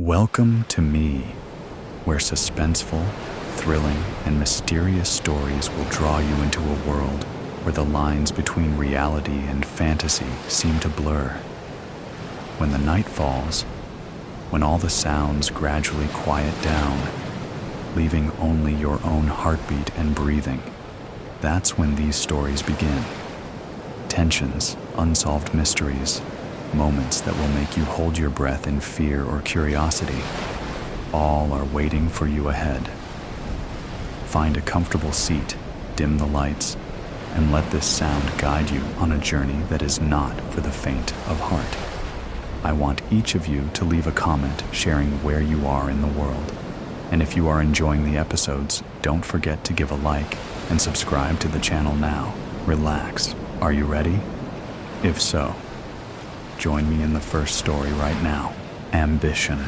Welcome to me, where suspenseful, thrilling, and mysterious stories will draw you into a world where the lines between reality and fantasy seem to blur. When the night falls, when all the sounds gradually quiet down, leaving only your own heartbeat and breathing, that's when these stories begin. Tensions, unsolved mysteries, moments that will make you hold your breath in fear or curiosity, all are waiting for you ahead. Find a comfortable seat, dim the lights, and let this sound guide you on a journey that is not for the faint of heart. I want each of you to leave a comment sharing where you are in the world. And if you are enjoying the episodes, don't forget to give a like and subscribe to the channel now. Relax. Are you ready? If so, join me in the first story right now. Ambition.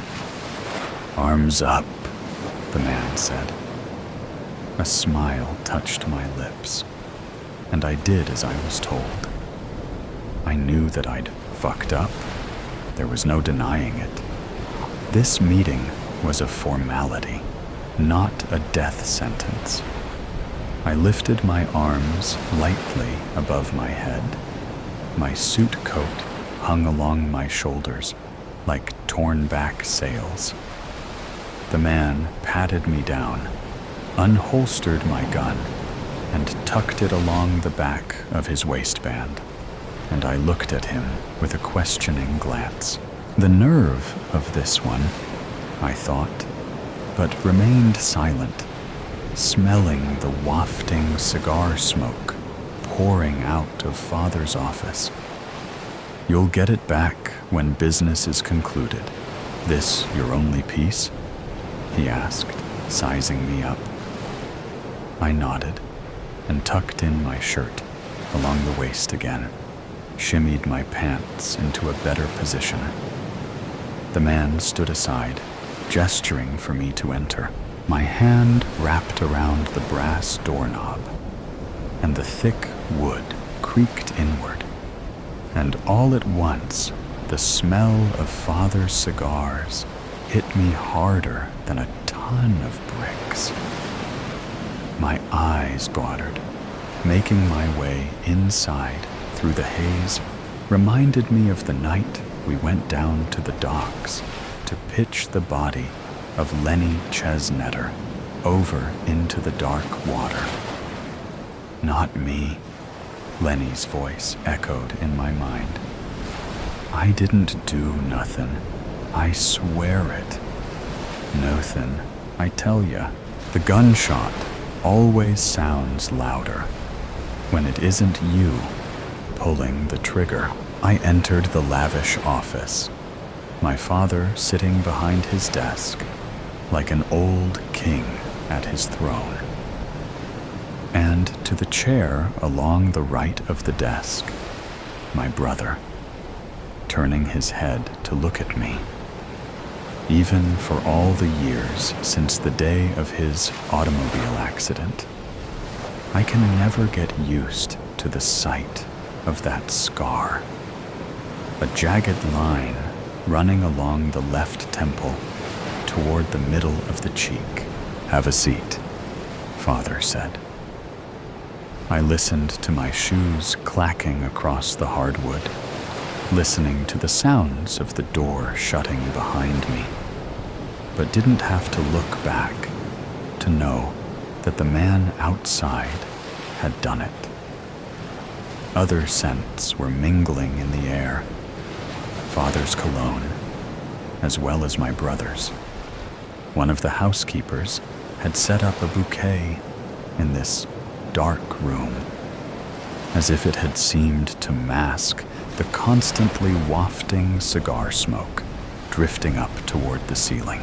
Arms up, the man said. A smile touched my lips, and I did as I was told. I knew that I'd fucked up. There was no denying it. This meeting was a formality, not a death sentence. I lifted my arms lightly above my head. My suit coat hung along my shoulders like torn-back sails. The man patted me down, unholstered my gun, and tucked it along the back of his waistband, and I looked at him with a questioning glance. The nerve of this one, I thought, but remained silent, smelling the wafting cigar smoke pouring out of Father's office. You'll get it back when business is concluded. This your only piece? He asked, sizing me up. I nodded and tucked in my shirt along the waist again, shimmied my pants into a better position. The man stood aside, gesturing for me to enter. My hand wrapped around the brass doorknob, and the thick wood creaked inward. And all at once, the smell of Father's cigars hit me harder than a ton of bricks. My eyes watered. Making my way inside through the haze reminded me of the night we went down to the docks to pitch the body of Lenny Chesnetter over into the dark water. Not me. Lenny's voice echoed in my mind. I didn't do nothing. I swear it. Nothin', I tell ya. The gunshot always sounds louder when it isn't you pulling the trigger. I entered the lavish office, my father sitting behind his desk like an old king at his throne. And to the chair along the right of the desk, my brother, turning his head to look at me. Even for all the years since the day of his automobile accident, I can never get used to the sight of that scar. A jagged line running along the left temple toward the middle of the cheek. Have a seat, Father said. I listened to my shoes clacking across the hardwood, listening to the sounds of the door shutting behind me, but didn't have to look back to know that the man outside had done it. Other scents were mingling in the air, Father's cologne, as well as my brother's. One of the housekeepers had set up a bouquet in this dark room, as if it had seemed to mask the constantly wafting cigar smoke drifting up toward the ceiling.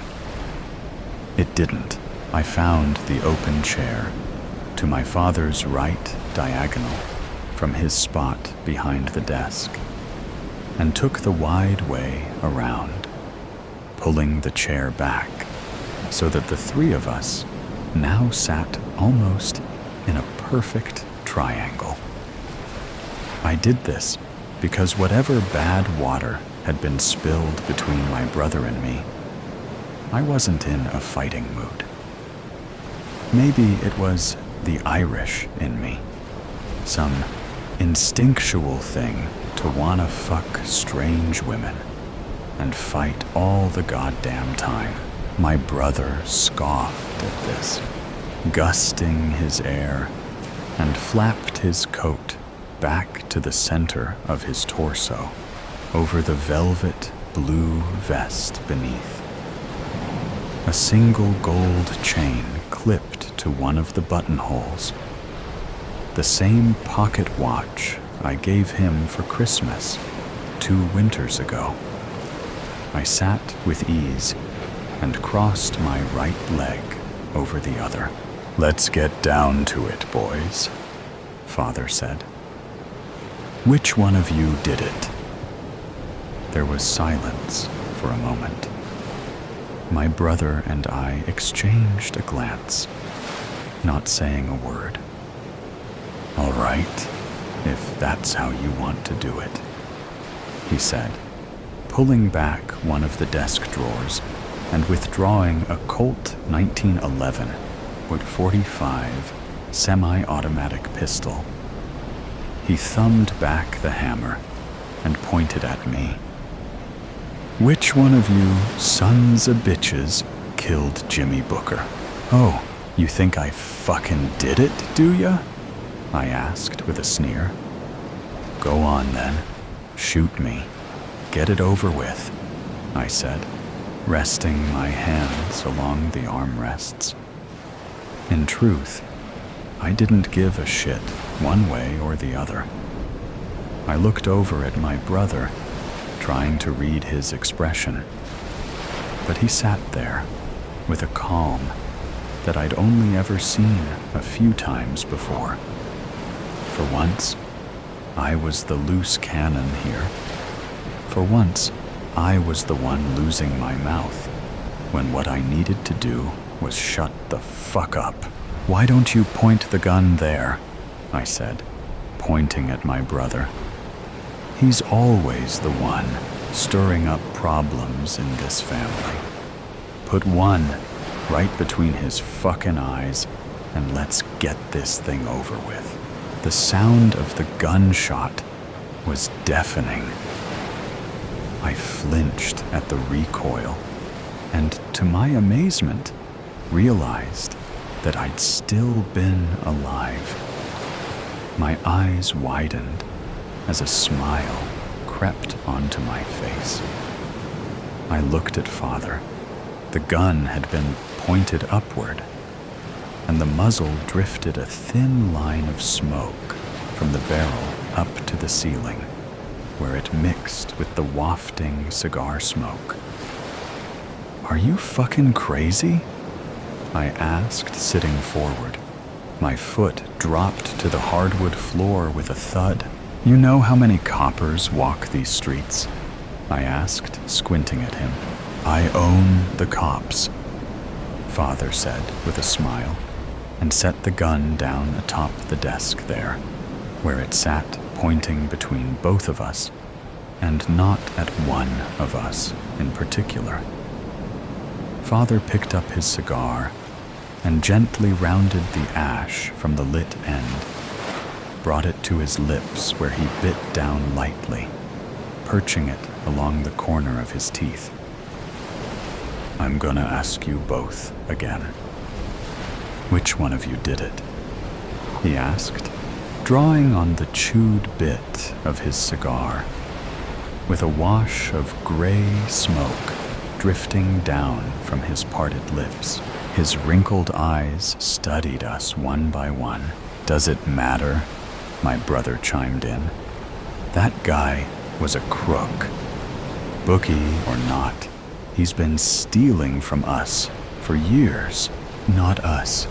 It didn't. I found the open chair to my father's right diagonal from his spot behind the desk, and took the wide way around, pulling the chair back so that the three of us now sat almost in a perfect triangle. I did this because whatever bad water had been spilled between my brother and me I wasn't in a fighting mood. Maybe it was the Irish in me, some instinctual thing to wanna fuck strange women and fight all the goddamn time. My brother scoffed at this, gusting his air, and flapped his coat back to the center of his torso, over the velvet blue vest beneath. A single gold chain clipped to one of the buttonholes. The same pocket watch I gave him for Christmas 2 winters ago. I sat with ease and crossed my right leg over the other. "Let's get down to it, boys," Father said. "Which one of you did it?" There was silence for a moment. My brother and I exchanged a glance, not saying a word. "All right, if that's how you want to do it," he said, pulling back one of the desk drawers and withdrawing a Colt 1911 .45 semi-automatic pistol. He thumbed back the hammer and pointed at me. "Which one of you sons of bitches killed Jimmy Booker?" "Oh, you think I fucking did it, do ya?" I asked with a sneer. "Go on then, shoot me. Get it over with," I said, resting my hands along the armrests. In truth, I didn't give a shit one way or the other. I looked over at my brother, trying to read his expression, but he sat there with a calm that I'd only ever seen a few times before. For once, I was the loose cannon here. For once, I was the one losing my mouth, when what I needed to do was shut the fuck up. "Why don't you point the gun there?" I said, pointing at my brother. He's always the one stirring up problems in this family. Put one right between his fucking eyes and let's get this thing over with. The sound of the gunshot was deafening. I flinched at the recoil and, to my amazement, realized that I'd still been alive. My eyes widened as a smile crept onto my face. I looked at Father. The gun had been pointed upward, and the muzzle drifted a thin line of smoke from the barrel up to the ceiling, where it mixed with the wafting cigar smoke. "Are you fucking crazy?" I asked, sitting forward. My foot dropped to the hardwood floor with a thud. "You know how many coppers walk these streets?" I asked, squinting at him. "I own the cops," Father said with a smile, and set the gun down atop the desk there, where it sat pointing between both of us, and not at one of us in particular. Father picked up his cigar and gently rounded the ash from the lit end, brought it to his lips where he bit down lightly, perching it along the corner of his teeth. "I'm gonna ask you both again. Which one of you did it?" he asked, drawing on the chewed bit of his cigar, with a wash of gray smoke drifting down from his parted lips. His wrinkled eyes studied us one by one. "Does it matter?" my brother chimed in. "That guy was a crook. Bookie or not, he's been stealing from us for years." "Not us,"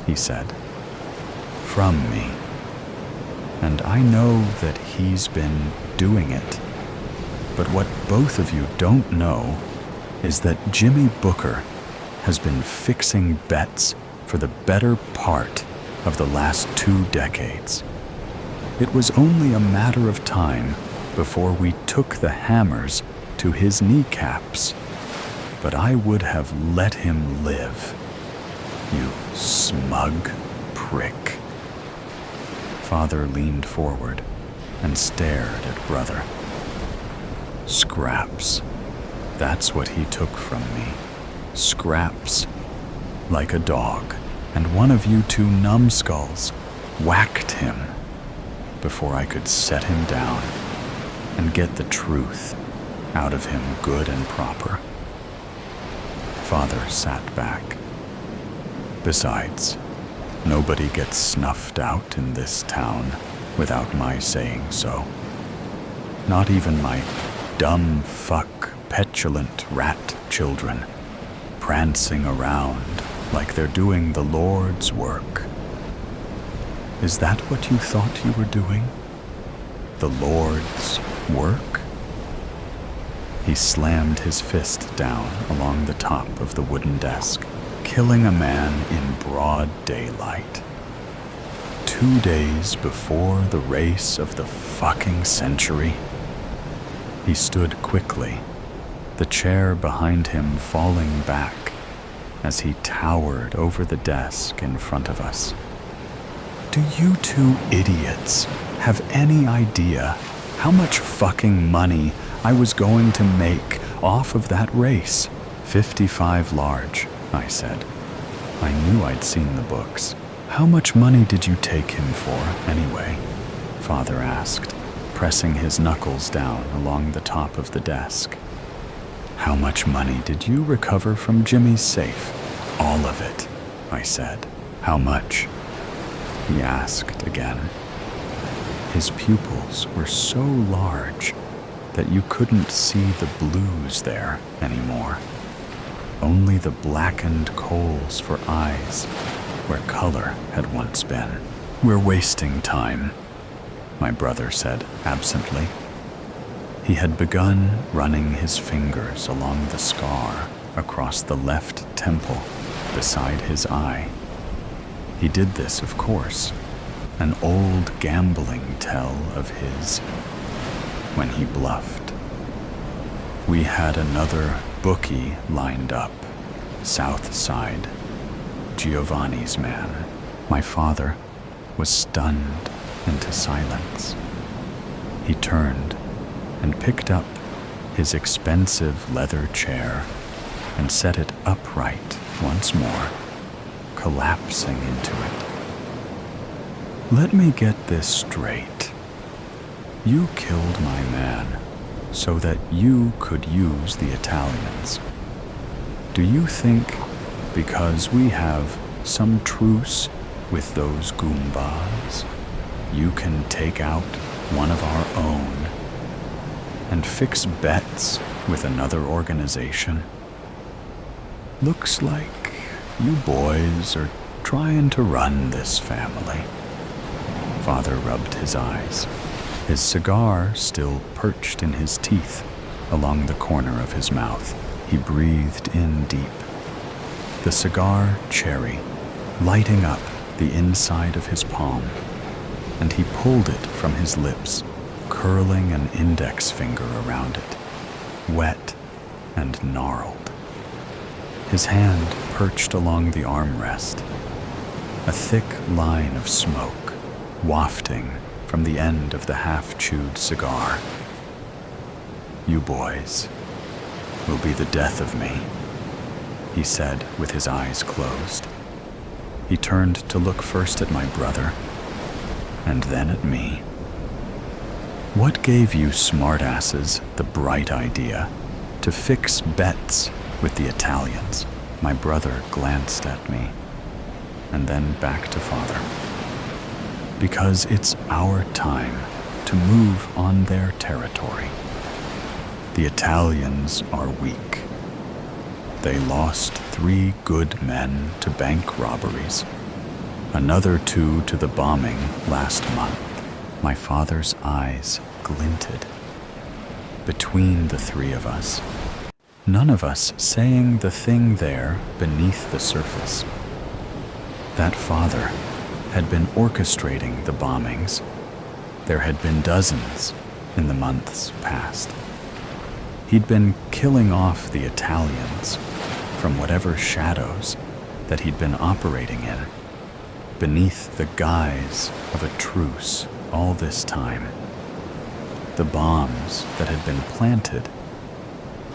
he said. "From me. And I know that he's been doing it. But what both of you don't know is that Jimmy Booker has been fixing bets for the better part of the last 2 decades. It was only a matter of time before we took the hammers to his kneecaps. but I would have let him live. You smug prick. Father leaned forward and stared at brother. Scraps. That's what he took from me. Scraps. Like a dog. And one of you two numbskulls whacked him before I could set him down and get the truth out of him good and proper. Father sat back. Besides, nobody gets snuffed out in this town without my saying so. Not even my dumb fuck, petulant rat children prancing around like they're doing the Lord's work. Is that what you thought you were doing? The Lord's work? He slammed his fist down along the top of the wooden desk, killing a man in broad daylight. 2 days before the race of the fucking century. He stood quickly, the chair behind him falling back as he towered over the desk in front of us. Do you two idiots have any idea how much fucking money I was going to make off of that race? 55 large, I said. I knew I'd seen the books. How much money did you take him for, anyway? Father asked, pressing his knuckles down along the top of the desk. How much money did you recover from Jimmy's safe? All of it, I said. How much? He asked again. His pupils were so large that you couldn't see the blues there anymore. Only the blackened coals for eyes where color had once been. We're wasting time, my brother said absently. He had begun running his fingers along the scar across the left temple beside his eye. He did this, of course, an old gambling tell of his, when he bluffed. We had another bookie lined up, south side, Giovanni's man. My father was stunned into silence. He turned and picked up his expensive leather chair and set it upright once more, collapsing into it. Let me get this straight. You killed my man so that you could use the Italians. Do you think because we have some truce with those Goombas, you can take out one of our own and fix bets with another organization? Looks like you boys are trying to run this family. Father rubbed his eyes, his cigar still perched in his teeth along the corner of his mouth. He breathed in deep, the cigar cherry lighting up the inside of his palm, and he pulled it from his lips, curling an index finger around it, wet and gnarled. His hand perched along the armrest, a thick line of smoke wafting from the end of the half-chewed cigar. You boys will be the death of me, he said with his eyes closed. He turned to look first at my brother and then at me. What gave you smartasses the bright idea to fix bets with the Italians? My brother glanced at me and then back to Father. Because it's our time to move on their territory. The Italians are weak. They lost 3 good men to bank robberies, another 2 to the bombing last month. My father's eyes glinted. Between the 3 of us, none of us saying the thing there beneath the surface. That father had been orchestrating the bombings. There had been dozens in the months past. He'd been killing off the Italians from whatever shadows that he'd been operating in, beneath the guise of a truce all this time. The bombs that had been planted,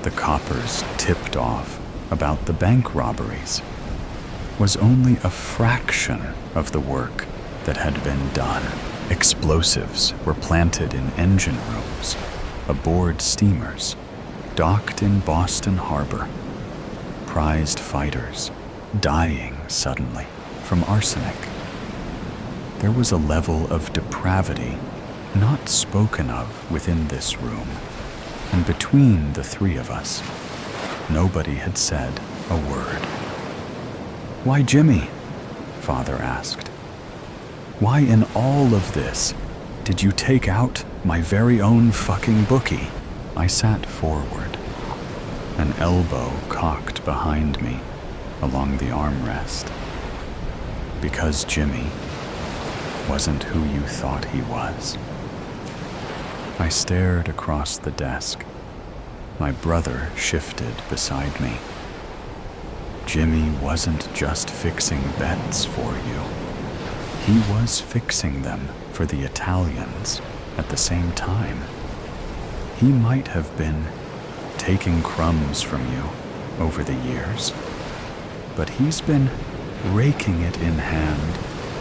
the coppers tipped off about the bank robberies, was only a fraction of the work that had been done. Explosives were planted in engine rooms, aboard steamers, docked in Boston Harbor, prized fighters dying suddenly from arsenic. There was a level of depravity not spoken of within this room, and between the three of us, nobody had said a word. "Why, Jimmy?" Father asked. "Why in all of this did you take out my very own fucking bookie?" I sat forward, an elbow cocked behind me along the armrest. "Because Jimmy wasn't who you thought he was." I stared across the desk. My brother shifted beside me. "Jimmy wasn't just fixing bets for you. He was fixing them for the Italians at the same time. He might have been taking crumbs from you over the years, but he's been raking it in hand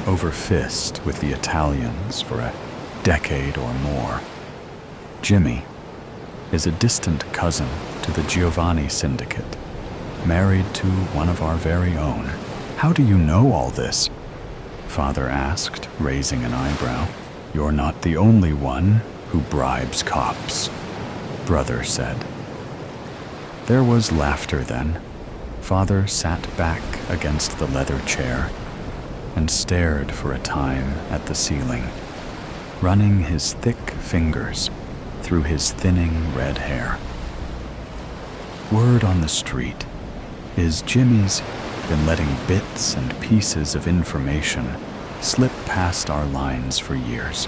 over fist with the Italians for a decade or more. Jimmy is a distant cousin to the Giovanni Syndicate, married to one of our very own." "How do you know all this?" Father asked, raising an eyebrow. "You're not the only one who bribes cops," Brother said. There was laughter then. Father sat back against the leather chair and stared for a time at the ceiling, running his thick fingers through his thinning red hair. "Word on the street is Jimmy's been letting bits and pieces of information slip past our lines for years.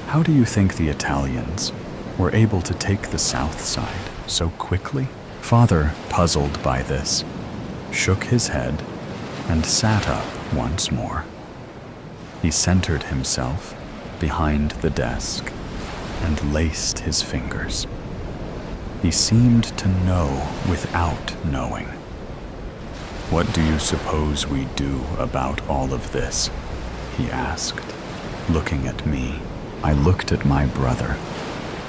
How do you think the Italians were able to take the South Side so quickly?" Father, puzzled by this, shook his head and sat up once more. He centered himself behind the desk and laced his fingers. He seemed to know without knowing. "What do you suppose we do about all of this?" he asked, looking at me. I looked at my brother,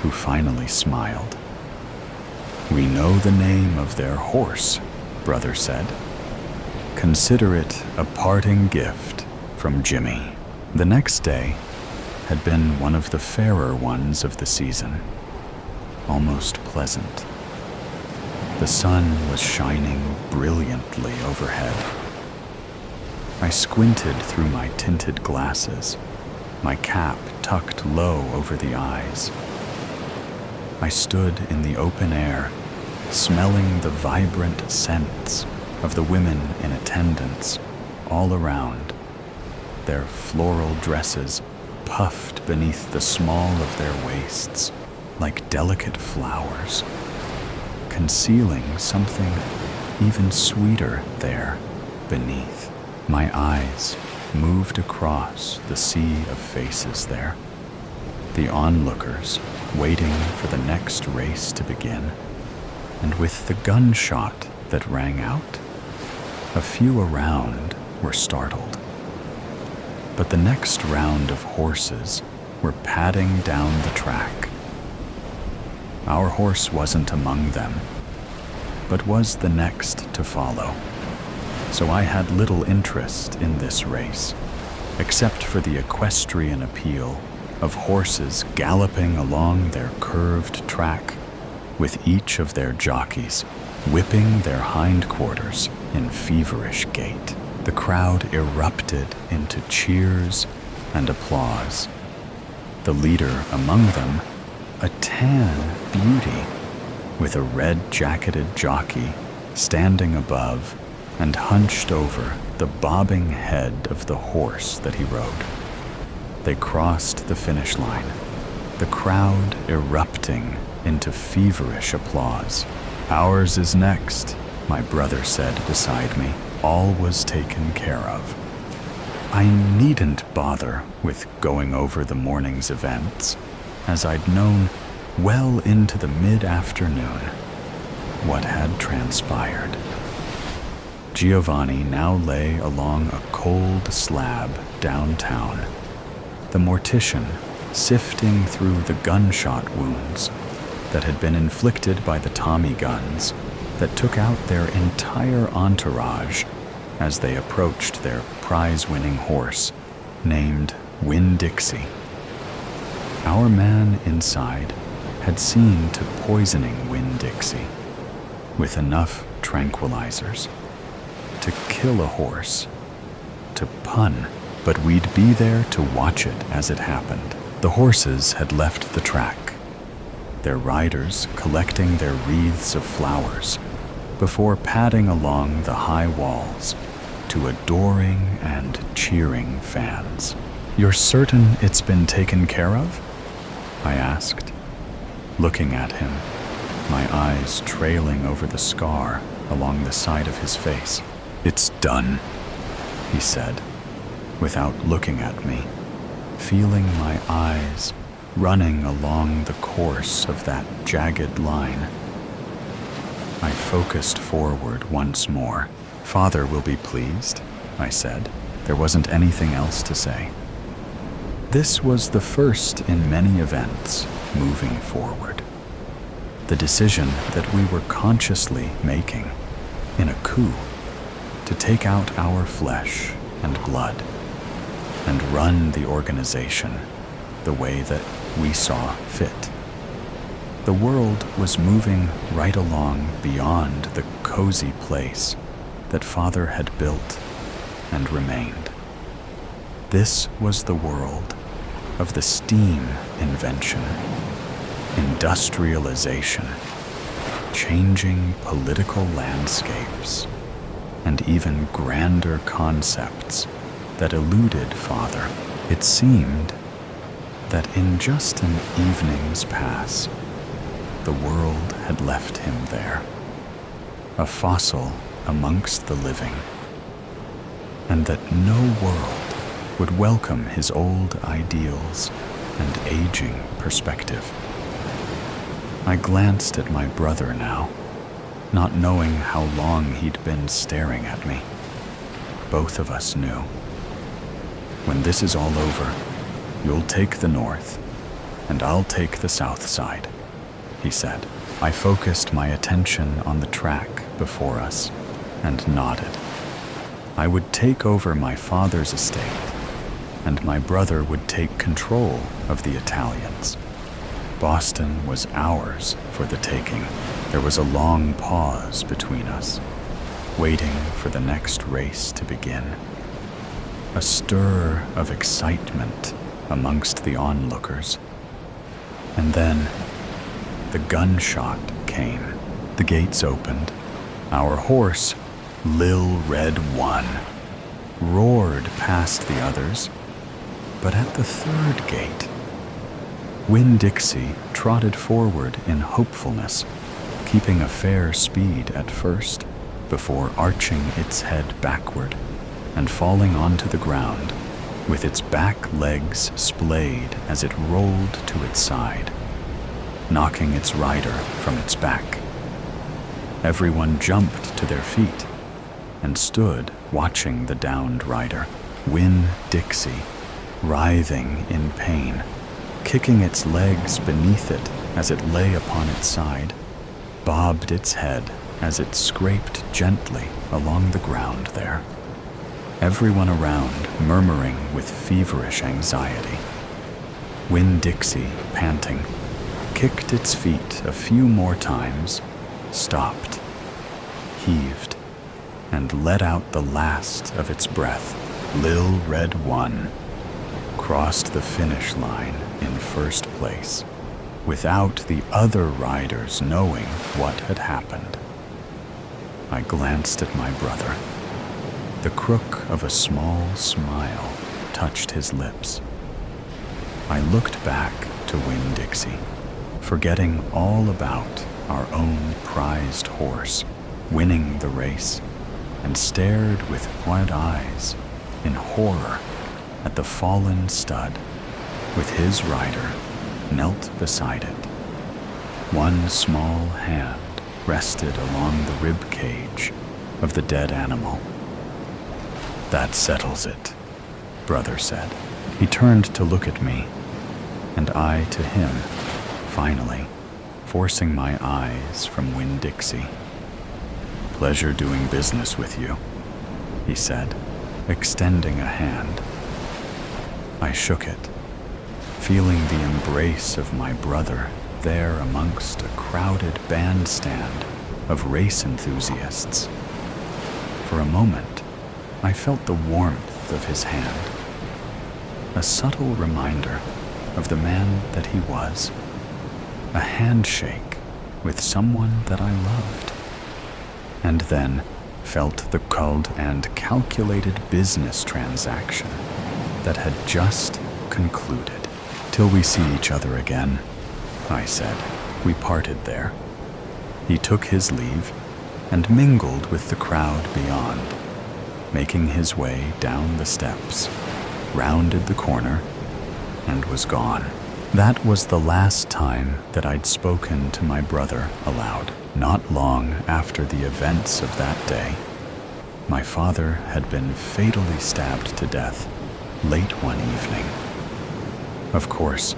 who finally smiled. "We know the name of their horse," Brother said. "Consider it a parting gift from Jimmy." The next day had been one of the fairer ones of the season, almost pleasant. The sun was shining brilliantly overhead. I squinted through my tinted glasses, my cap tucked low over the eyes. I stood in the open air, smelling the vibrant scents of the women in attendance all around, their floral dresses puffed beneath the small of their waists like delicate flowers, concealing something even sweeter there beneath. My eyes moved across the sea of faces there, the onlookers waiting for the next race to begin, and with the gunshot that rang out, a few around were startled. But the next round of horses were padding down the track. Our horse wasn't among them, but was the next to follow. So I had little interest in this race, except for the equestrian appeal of horses galloping along their curved track, with each of their jockeys whipping their hindquarters in feverish gait. The crowd erupted into cheers and applause. The leader among them, a tan beauty with a red-jacketed jockey standing above and hunched over the bobbing head of the horse that he rode. They crossed the finish line, the crowd erupting into feverish applause. "Ours is next," my brother said beside me. All was taken care of. I needn't bother with going over the morning's events, as I'd known well into the mid-afternoon what had transpired. Giovanni now lay along a cold slab downtown, the mortician sifting through the gunshot wounds that had been inflicted by the Tommy guns that took out their entire entourage as they approached their prize-winning horse, named Winn-Dixie. Our man inside had seen to poisoning Winn-Dixie with enough tranquilizers to kill a horse, to pun, but we'd be there to watch it as it happened. The horses had left the track, their riders collecting their wreaths of flowers before padding along the high walls to adoring and cheering fans. "You're certain it's been taken care of?" I asked, looking at him, my eyes trailing over the scar along the side of his face. "It's done," he said, without looking at me, feeling my eyes running along the course of that jagged line. I focused forward once more. "Father will be pleased," I said. There wasn't anything else to say. This was the first in many events moving forward. The decision that we were consciously making in a coup to take out our flesh and blood and run the organization the way that we saw fit. The world was moving right along beyond the cozy place that Father had built and remained. This was the world of the steam invention, industrialization, changing political landscapes, and even grander concepts that eluded Father. It seemed that in just an evening's pass, the world had left him there, a fossil amongst the living, and that no world would welcome his old ideals and aging perspective. I glanced at my brother now, not knowing how long he'd been staring at me. Both of us knew. "When this is all over, you'll take the north, and I'll take the south side," he said. I focused my attention on the track before us and nodded. I would take over my father's estate, and my brother would take control of the Italians. Boston was ours for the taking. There was a long pause between us, waiting for the next race to begin. A stir of excitement amongst the onlookers. And then the gunshot came. The gates opened. Our horse, Lil Red 1, roared past the others, but at the third gate, Winn-Dixie trotted forward in hopefulness, keeping a fair speed at first, before arching its head backward and falling onto the ground, with its back legs splayed as it rolled to its side, knocking its rider from its back. Everyone jumped to their feet and stood watching the downed rider, Winn-Dixie, writhing in pain, kicking its legs beneath it as it lay upon its side, bobbed its head as it scraped gently along the ground there. Everyone around murmuring with feverish anxiety. Winn-Dixie, panting, kicked its feet a few more times, stopped, heaved, and let out the last of its breath. Lil Red 1 crossed the finish line in first place, without the other riders knowing what had happened. I glanced at my brother. The crook of a small smile touched his lips. I looked back to Winn-Dixie. forgetting all about our own prized horse, winning the race, and stared with wide eyes in horror at the fallen stud, with his rider knelt beside it. One small hand rested along the rib cage of the dead animal. "That settles it," Brother said. He turned to look at me, and I to him, finally, forcing my eyes from Winn-Dixie. "Pleasure doing business with you," he said, extending a hand. I shook it, feeling the embrace of my brother there amongst a crowded bandstand of race enthusiasts. For a moment, I felt the warmth of his hand, a subtle reminder of the man that he was, a handshake with someone that I loved, and then felt the cold and calculated business transaction that had just concluded. "Till we see each other again," I said. We parted there. He took his leave and mingled with the crowd beyond, making his way down the steps, rounded the corner, and was gone. That was the last time that I'd spoken to my brother aloud. Not long after the events of that day, my father had been fatally stabbed to death late one evening. Of course,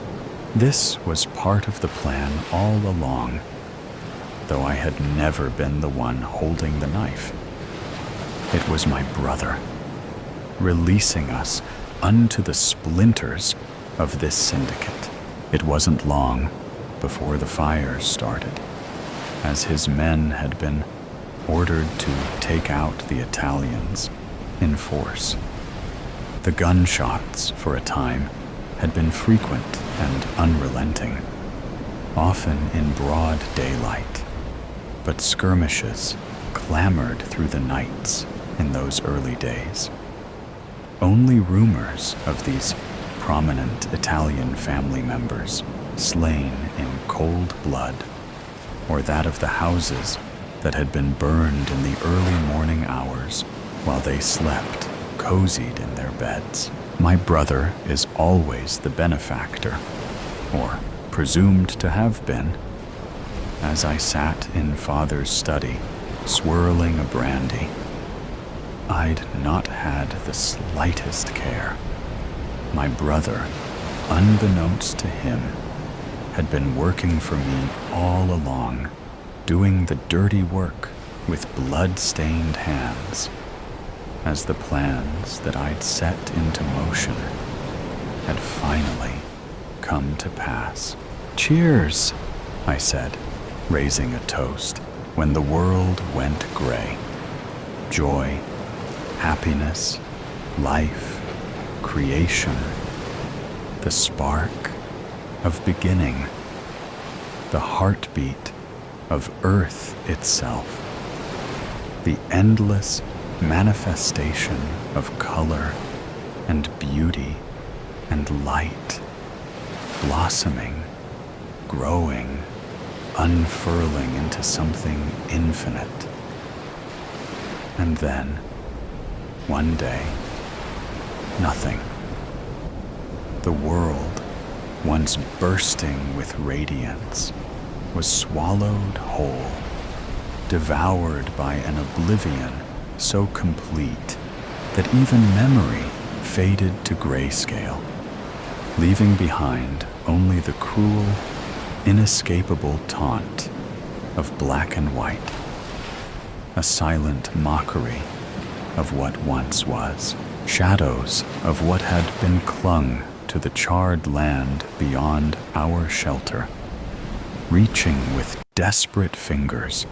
this was part of the plan all along, though I had never been the one holding the knife. It was my brother, releasing us unto the splinters of this syndicate. It wasn't long before the fires started, as his men had been ordered to take out the Italians in force. The gunshots, for a time, had been frequent and unrelenting, often in broad daylight, but skirmishes clamored through the nights in those early days. Only rumors of these prominent Italian family members slain in cold blood, or that of the houses that had been burned in the early morning hours while they slept, cozied in their beds. My brother is always the benefactor, or presumed to have been. As I sat in Father's study, swirling a brandy, I'd not had the slightest care. My brother, unbeknownst to him, had been working for me all along, doing the dirty work with blood-stained hands, as the plans that I'd set into motion had finally come to pass. "Cheers," I said, raising a toast, when the world went gray. Joy, happiness, life, creation, the spark of beginning, the heartbeat of Earth itself, the endless manifestation of color and beauty and light, blossoming, growing, unfurling into something infinite. And then, one day, nothing. The world, once bursting with radiance, was swallowed whole, devoured by an oblivion so complete that even memory faded to grayscale, leaving behind only the cruel, inescapable taunt of black and white, a silent mockery of what once was, shadows of what had been clung to the charred land beyond our shelter, reaching with desperate fingers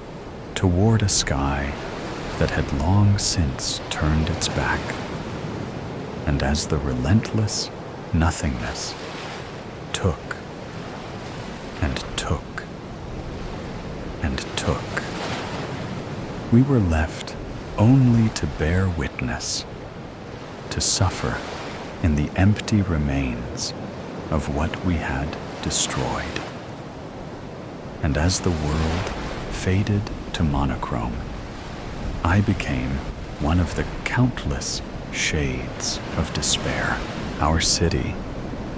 toward a sky that had long since turned its back. And as the relentless nothingness took and took and took, we were left only to bear witness, to suffer in the empty remains of what we had destroyed. And as the world faded to monochrome, I became one of the countless shades of despair. Our city,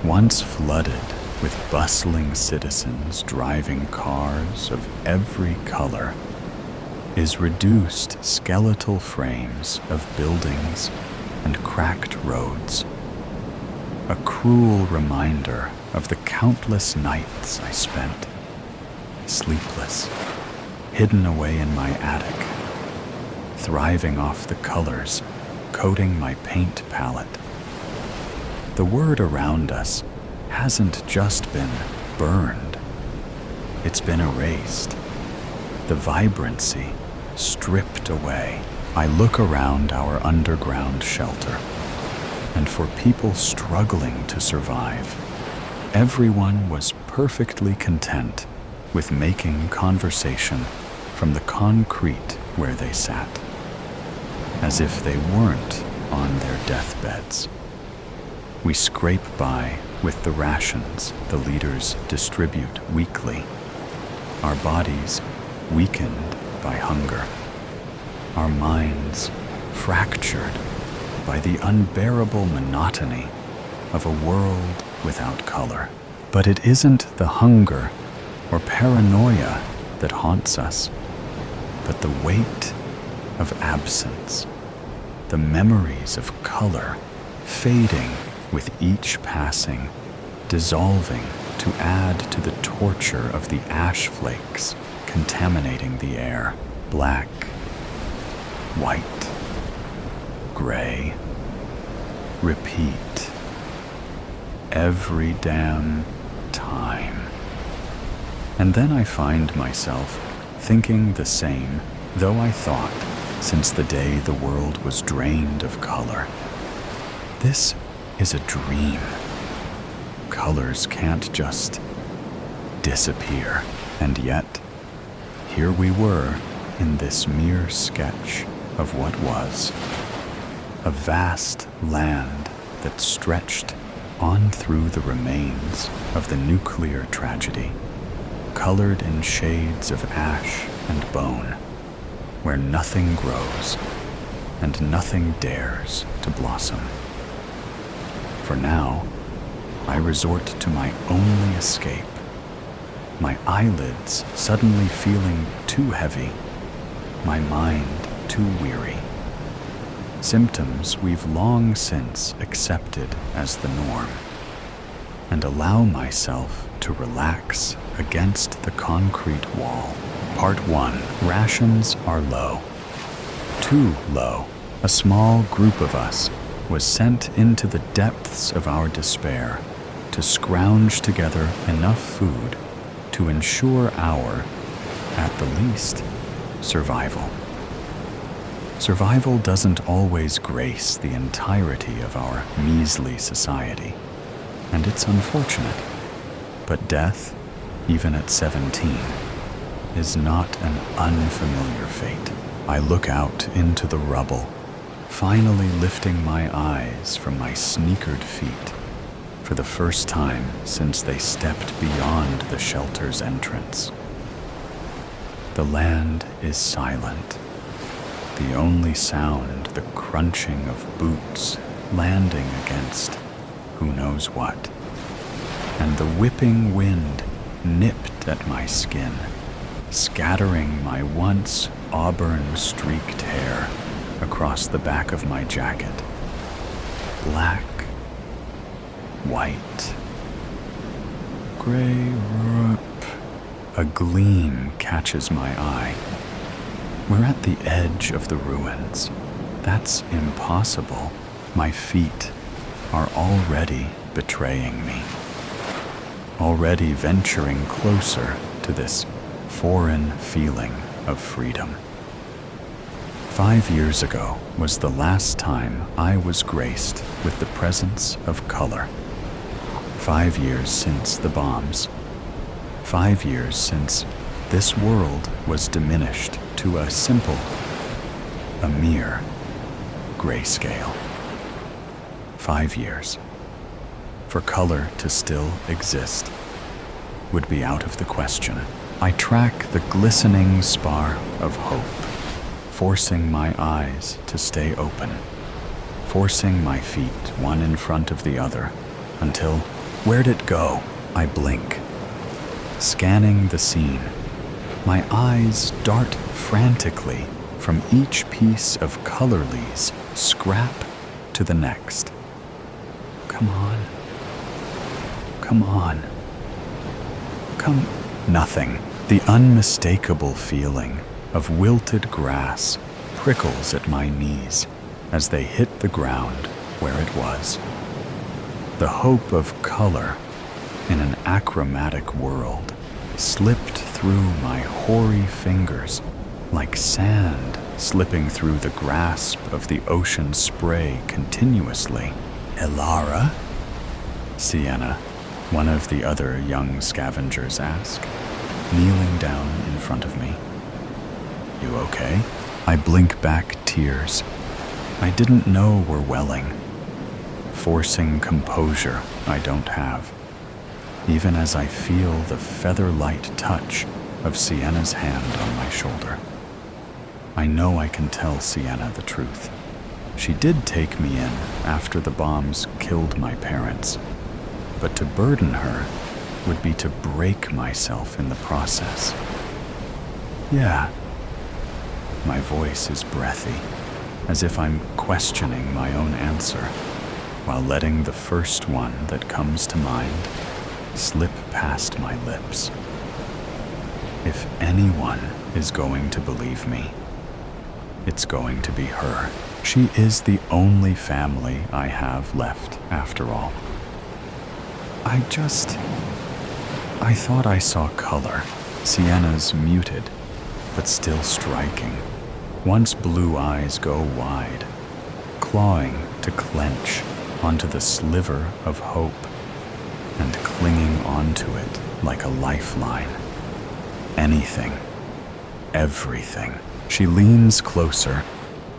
once flooded with bustling citizens driving cars of every color, is reduced skeletal frames of buildings and cracked roads. A cruel reminder of the countless nights I spent, sleepless, hidden away in my attic, thriving off the colors coating my paint palette. The word around us hasn't just been burned, it's been erased. The vibrancy stripped away. I look around our underground shelter, and for people struggling to survive, everyone was perfectly content with making conversation from the concrete where they sat, as if they weren't on their deathbeds. We scrape by with the rations the leaders distribute weekly, our bodies weakened by hunger, our minds fractured by the unbearable monotony of a world without color. But it isn't the hunger or paranoia that haunts us, but the weight of absence, the memories of color fading with each passing, dissolving to add to the torture of the ash flakes contaminating the air. Black, white, gray, repeat, every damn time. And then I find myself thinking the same, though I thought since the day the world was drained of color. This is a dream. Colors can't just disappear. And yet, here we were in this mere sketch of what was. A vast land that stretched on through the remains of the nuclear tragedy, colored in shades of ash and bone, where nothing grows and nothing dares to blossom. For now, I resort to my only escape, my eyelids suddenly feeling too heavy, my mind too weary. Symptoms we've long since accepted as the norm, and allow myself to relax against the concrete wall. Part 1. Rations are low. Too low. A small group of us was sent into the depths of our despair to scrounge together enough food to ensure our, at the least, survival. Survival doesn't always grace the entirety of our measly society, and it's unfortunate. But death, even at 17, is not an unfamiliar fate. I look out into the rubble, finally lifting my eyes from my sneakered feet for the first time since they stepped beyond the shelter's entrance. The land is silent. The only sound, the crunching of boots landing against who knows what, and the whipping wind nipped at my skin, scattering my once auburn-streaked hair across the back of my jacket. Black, white, gray, a gleam catches my eye. We're at the edge of the ruins. That's impossible. My feet are already betraying me, already venturing closer to this foreign feeling of freedom. 5 years ago was the last time I was graced with the presence of color. 5 years since the bombs. 5 years since this world was diminished to a mere grayscale. 5 years. For color to still exist would be out of the question. I track the glistening spar of hope, forcing my eyes to stay open, forcing my feet one in front of the other, until, where'd it go? I blink. Scanning the scene, my eyes dart frantically from each piece of colorly's scrap to the next. Come on. Come on. Come. Nothing. The unmistakable feeling of wilted grass prickles at my knees as they hit the ground where it was. The hope of color in an achromatic world slipped through my hoary fingers like sand slipping through the grasp of the ocean spray continuously. Elara? Sienna, one of the other young scavengers, asked, kneeling down in front of me. You okay? I blink back tears I didn't know were welling, forcing composure I don't have, even as I feel the feather-light touch of Sienna's hand on my shoulder. I know I can tell Sienna the truth. She did take me in after the bombs killed my parents, but to burden her would be to break myself in the process. Yeah. My voice is breathy, as if I'm questioning my own answer, while letting the first one that comes to mind slip past my lips. If anyone is going to believe me, it's going to be her. She is the only family I have left, after all. I thought I saw color. Sienna's muted, but still striking. Once blue eyes go wide, clawing to clench onto the sliver of hope and clinging onto it like a lifeline. Anything, everything. She leans closer,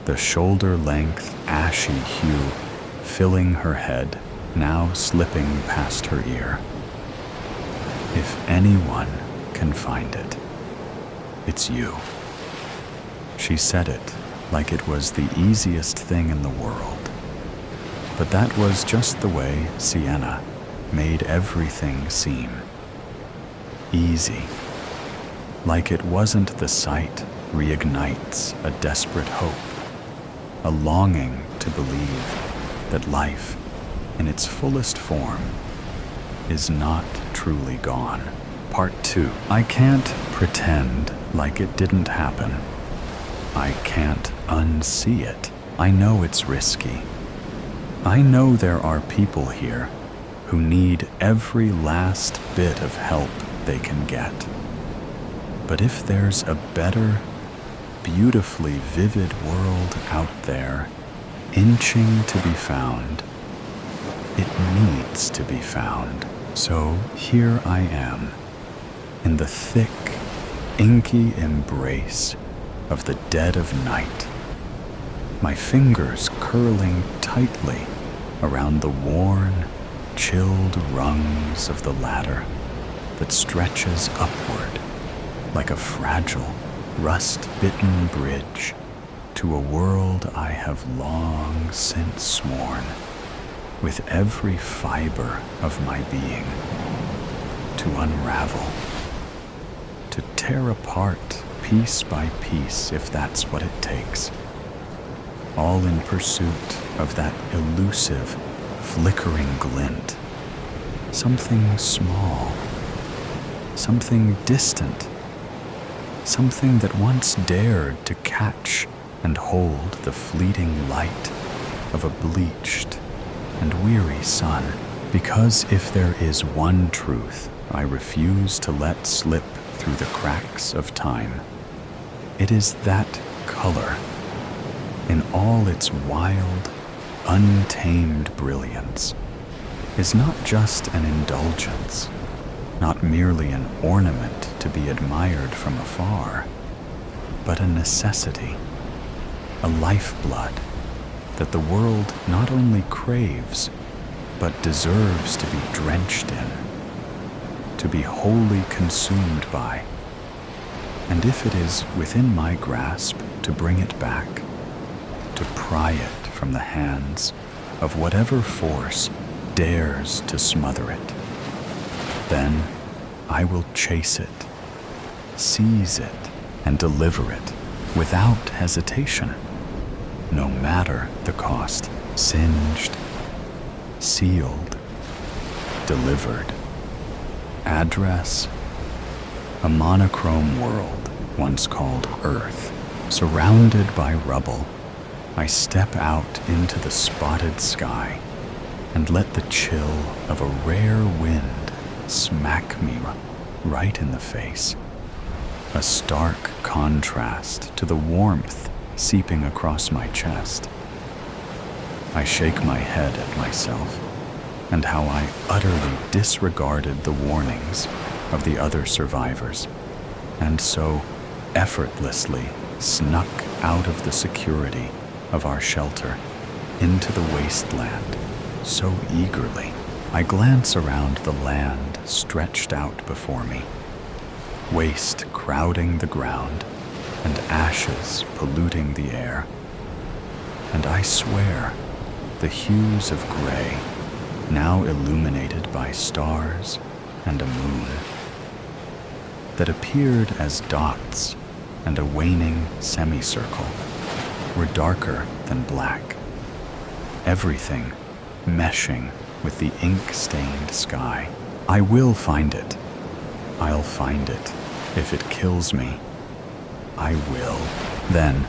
the shoulder-length ashy hue filling her head, now slipping past her ear. If anyone can find it, it's you. She said it like it was the easiest thing in the world. But that was just the way Sienna made everything seem. Easy. Like it wasn't the sight reignites a desperate hope, a longing to believe that life, in its fullest form, is not truly gone. Part 2. I can't pretend like it didn't happen. I can't unsee it. I know it's risky. I know there are people here who need every last bit of help they can get. But if there's a better, beautifully vivid world out there, inching to be found, it needs to be found. So here I am, in the thick, inky embrace of the dead of night, my fingers curling tightly around the worn, chilled rungs of the ladder that stretches upward like a fragile, rust-bitten bridge to a world I have long since sworn, with every fiber of my being, to unravel, to tear apart piece by piece if that's what it takes, all in pursuit of that elusive, flickering glint, something small, something distant, something that once dared to catch and hold the fleeting light of a bleached and weary sun. Because if there is one truth I refuse to let slip through the cracks of time, it is that color, in all its wild, untamed brilliance, is not just an indulgence, not merely an ornament to be admired from afar, but a necessity, a lifeblood that the world not only craves, but deserves to be drenched in, to be wholly consumed by, And if it is within my grasp to bring it back, to pry it from the hands of whatever force dares to smother it, then I will chase it, seize it, and deliver it without hesitation, no matter the cost. Singed, sealed, delivered. Address: a monochrome world once called Earth, surrounded by rubble. I step out into the spotted sky and let the chill of a rare wind smack me right in the face, a stark contrast to the warmth seeping across my chest. I shake my head at myself and how I utterly disregarded the warnings of the other survivors, and so effortlessly snuck out of the security of our shelter into the wasteland so eagerly. I glance around the land stretched out before me, waste crowding the ground and ashes polluting the air, and I swear the hues of gray, now illuminated by stars and a moon, that appeared as dots and a waning semicircle, were darker than black, everything meshing with the ink-stained sky. I will find it. I'll find it if it kills me. I will. Then,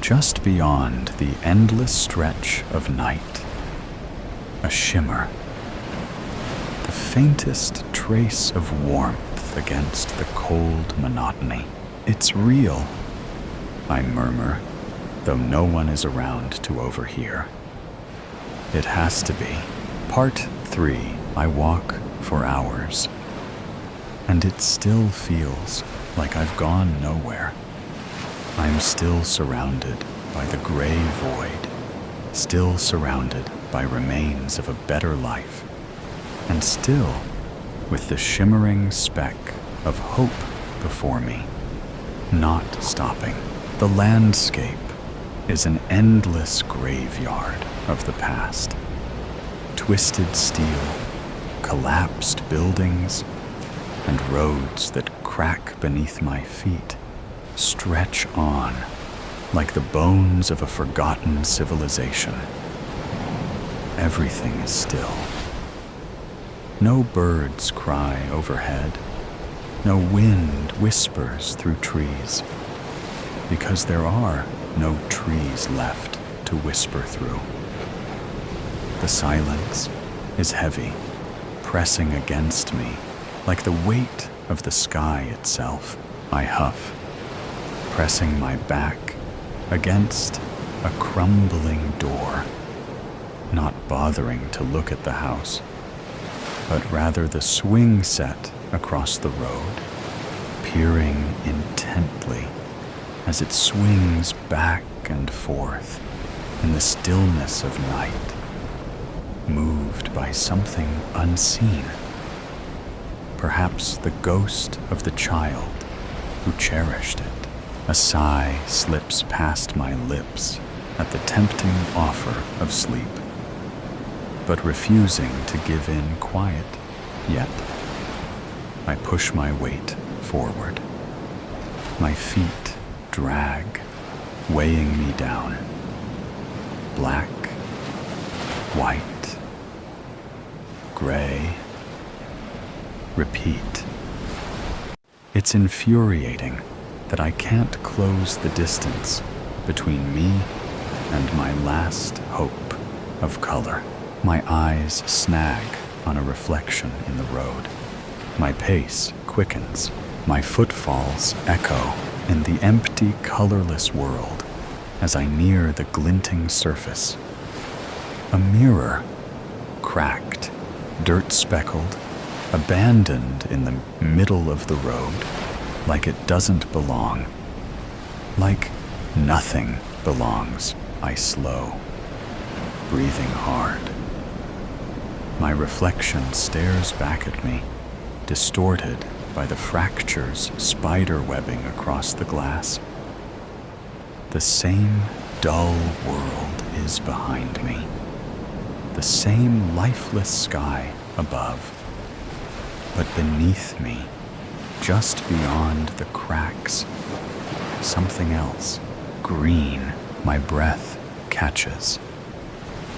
just beyond the endless stretch of night, a shimmer, the faintest trace of warmth against the cold monotony. It's real, I murmur, though no one is around to overhear. It has to be. Part 3. I walk for hours, and it still feels like I've gone nowhere. I'm still surrounded by the gray void, still surrounded by remains of a better life, and still with the shimmering speck of hope before me, not stopping. The landscape is an endless graveyard of the past. Twisted steel, collapsed buildings, and roads that crack beneath my feet stretch on like the bones of a forgotten civilization. Everything is still. No birds cry overhead. No wind whispers through trees, because there are no trees left to whisper through. The silence is heavy, pressing against me like the weight of the sky itself. I huff, pressing my back against a crumbling door, not bothering to look at the house, but rather the swing set across the road, peering intently as it swings back and forth in the stillness of night, moved by something unseen, perhaps the ghost of the child who cherished it. A sigh slips past my lips at the tempting offer of sleep, but refusing to give in quiet yet. I push my weight forward. My feet drag, weighing me down. Black, white, gray. Repeat. It's infuriating that I can't close the distance between me and my last hope of color. My eyes snag on a reflection in the road. My pace quickens. My footfalls echo in the empty, colorless world as I near the glinting surface. A mirror, cracked, dirt-speckled, abandoned in the middle of the road, like it doesn't belong. Like nothing belongs. I slow, breathing hard. My reflection stares back at me, distorted by the fractures spider webbing across the glass. The same dull world is behind me. The same lifeless sky above. But beneath me, just beyond the cracks, something else, green, my breath catches.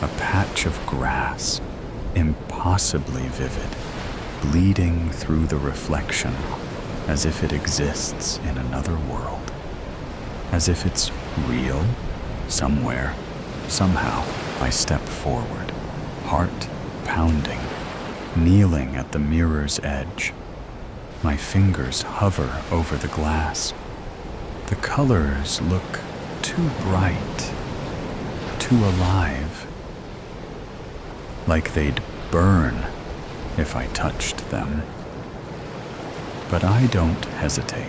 A patch of grass, impossibly vivid, bleeding through the reflection as if it exists in another world. As if it's real, somewhere, somehow. I step forward, heart pounding, kneeling at the mirror's edge. My fingers hover over the glass. The colors look too bright, too alive, like they'd burn if I touched them. But I don't hesitate.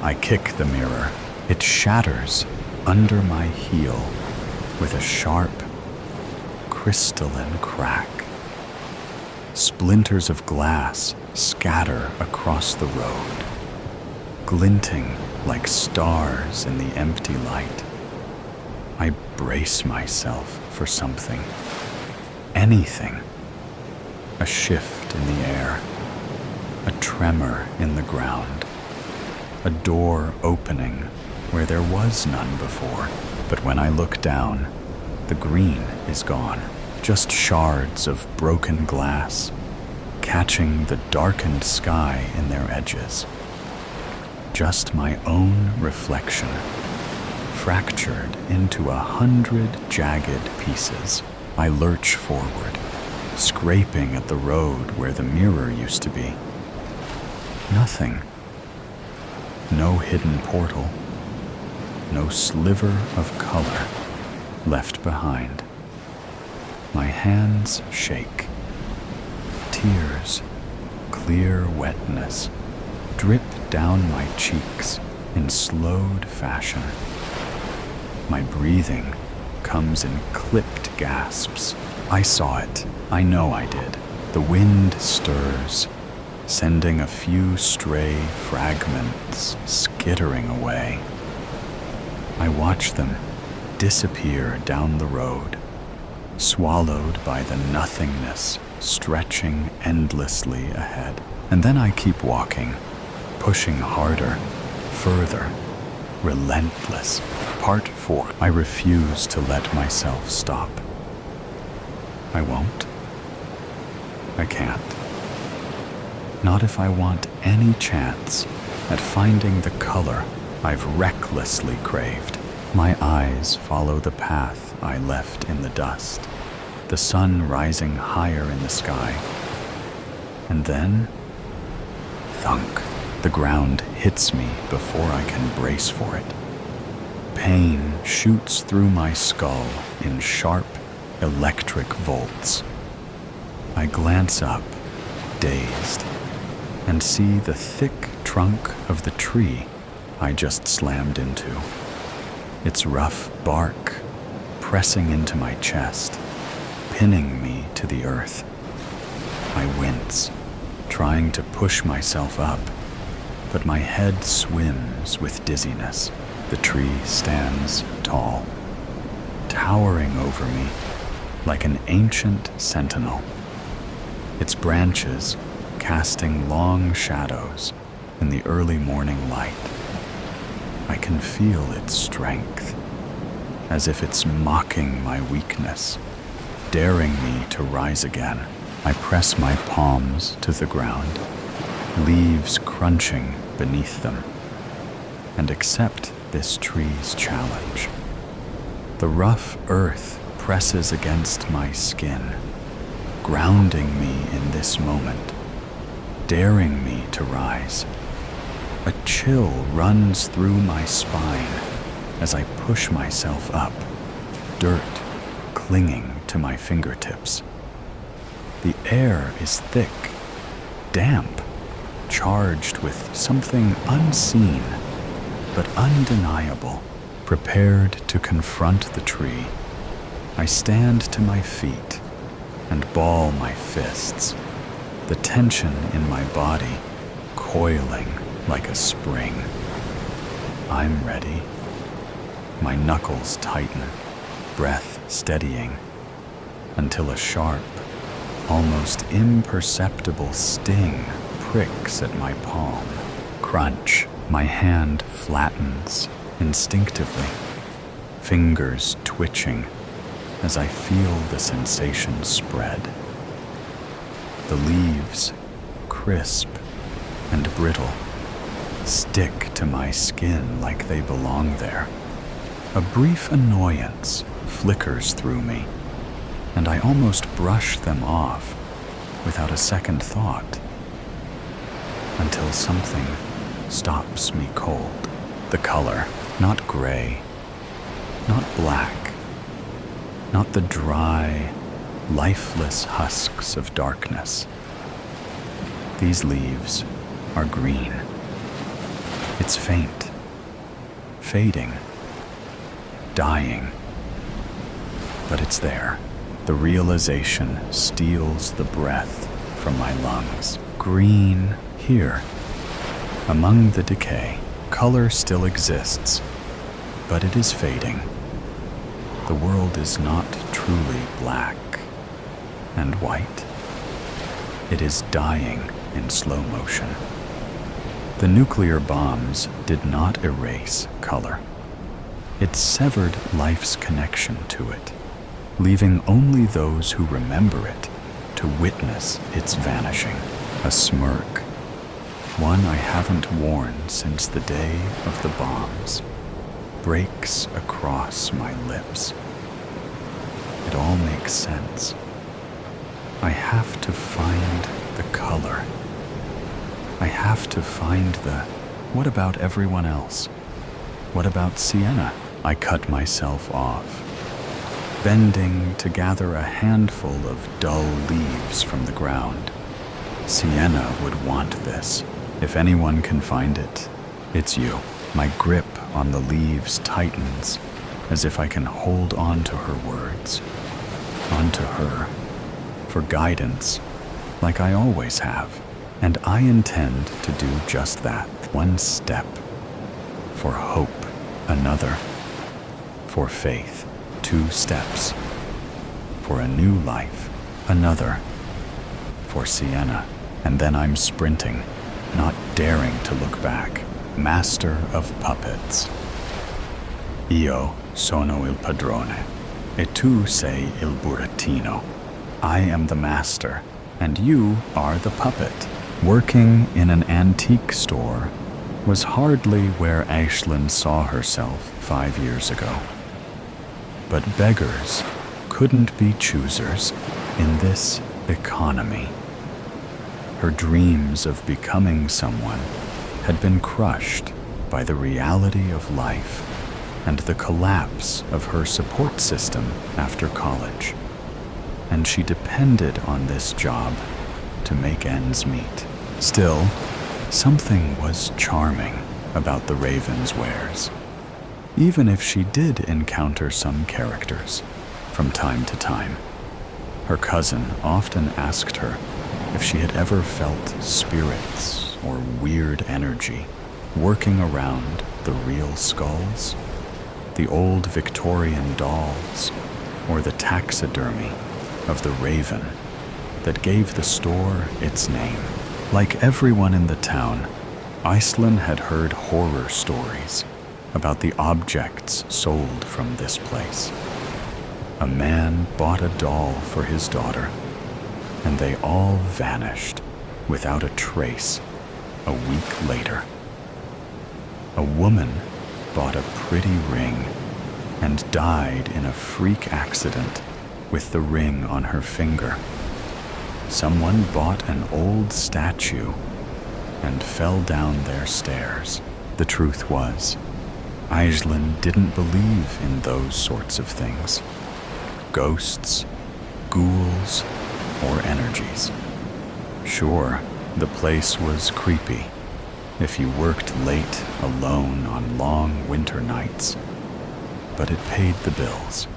I kick the mirror. It shatters under my heel with a sharp, crystalline crack. Splinters of glass scatter across the road, glinting like stars in the empty light. I brace myself for something, anything. A shift in the air, a tremor in the ground, a door opening where there was none before. But when I look down, the green is gone, just shards of broken glass, catching the darkened sky in their edges. Just my own reflection, fractured into 100 jagged pieces. I lurch forward, scraping at the road where the mirror used to be. Nothing. No hidden portal. No sliver of color left behind. My hands shake. Tears, clear wetness, drip down my cheeks in slowed fashion. My breathing comes in clipped gasps. I saw it. I know I did. The wind stirs, sending a few stray fragments skittering away. I watch them disappear down the road, swallowed by the nothingness stretching endlessly ahead. And then I keep walking, pushing harder, further, relentless. Part 4. I refuse to let myself stop. I won't. I can't. Not if I want any chance at finding the color I've recklessly craved. My eyes follow the path I left in the dust, the sun rising higher in the sky. And then, thunk, the ground hits me before I can brace for it. Pain shoots through my skull in sharp, electric volts. I glance up, dazed, and see the thick trunk of the tree I just slammed into. Its rough bark pressing into my chest, pinning me to the earth. I wince, trying to push myself up, but my head swims with dizziness. The tree stands tall, towering over me like an ancient sentinel, its branches casting long shadows in the early morning light. I can feel its strength, as if it's mocking my weakness, daring me to rise again. I press my palms to the ground, leaves crunching beneath them, and accept this tree's challenge. The rough earth presses against my skin, grounding me in this moment, daring me to rise. A chill runs through my spine as I push myself up, dirt clinging to my fingertips. The air is thick, damp, charged with something unseen but undeniable. Prepared to confront the tree, I stand to my feet and ball my fists, the tension in my body coiling like a spring. I'm ready. My knuckles tighten, breath steadying, until a sharp, almost imperceptible sting pricks at my palm. Crunch. My hand flattens instinctively, fingers twitching as I feel the sensation spread. The leaves, crisp and brittle, stick to my skin like they belong there. A brief annoyance flickers through me, and I almost brush them off without a second thought, until something stops me cold. The color, not gray, not black, not the dry, lifeless husks of darkness. These leaves are green. It's faint, fading, dying, but it's there. The realization steals the breath from my lungs. Green here. Among the decay, color still exists, but it is fading. The world is not truly black and white. It is dying in slow motion. The nuclear bombs did not erase color. It severed life's connection to it, leaving only those who remember it to witness its vanishing. A smirk, one I haven't worn since the day of the bombs, breaks across my lips. It all makes sense. I have to find the color. I have to find the, what about everyone else? What about Sienna? I cut myself off, bending to gather a handful of dull leaves from the ground. Sienna would want this. If anyone can find it, it's you. My grip on the leaves tightens, as if I can hold on to her words, onto her, for guidance, like I always have. And I intend to do just that. One step. For hope, another. For faith, 2 steps. For a new life, another. For Sienna. And then I'm sprinting, not daring to look back. Master of puppets. Io sono il padrone, e tu sei il burattino. I am the master, and you are the puppet. Working in an antique store was hardly where Aislinn saw herself 5 years ago. But beggars couldn't be choosers in this economy. Her dreams of becoming someone had been crushed by the reality of life and the collapse of her support system after college, and she depended on this job to make ends meet. Still, something was charming about the Ravenswares, even if she did encounter some characters from time to time. Her cousin often asked her if she had ever felt spirits or weird energy working around the real skulls, the old Victorian dolls, or the taxidermy of the raven that gave the store its name. Like everyone in the town, Aislinn had heard horror stories about the objects sold from this place. A man bought a doll for his daughter, and they all vanished without a trace a week later. A woman bought a pretty ring and died in a freak accident with the ring on her finger. Someone bought an old statue and fell down their stairs. The truth was, Aislinn didn't believe in those sorts of things. Ghosts, ghouls, or energies. Sure, the place was creepy if you worked late alone on long winter nights, but it paid the bills.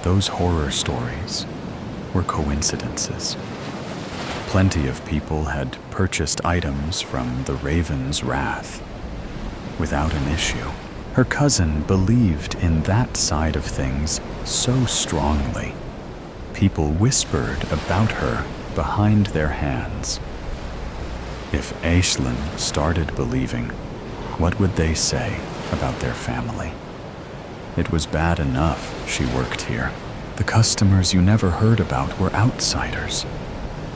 Those horror stories were coincidences. Plenty of people had purchased items from the Raven's wrath without an issue. Her cousin believed in that side of things so strongly. People whispered about her behind their hands. If Aislinn started believing, what would they say about their family? It was bad enough she worked here. The customers you never heard about were outsiders.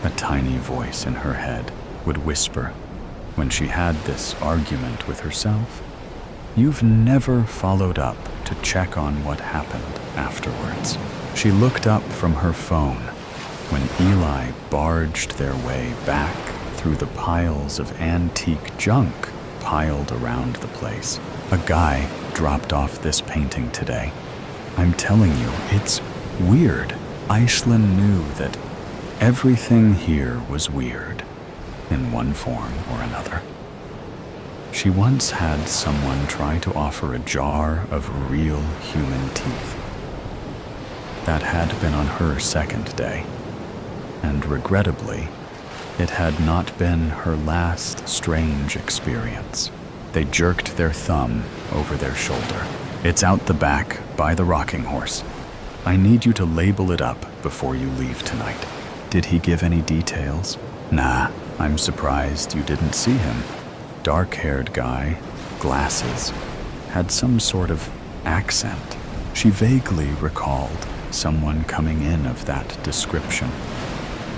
A tiny voice in her head would whisper when she had this argument with herself. You've never followed up to check on what happened afterwards. She looked up from her phone when Eli barged their way back through the piles of antique junk piled around the place. A guy dropped off this painting today. I'm telling you, it's weird. Aislinn knew that everything here was weird in one form or another. She once had someone try to offer a jar of real human teeth. That had been on her second day, and regrettably, it had not been her last strange experience. They jerked their thumb over their shoulder. It's out the back by the rocking horse. I need you to label it up before you leave tonight. Did he give any details? Nah, I'm surprised you didn't see him. Dark-haired guy, glasses, had some sort of accent. She vaguely recalled someone coming in of that description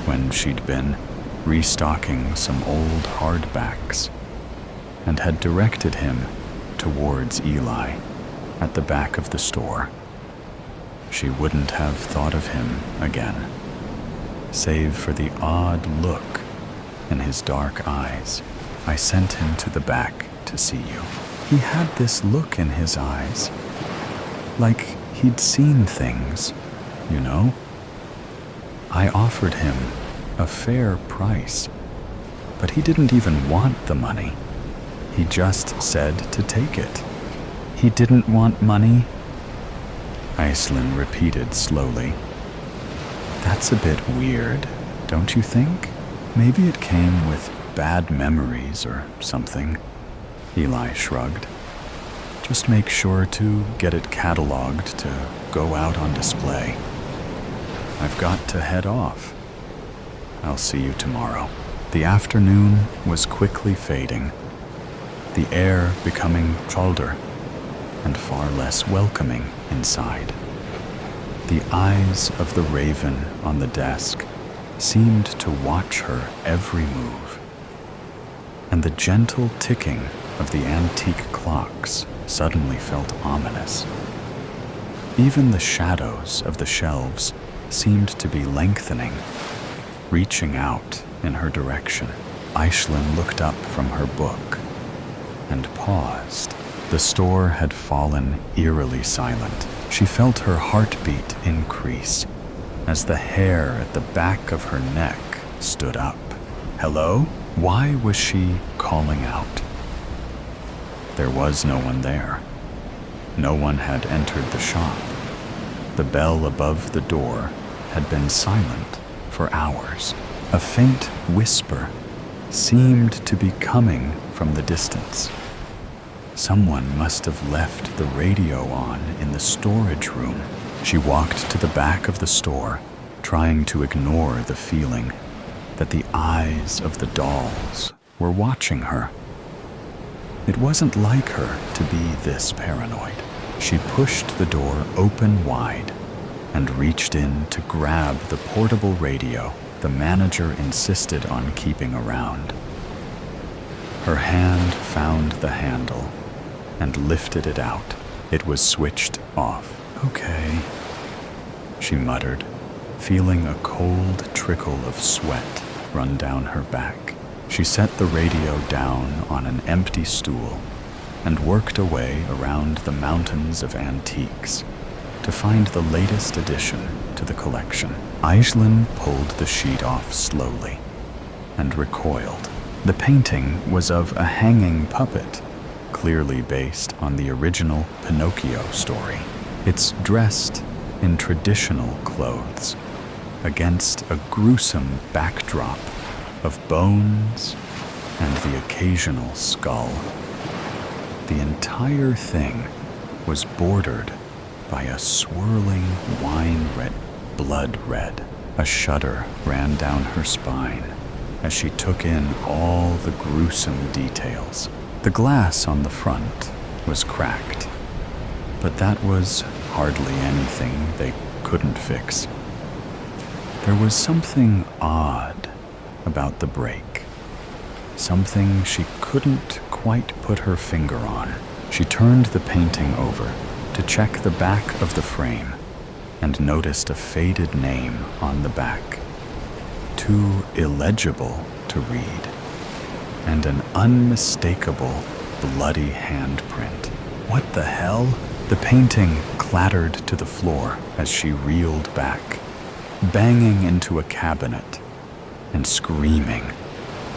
when she'd been restocking some old hardbacks and had directed him towards Eli at the back of the store. She wouldn't have thought of him again, save for the odd look in his dark eyes. I sent him to the back to see you. He had this look in his eyes, like he'd seen things, you know? I offered him a fair price, but he didn't even want the money. He just said to take it. He didn't want money? Aislinn repeated slowly. That's a bit weird, don't you think? Maybe it came with bad memories or something. Eli shrugged. Just make sure to get it cataloged to go out on display. I've got to head off. I'll see you tomorrow. The afternoon was quickly fading, the air becoming colder and far less welcoming inside. The eyes of the raven on the desk seemed to watch her every move, and the gentle ticking of the antique clocks suddenly felt ominous. Even the shadows of the shelves seemed to be lengthening, reaching out in her direction. Aislinn looked up from her book and paused. The store had fallen eerily silent. She felt her heartbeat increase as the hair at the back of her neck stood up. Hello? Why was she calling out? There was no one there. No one had entered the shop. The bell above the door had been silent for hours. A faint whisper seemed to be coming from the distance. Someone must have left the radio on in the storage room. She walked to the back of the store, trying to ignore the feeling that the eyes of the dolls were watching her. It wasn't like her to be this paranoid. She pushed the door open wide and reached in to grab the portable radio the manager insisted on keeping around. Her hand found the handle and lifted it out. It was switched off. Okay, she muttered, feeling a cold trickle of sweat run down her back. She set the radio down on an empty stool and worked away around the mountains of antiques to find the latest addition to the collection. Aislinn pulled the sheet off slowly and recoiled. The painting was of a hanging puppet, clearly based on the original Pinocchio story. It's dressed in traditional clothes against a gruesome backdrop of bones and the occasional skull. The entire thing was bordered by a swirling wine-red, blood red. A shudder ran down her spine as she took in all the gruesome details. The glass on the front was cracked, but that was hardly anything they couldn't fix. There was something odd about the break, something she couldn't quite put her finger on. She turned the painting over to check the back of the frame and noticed a faded name on the back, too illegible to read, and an unmistakable bloody handprint. What the hell? The painting clattered to the floor as she reeled back, banging into a cabinet and screaming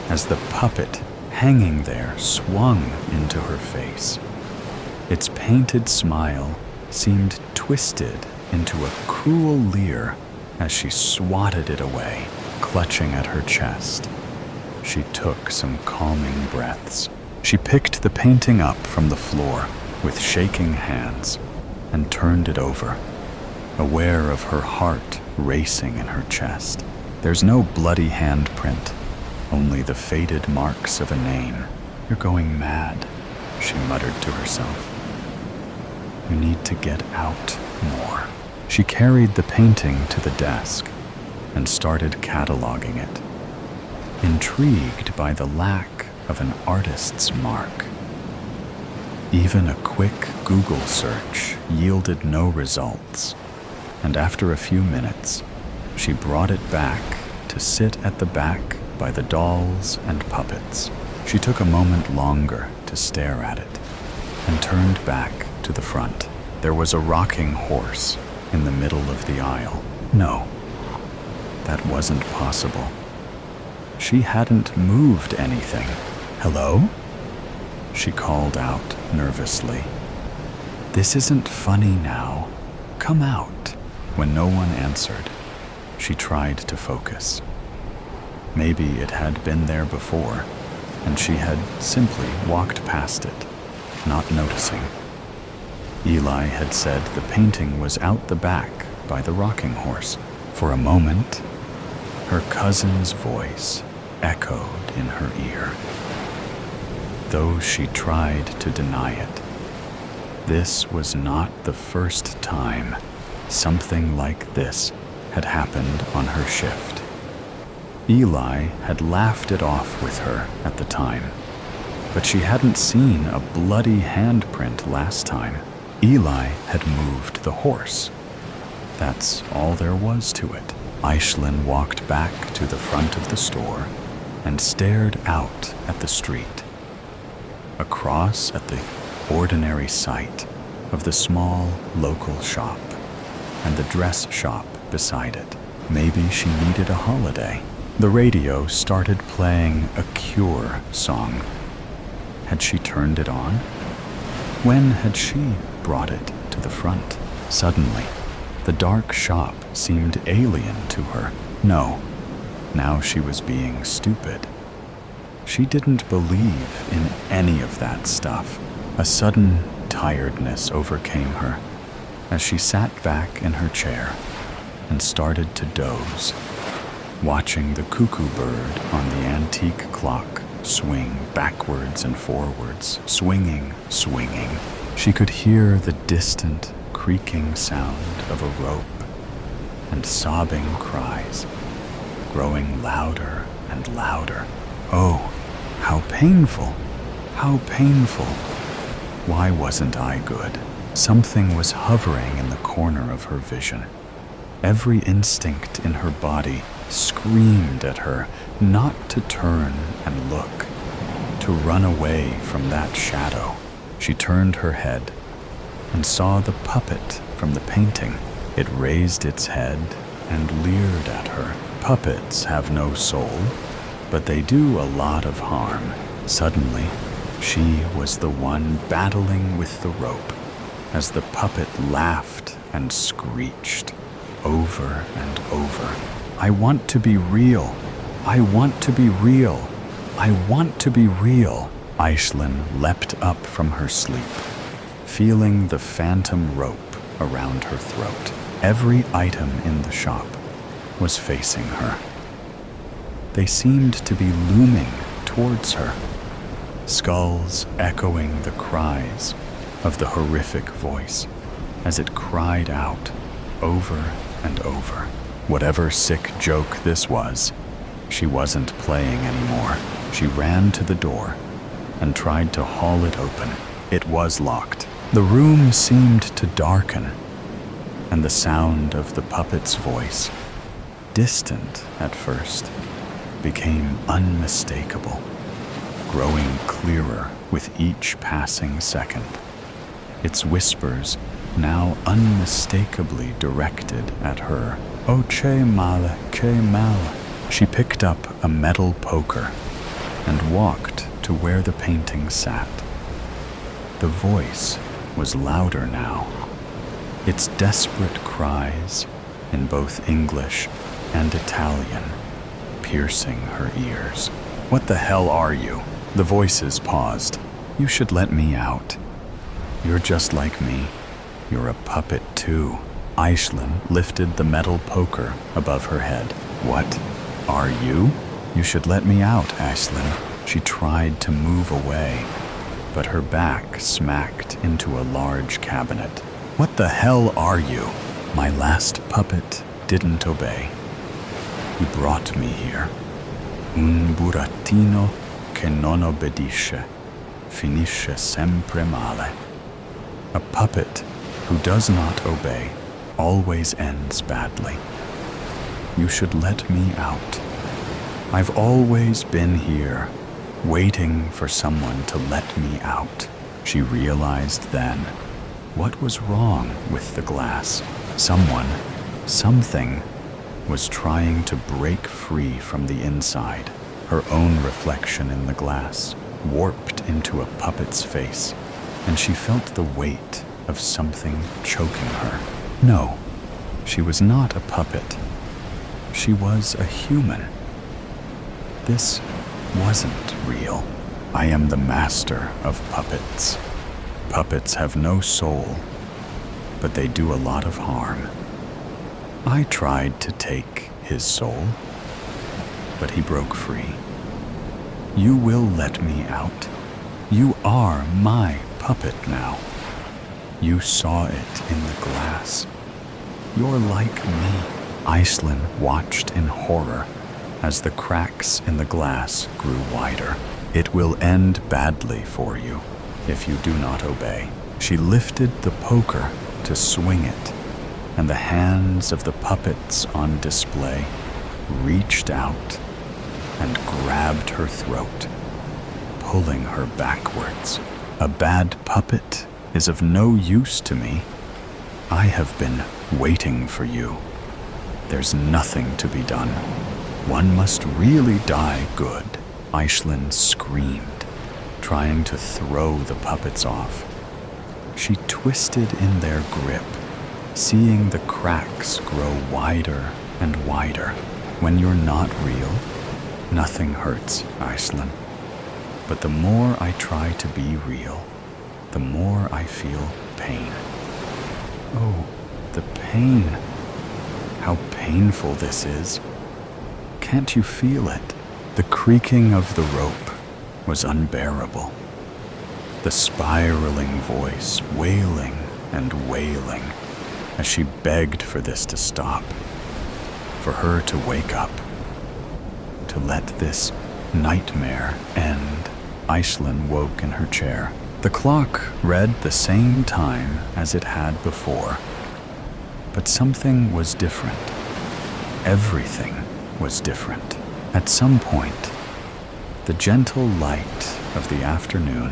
as the puppet hanging there swung into her face. Its painted smile seemed twisted into a cruel leer as she swatted it away, clutching at her chest. She took some calming breaths. She picked the painting up from the floor with shaking hands and turned it over, aware of her heart racing in her chest. There's no bloody handprint, only the faded marks of a name. You're going mad, she muttered to herself. You need to get out more. She carried the painting to the desk and started cataloging it, intrigued by the lack of an artist's mark. Even a quick Google search yielded no results, and after a few minutes, she brought it back to sit at the back by the dolls and puppets. She took a moment longer to stare at it and turned back to the front. There was a rocking horse in the middle of the aisle. No, that wasn't possible. She hadn't moved anything. Hello? She called out nervously. This isn't funny now. Come out. When no one answered, she tried to focus. Maybe it had been there before, and she had simply walked past it, not noticing. Eli had said the painting was out the back by the rocking horse. For a moment, her cousin's voice echoed in her ear. Though she tried to deny it, this was not the first time something like this had happened on her shift. Eli had laughed it off with her at the time, but she hadn't seen a bloody handprint last time. Eli had moved the horse. That's all there was to it. Aishlin walked back to the front of the store and stared out at the street, across at the ordinary sight of the small local shop and the dress shop beside it. Maybe she needed a holiday. The radio started playing a Cure song. Had she turned it on? When had she brought it to the front? Suddenly, the dark shop seemed alien to her. No, now she was being stupid. She didn't believe in any of that stuff. A sudden tiredness overcame her as she sat back in her chair and started to doze, watching the cuckoo bird on the antique clock swing backwards and forwards, swinging. She could hear the distant creaking sound of a rope and sobbing cries, growing louder and louder. Oh, how painful, how painful. Why wasn't I good? Something was hovering in the corner of her vision. Every instinct in her body screamed at her not to turn and look, to run away from that shadow. She turned her head and saw the puppet from the painting. It raised its head and leered at her. Puppets have no soul, but they do a lot of harm. Suddenly, she was the one battling with the rope as the puppet laughed and screeched over and over. I want to be real. I want to be real. I want to be real. Aislinn leapt up from her sleep, feeling the phantom rope around her throat. Every item in the shop was facing her. They seemed to be looming towards her, skulls echoing the cries of the horrific voice as it cried out over and over. Whatever sick joke this was, she wasn't playing anymore. She ran to the door and tried to haul it open. It was locked. The room seemed to darken, and the sound of the puppet's voice, distant at first, became unmistakable, growing clearer with each passing second. Its whispers now unmistakably directed at her. "Oh, che male, che male." She picked up a metal poker and walked to where the painting sat. The voice was louder now, its desperate cries in both English and Italian piercing her ears. "What the hell are you?" The voices paused. "You should let me out. You're just like me. You're a puppet too." Aislinn lifted the metal poker above her head. "What are you?" "You should let me out, Aislinn." She tried to move away, but her back smacked into a large cabinet. "What the hell are you?" My last puppet didn't obey. He brought me here. Un burattino che non obbedisce finisce sempre male. A puppet who does not obey always ends badly. You should let me out. I've always been here, waiting for someone to let me out. She realized then what was wrong with the glass. Someone, something, was trying to break free from the inside. Her own reflection in the glass warped into a puppet's face, and she felt the weight of something choking her. No, she was not a puppet. She was a human. This wasn't real. I am the master of puppets. Puppets have no soul, but they do a lot of harm. I tried to take his soul, but he broke free. You will let me out. You are my puppet now. You saw it in the glass. You're like me. Aislinn watched in horror as the cracks in the glass grew wider. It will end badly for you if you do not obey. She lifted the poker to swing it, and the hands of the puppets on display reached out and grabbed her throat, pulling her backwards. A bad puppet is of no use to me. I have been waiting for you. There's nothing to be done. One must really die good. Aislinn screamed, trying to throw the puppets off. She twisted in their grip, seeing the cracks grow wider and wider. When you're not real, nothing hurts, Aislinn. But the more I try to be real, the more I feel pain. Oh, the pain. How painful this is. Can't you feel it? The creaking of the rope was unbearable. The spiraling voice wailing and wailing as she begged for this to stop, for her to wake up, to let this nightmare end. Aislinn woke in her chair. The clock read the same time as it had before, but something was different. Everything was different. At some point, the gentle light of the afternoon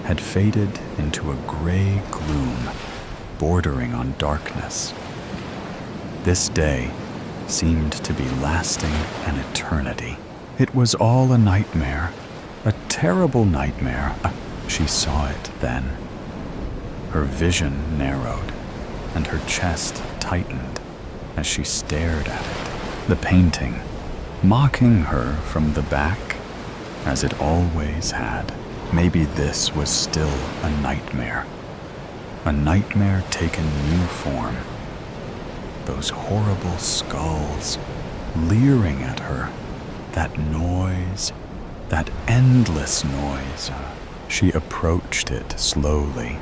had faded into a gray gloom bordering on darkness. This day seemed to be lasting an eternity. It was all a nightmare, a terrible nightmare. She saw it then. Her vision narrowed, and her chest tightened as she stared at it. The painting mocking her from the back, as it always had. Maybe this was still a nightmare taken new form. Those horrible skulls leering at her, that noise, that endless noise. She approached it slowly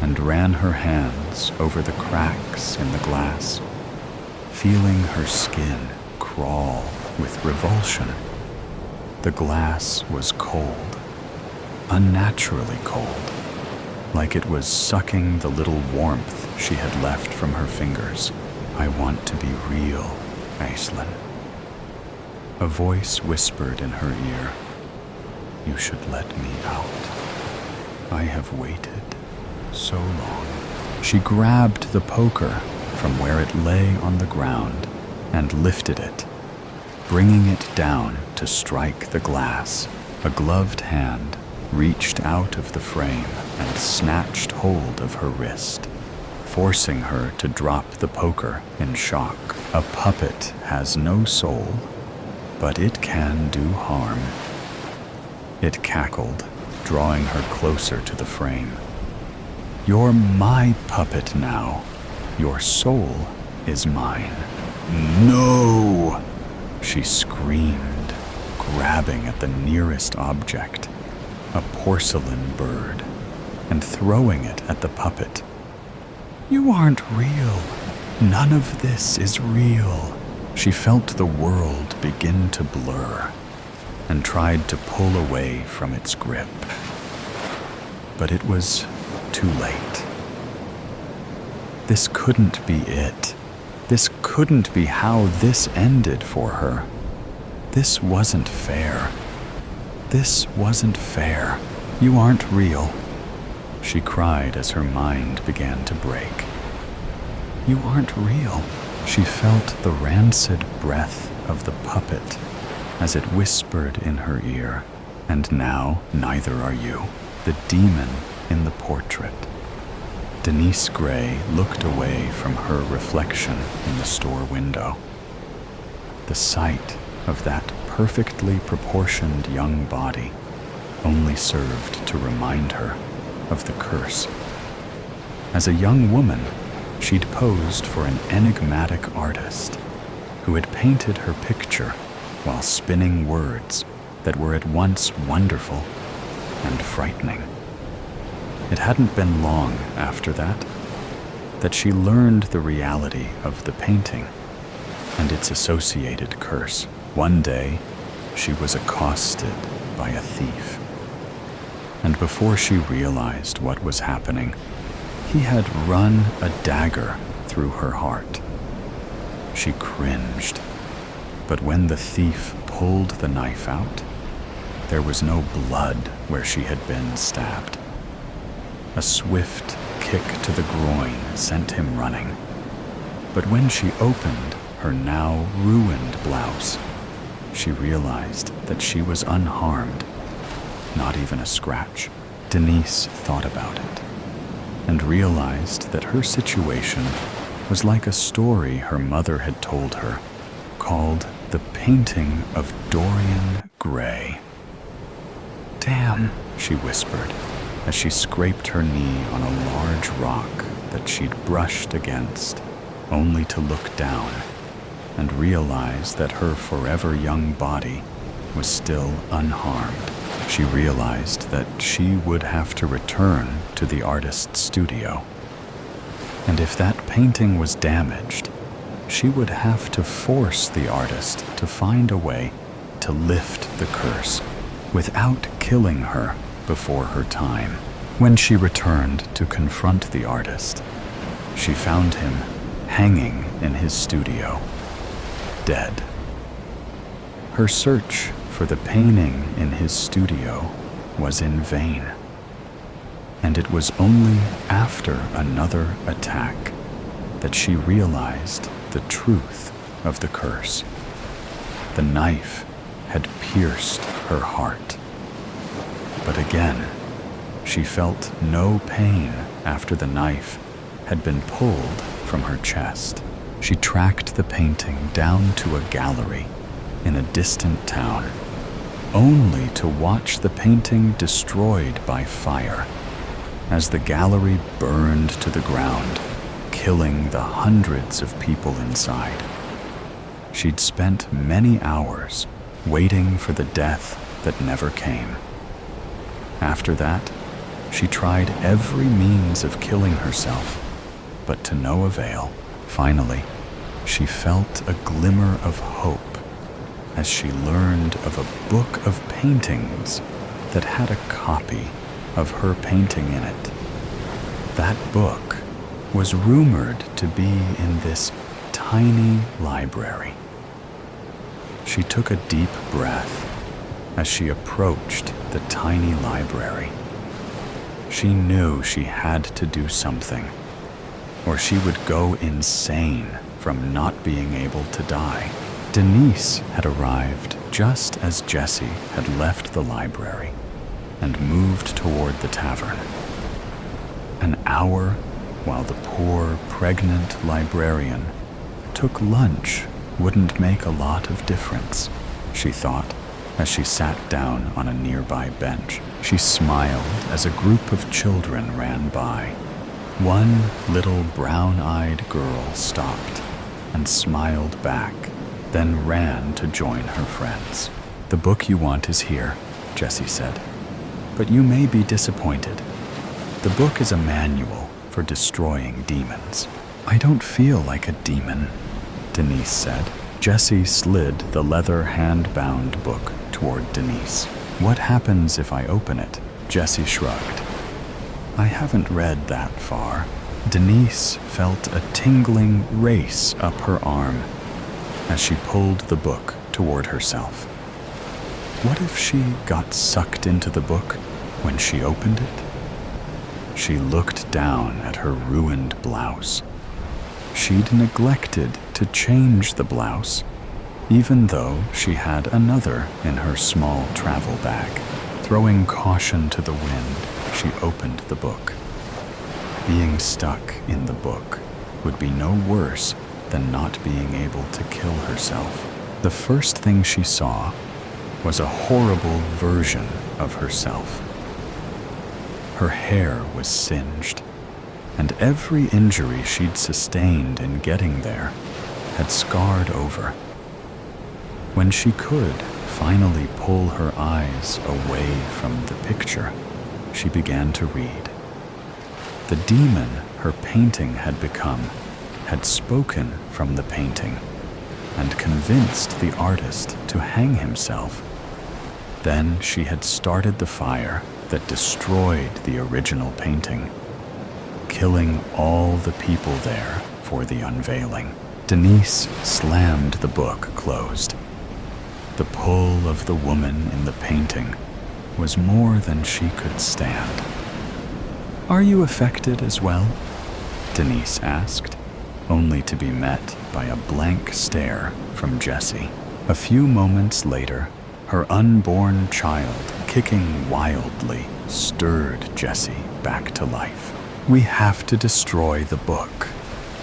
and ran her hands over the cracks in the glass, feeling her skin crawl with revulsion. The glass was cold, unnaturally cold, like it was sucking the little warmth she had left from her fingers. "I want to be real, Aislinn." A voice whispered in her ear, "You should let me out. I have waited so long." She grabbed the poker from where it lay on the ground and lifted it, bringing it down to strike the glass. A gloved hand reached out of the frame and snatched hold of her wrist, forcing her to drop the poker in shock. A puppet has no soul, but it can do harm. It cackled, drawing her closer to the frame. "You're my puppet now. Your soul is mine." "No!" she screamed, grabbing at the nearest object, a porcelain bird, and throwing it at the puppet. "You aren't real. None of this is real." She felt the world begin to blur and tried to pull away from its grip. But it was too late. This couldn't be it. This couldn't be how this ended for her. This wasn't fair. This wasn't fair. "You aren't real," she cried as her mind began to break. "You aren't real." She felt the rancid breath of the puppet as it whispered in her ear, "And now neither are you." The demon in the portrait. Denise Gray looked away from her reflection in the store window. The sight of that perfectly proportioned young body only served to remind her of the curse. As a young woman, she'd posed for an enigmatic artist who had painted her picture while spinning words that were at once wonderful and frightening. It hadn't been long after that she learned the reality of the painting and its associated curse. One day, she was accosted by a thief. And before she realized what was happening, he had run a dagger through her heart. She cringed, but when the thief pulled the knife out, there was no blood where she had been stabbed. A swift kick to the groin sent him running, but when she opened her now ruined blouse, she realized that she was unharmed, not even a scratch. Denise thought about it and realized that her situation was like a story her mother had told her, called The Painting of Dorian Gray. "Damn," she whispered as she scraped her knee on a large rock that she'd brushed against, only to look down and realize that her forever young body was still unharmed. She realized that she would have to return to the artist's studio. And if that painting was damaged, she would have to force the artist to find a way to lift the curse without killing her before her time. When she returned to confront the artist, she found him hanging in his studio, dead. Her search for the painting in his studio was in vain, and it was only after another attack that she realized the truth of the curse. The knife had pierced her heart. But again, she felt no pain after the knife had been pulled from her chest. She tracked the painting down to a gallery in a distant town, only to watch the painting destroyed by fire as the gallery burned to the ground, killing the hundreds of people inside. She'd spent many hours waiting for the death that never came. After that, she tried every means of killing herself, but to no avail. Finally, she felt a glimmer of hope as she learned of a book of paintings that had a copy of her painting in it. That book was rumored to be in this tiny library. She took a deep breath as she approached the tiny library. She knew she had to do something, or she would go insane from not being able to die. Denise had arrived just as Jessie had left the library and moved toward the tavern. An hour while the poor, pregnant librarian took lunch wouldn't make a lot of difference, she thought, as she sat down on a nearby bench. She smiled as a group of children ran by. One little brown-eyed girl stopped and smiled back, then ran to join her friends. "The book you want is here," Jessie said, "but you may be disappointed. The book is a manual for destroying demons." "I don't feel like a demon," Denise said. Jessie slid the leather hand-bound book toward Denise. "What happens if I open it?" Jessie shrugged. "I haven't read that far." Denise felt a tingling race up her arm as she pulled the book toward herself. What if she got sucked into the book when she opened it? She looked down at her ruined blouse. She'd neglected to change the blouse, even though she had another in her small travel bag. Throwing caution to the wind, she opened the book. Being stuck in the book would be no worse than not being able to kill herself. The first thing she saw was a horrible version of herself. Her hair was singed, and every injury she'd sustained in getting there had scarred over. When she could finally pull her eyes away from the picture, she began to read. The demon her painting had become had spoken from the painting and convinced the artist to hang himself. Then she had started the fire that destroyed the original painting, killing all the people there for the unveiling. Denise slammed the book closed. The pull of the woman in the painting was more than she could stand. "Are you affected as well?" Denise asked, only to be met by a blank stare from Jessie. A few moments later, her unborn child, kicking wildly, stirred Jessie back to life. "We have to destroy the book,"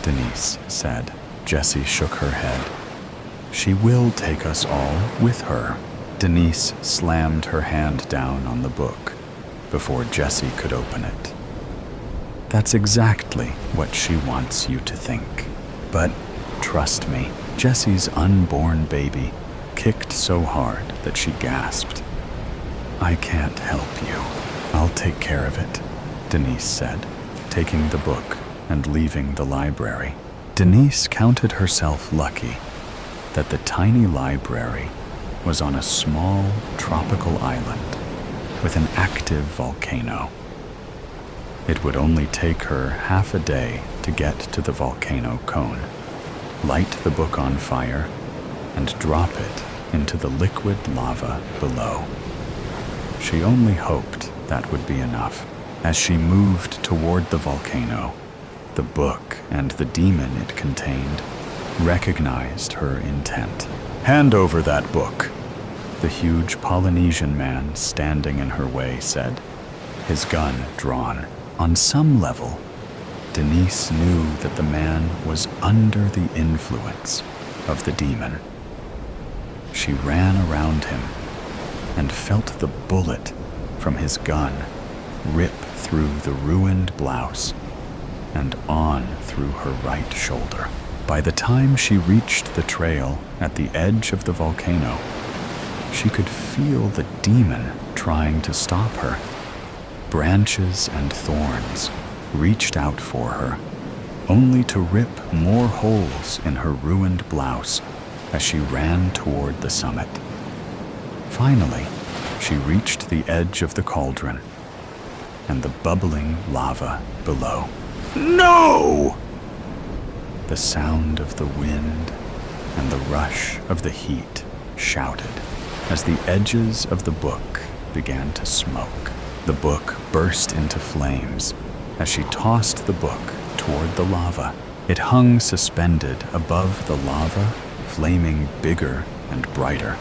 Denise said. Jessie shook her head. "She will take us all with her." Denise slammed her hand down on the book before Jessie could open it. "That's exactly what she wants you to think. But trust me," Jessie's unborn baby kicked so hard that she gasped. "I can't help you. I'll take care of it," Denise said, taking the book and leaving the library. Denise counted herself lucky that the tiny library was on a small tropical island with an active volcano. It would only take her half a day to get to the volcano cone, light the book on fire, and drop it into the liquid lava below. She only hoped that would be enough. As she moved toward the volcano, the book and the demon it contained recognized her intent. "Hand over that book," the huge Polynesian man standing in her way said, his gun drawn. On some level, Denise knew that the man was under the influence of the demon. She ran around him and felt the bullet from his gun rip through the ruined blouse and on through her right shoulder. By the time she reached the trail at the edge of the volcano, she could feel the demon trying to stop her. Branches and thorns reached out for her, only to rip more holes in her ruined blouse as she ran toward the summit. Finally, she reached the edge of the cauldron and the bubbling lava below. No! The sound of the wind and the rush of the heat shouted as the edges of the book began to smoke. The book burst into flames as she tossed the book toward the lava. It hung suspended above the lava, flaming bigger and brighter,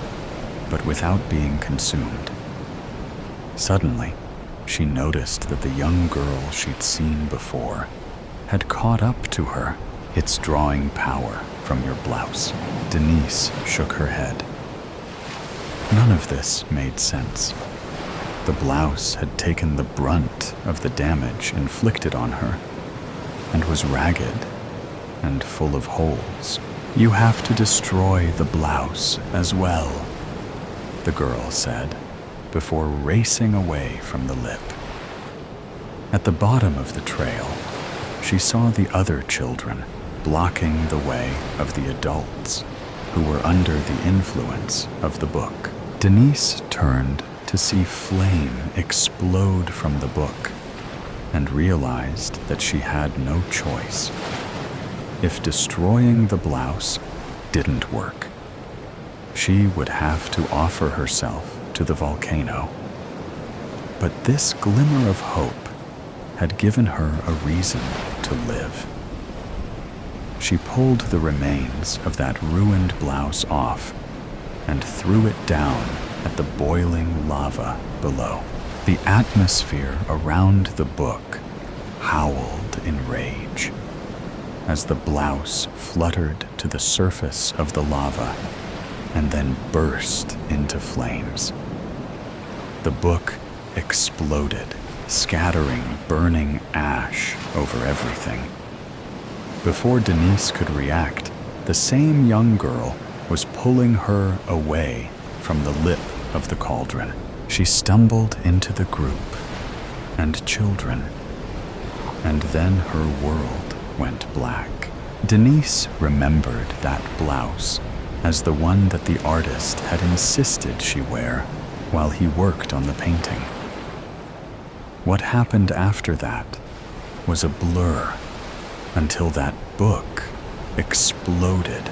but without being consumed. Suddenly, she noticed that the young girl she'd seen before had caught up to her. It's drawing power from your blouse. Denise shook her head. None of this made sense. The blouse had taken the brunt of the damage inflicted on her and was ragged and full of holes. You have to destroy the blouse as well, the girl said, before racing away from the lip. At the bottom of the trail, she saw the other children blocking the way of the adults who were under the influence of the book. Denise turned to see flame explode from the book and realized that she had no choice. If destroying the blouse didn't work, she would have to offer herself to the volcano. But this glimmer of hope had given her a reason to live. She pulled the remains of that ruined blouse off and threw it down at the boiling lava below. The atmosphere around the book howled in rage as the blouse fluttered to the surface of the lava and then burst into flames. The book exploded, scattering burning ash over everything. Before Denise could react, the same young girl was pulling her away from the lip of the cauldron. She stumbled into the group and children, and then her world went black. Denise remembered that blouse as the one that the artist had insisted she wear while he worked on the painting. What happened after that was a blur until that book exploded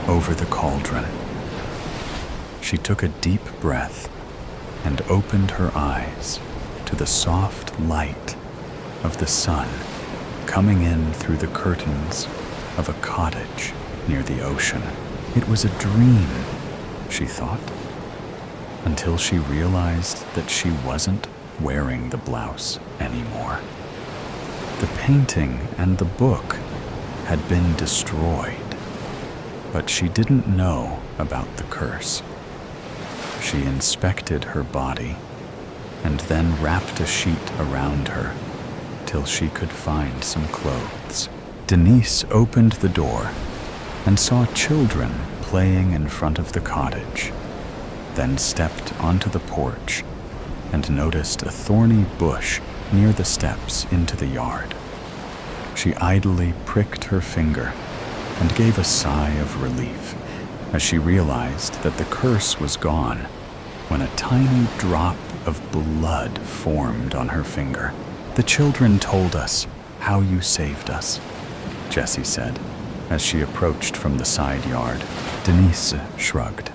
over the cauldron. She took a deep breath and opened her eyes to the soft light of the sun coming in through the curtains of a cottage near the ocean. It was a dream, she thought, until she realized that she wasn't wearing the blouse anymore. The painting and the book had been destroyed, but she didn't know about the curse. She inspected her body and then wrapped a sheet around her till she could find some clothes. Denise opened the door and saw children playing in front of the cottage, then stepped onto the porch and noticed a thorny bush near the steps into the yard. She idly pricked her finger and gave a sigh of relief as she realized that the curse was gone when a tiny drop of blood formed on her finger. "The children told us how you saved us," Jessie said as she approached from the side yard. Denise shrugged.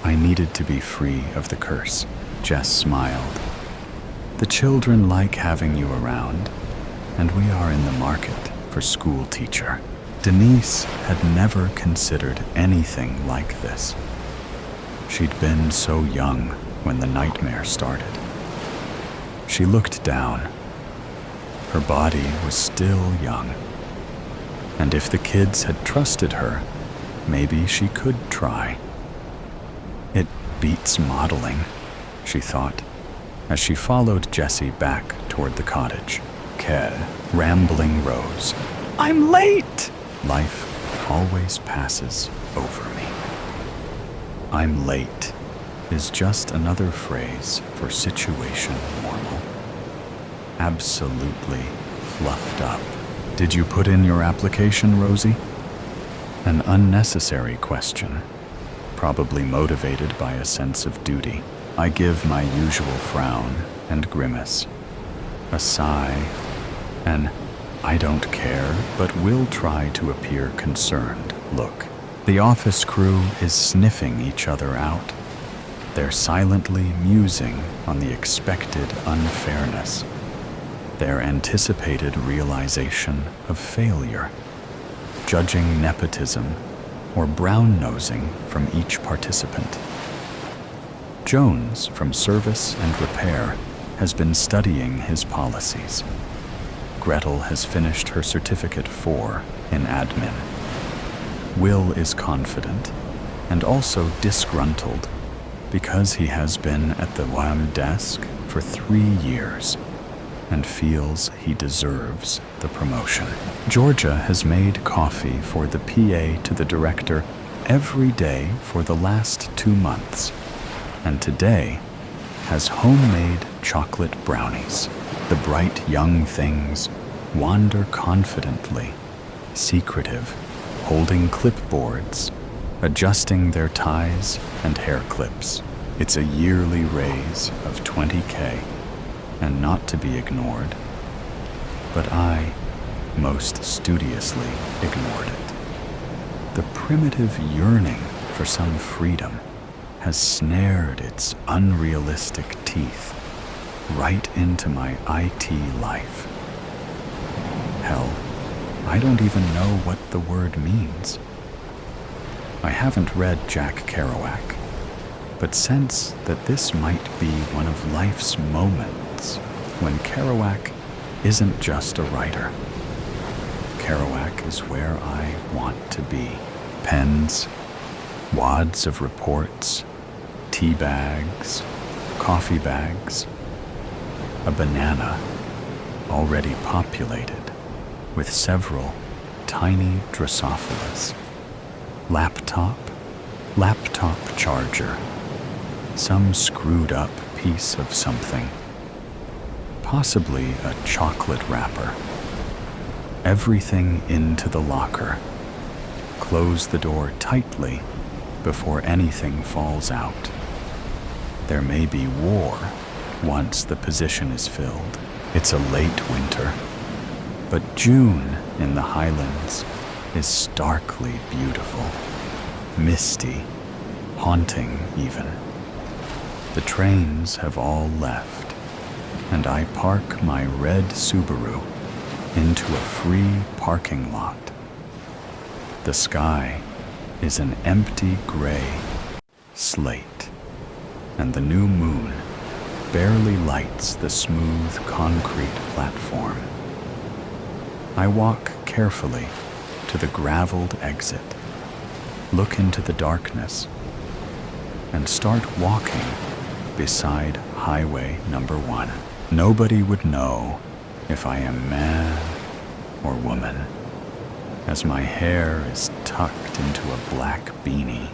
"I needed to be free of the curse," Jess smiled. "The children like having you around, and we are in the market for school teacher." Denise had never considered anything like this. She'd been so young when the nightmare started. She looked down. Her body was still young, and if the kids had trusted her, maybe she could try. Beats modeling, she thought, as she followed Jessie back toward the cottage. Rambling rose. I'm late! Life always passes over me. I'm late is just another phrase for situation normal. Absolutely fluffed up. Did you put in your application, Rosie? An unnecessary question, probably motivated by a sense of duty. I give my usual frown and grimace, a sigh, an I don't care, but will try to appear concerned look. The office crew is sniffing each other out. They're silently musing on the expected unfairness, their anticipated realization of failure, judging nepotism or brown-nosing from each participant. Jones, from service and repair, has been studying his policies. Gretel has finished her Certificate 4 in admin. Will is confident and also disgruntled because he has been at the WAM desk for 3 years and feels he deserves the promotion. Georgia has made coffee for the PA to the director every day for the last 2 months, and today has homemade chocolate brownies. The bright young things wander confidently, secretive, holding clipboards, adjusting their ties and hair clips. It's a yearly raise of $20K, and not to be ignored. But I most studiously ignored it. The primitive yearning for some freedom has snared its unrealistic teeth right into my IT life. Hell, I don't even know what the word means. I haven't read Jack Kerouac, but sense that this might be one of life's moments when Kerouac isn't just a writer. Kerouac is where I want to be. Pens, wads of reports, tea bags, coffee bags, a banana already populated with several tiny Drosophilas, laptop charger, some screwed up piece of something, possibly a chocolate wrapper. Everything into the locker. Close the door tightly before anything falls out. There may be war once the position is filled. It's a late winter, but June in the Highlands is starkly beautiful, misty, haunting even. The trains have all left, and I park my red Subaru into a free parking lot. The sky is an empty gray slate, and the new moon barely lights the smooth concrete platform. I walk carefully to the graveled exit, look into the darkness, and start walking beside highway number 1. Nobody would know if I am man or woman, as my hair is tucked into a black beanie.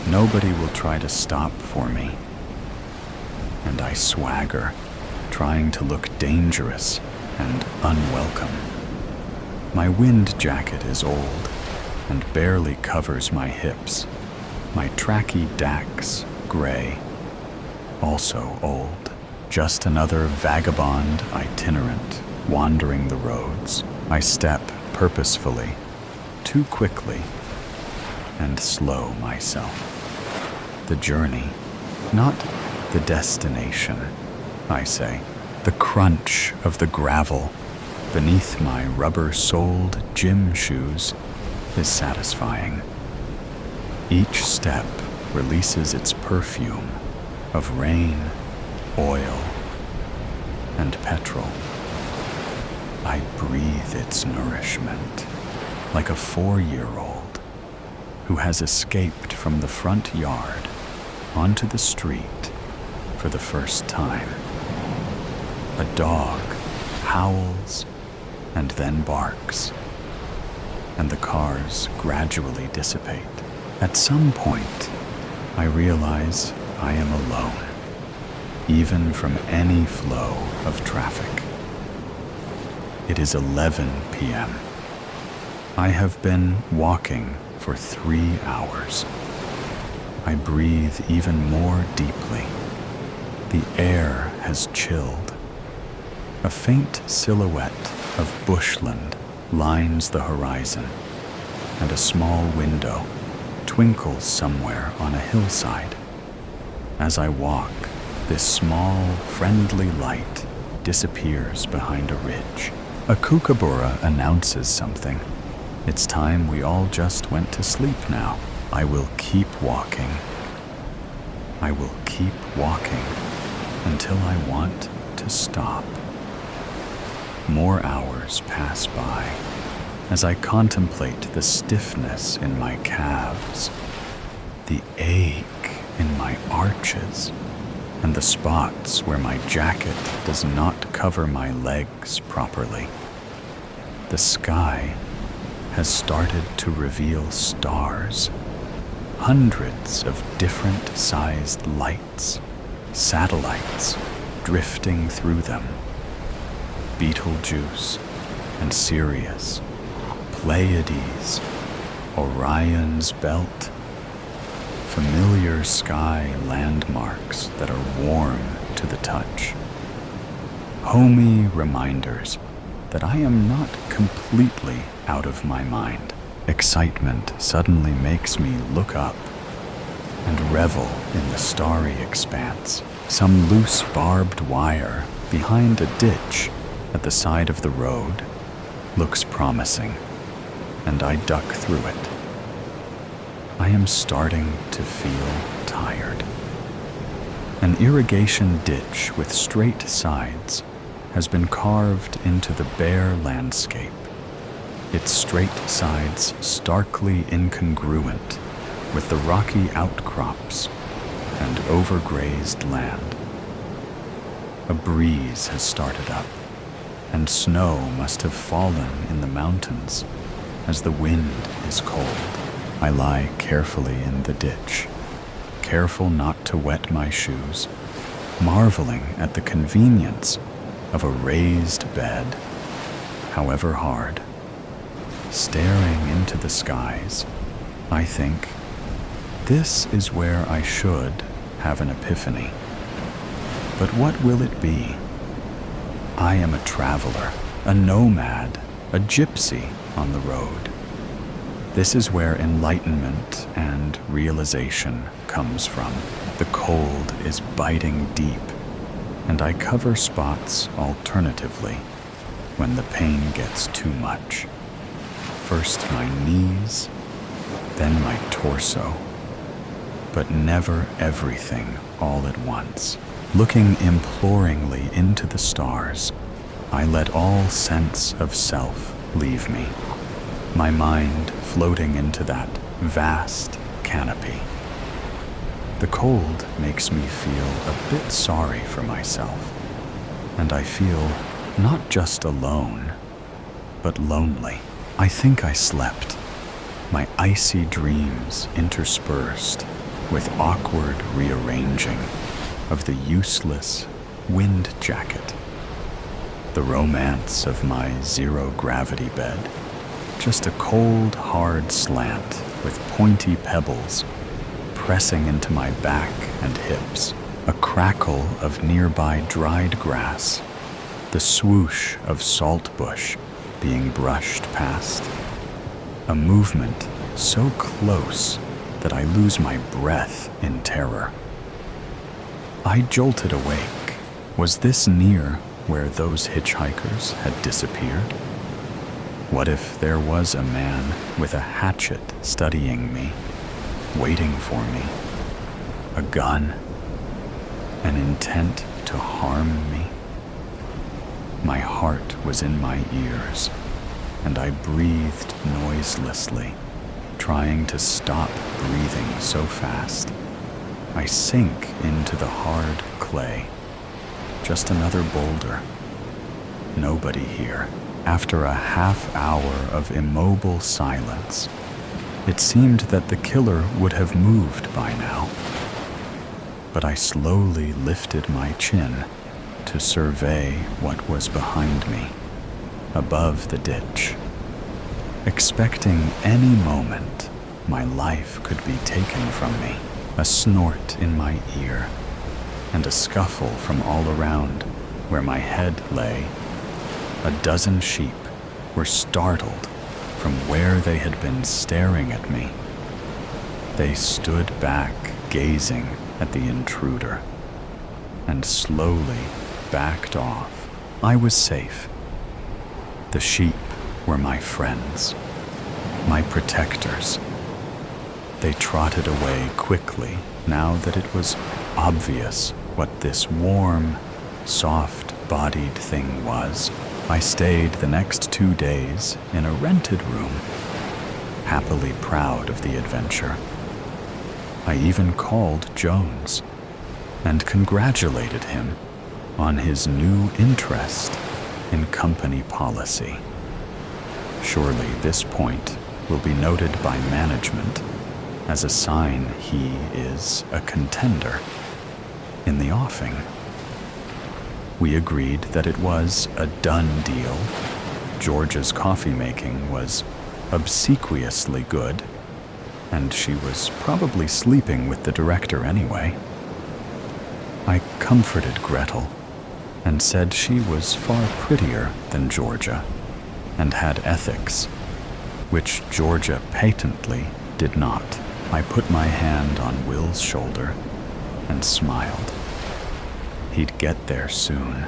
Nobody will try to stop for me, and I swagger, trying to look dangerous and unwelcome. My wind jacket is old and barely covers my hips. My tracky Dax, gray, also old. Just another vagabond itinerant wandering the roads. I step purposefully, too quickly, and slow myself. The journey, not the destination, I say. The crunch of the gravel beneath my rubber-soled gym shoes is satisfying. Each step releases its perfume of rain, oil, and petrol. I breathe its nourishment like a 4-year-old who has escaped from the front yard onto the street for the first time. A dog howls and then barks, and the cars gradually dissipate. At some point, I realize I am alone, even from any flow of traffic. It is 11 p.m. I have been walking for 3 hours. I breathe even more deeply. The air has chilled. A faint silhouette of bushland lines the horizon, and a small window twinkles somewhere on a hillside. As I walk, this small, friendly light disappears behind a ridge. A kookaburra announces something. It's time we all just went to sleep now. I will keep walking. I will keep walking until I want to stop. More hours pass by as I contemplate the stiffness in my calves, the ache in my arches, and the spots where my jacket does not cover my legs properly. The sky has started to reveal stars, hundreds of different-sized lights, satellites drifting through them. Betelgeuse and Sirius, Pleiades, Orion's belt, familiar sky landmarks that are warm to the touch. Homey reminders that I am not completely out of my mind. Excitement suddenly makes me look up and revel in the starry expanse. Some loose barbed wire behind a ditch at the side of the road looks promising, and I duck through it. I am starting to feel tired. An irrigation ditch with straight sides has been carved into the bare landscape, its straight sides starkly incongruent with the rocky outcrops and overgrazed land. A breeze has started up, and snow must have fallen in the mountains as the wind is cold. I lie carefully in the ditch, careful not to wet my shoes, marveling at the convenience of a raised bed, however hard. Staring into the skies, I think, this is where I should have an epiphany. But what will it be? I am a traveler, a nomad, a gypsy on the road. This is where enlightenment and realization comes from. The cold is biting deep, and I cover spots alternatively when the pain gets too much. First my knees, then my torso, but never everything all at once. Looking imploringly into the stars, I let all sense of self leave me, my mind floating into that vast canopy. The cold makes me feel a bit sorry for myself, and I feel not just alone, but lonely. I think I slept, my icy dreams interspersed with awkward rearranging of the useless wind jacket. The romance of my zero-gravity bed, just a cold, hard slant with pointy pebbles pressing into my back and hips, a crackle of nearby dried grass, the swoosh of saltbush being brushed past, a movement so close that I lose my breath in terror. I jolted awake. Was this near where those hitchhikers had disappeared? What if there was a man with a hatchet studying me, waiting for me, a gun, an intent to harm me? My heart was in my ears, and I breathed noiselessly, trying to stop breathing so fast I sink into the hard clay. Just another boulder. Nobody here. After a half hour of immobile silence, it seemed that the killer would have moved by now. But I slowly lifted my chin to survey what was behind me, above the ditch, expecting any moment my life could be taken from me. A snort in my ear, and a scuffle from all around where my head lay. A dozen sheep were startled from where they had been staring at me. They stood back, gazing at the intruder, and slowly backed off. I was safe. The sheep were my friends, my protectors. They trotted away quickly now that it was obvious what this warm, soft-bodied thing was. I stayed the next 2 days in a rented room, happily proud of the adventure. I even called Jones and congratulated him on his new interest in company policy. Surely this point will be noted by management as a sign he is a contender in the offing. We agreed that it was a done deal. Georgia's coffee making was obsequiously good, and she was probably sleeping with the director anyway. I comforted Gretel and said she was far prettier than Georgia and had ethics, which Georgia patently did not. I put my hand on Will's shoulder and smiled. He'd get there soon,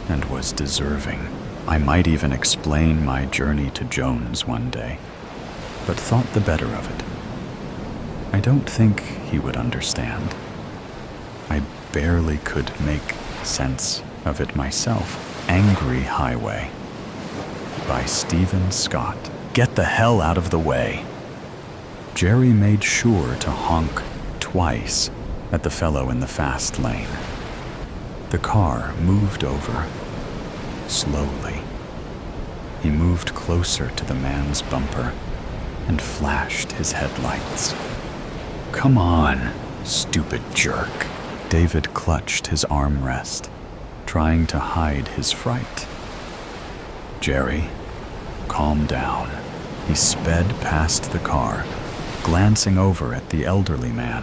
and was deserving. I might even explain my journey to Jones one day, but thought the better of it. I don't think he would understand. I barely could make sense of it myself. Angry Highway by Stephen Scott. Get the hell out of the way. Jerry made sure to honk twice at the fellow in the fast lane. The car moved over, slowly. He moved closer to the man's bumper and flashed his headlights. Come on, stupid jerk. David clutched his armrest, trying to hide his fright. Jerry, calm down. He sped past the car, glancing over at the elderly man.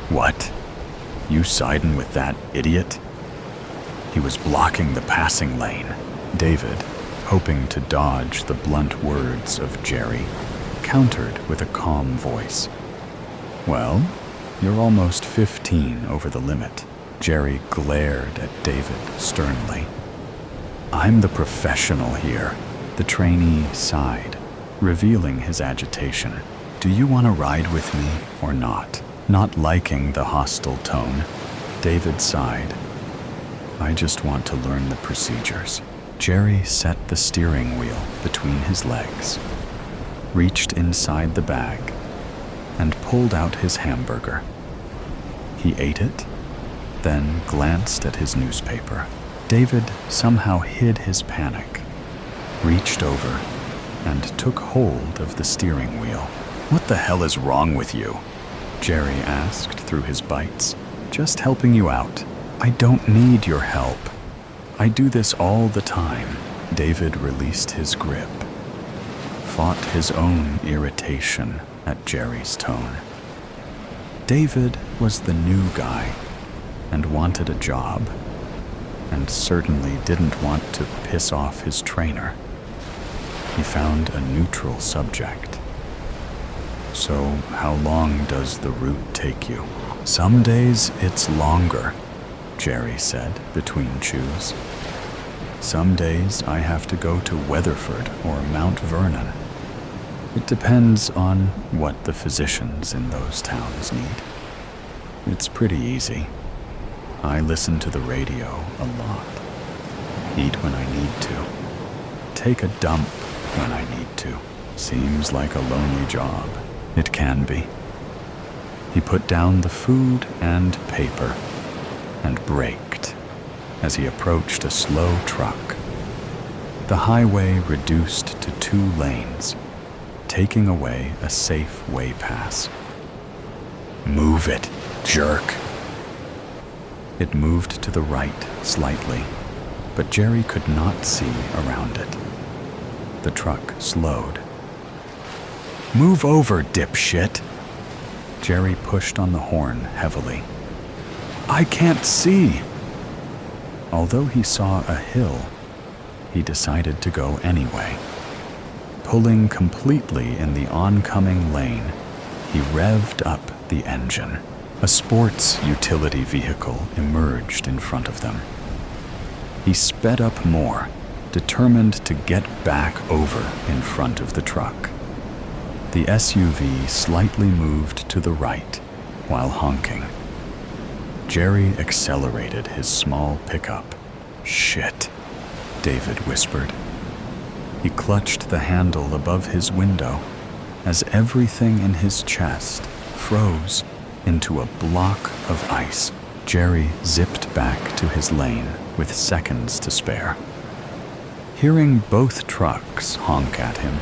What? You siding with that idiot? He was blocking the passing lane. David, hoping to dodge the blunt words of Jerry, countered with a calm voice. Well, you're almost 15 over the limit. Jerry glared at David sternly. I'm the professional here. The trainee sighed, revealing his agitation. Do you want to ride with me or not? Not liking the hostile tone, David sighed. I just want to learn the procedures. Jerry set the steering wheel between his legs, reached inside the bag, and pulled out his hamburger. He ate it, then glanced at his newspaper. David somehow hid his panic, reached over, and took hold of the steering wheel. What the hell is wrong with you? Jerry asked through his bites. Just helping you out. I don't need your help. I do this all the time. David released his grip, fought his own irritation at Jerry's tone. David was the new guy and wanted a job, and certainly didn't want to piss off his trainer. He found a neutral subject. So, how long does the route take you? Some days it's longer, Jerry said between chews. Some days I have to go to Weatherford or Mount Vernon. It depends on what the physicians in those towns need. It's pretty easy. I listen to the radio a lot. Eat when I need to. Take a dump when I need to. Seems like a lonely job. It can be. He put down the food and paper and braked as he approached a slow truck. The highway reduced to 2 lanes, taking away a safe way pass. "Move it, jerk." It moved to the right slightly, but Jerry could not see around it. The truck slowed. "Move over, dipshit." Jerry pushed on the horn heavily. "I can't see." Although he saw a hill, he decided to go anyway. Pulling completely in the oncoming lane, he revved up the engine. A sports utility vehicle emerged in front of them. He sped up more, determined to get back over in front of the truck. The SUV slightly moved to the right while honking. Jerry accelerated his small pickup. "Shit," David whispered. He clutched the handle above his window as everything in his chest froze into a block of ice. Jerry zipped back to his lane with seconds to spare. Hearing both trucks honk at him,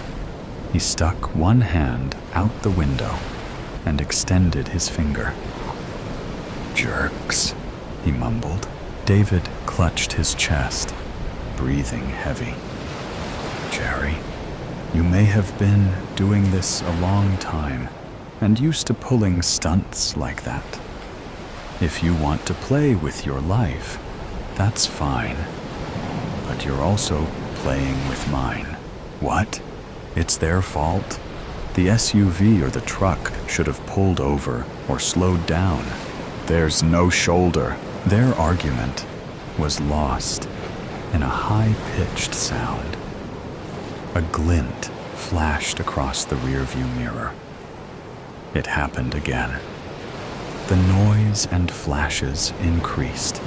he stuck one hand out the window and extended his finger. "Jerks," he mumbled. David clutched his chest, breathing heavy. "Jerry, you may have been doing this a long time and used to pulling stunts like that. If you want to play with your life, that's fine. But you're also playing with mine." "What? It's their fault? The SUV or the truck should have pulled over or slowed down. There's no shoulder." Their argument was lost in a high-pitched sound. A glint flashed across the rearview mirror. It happened again. The noise and flashes increased,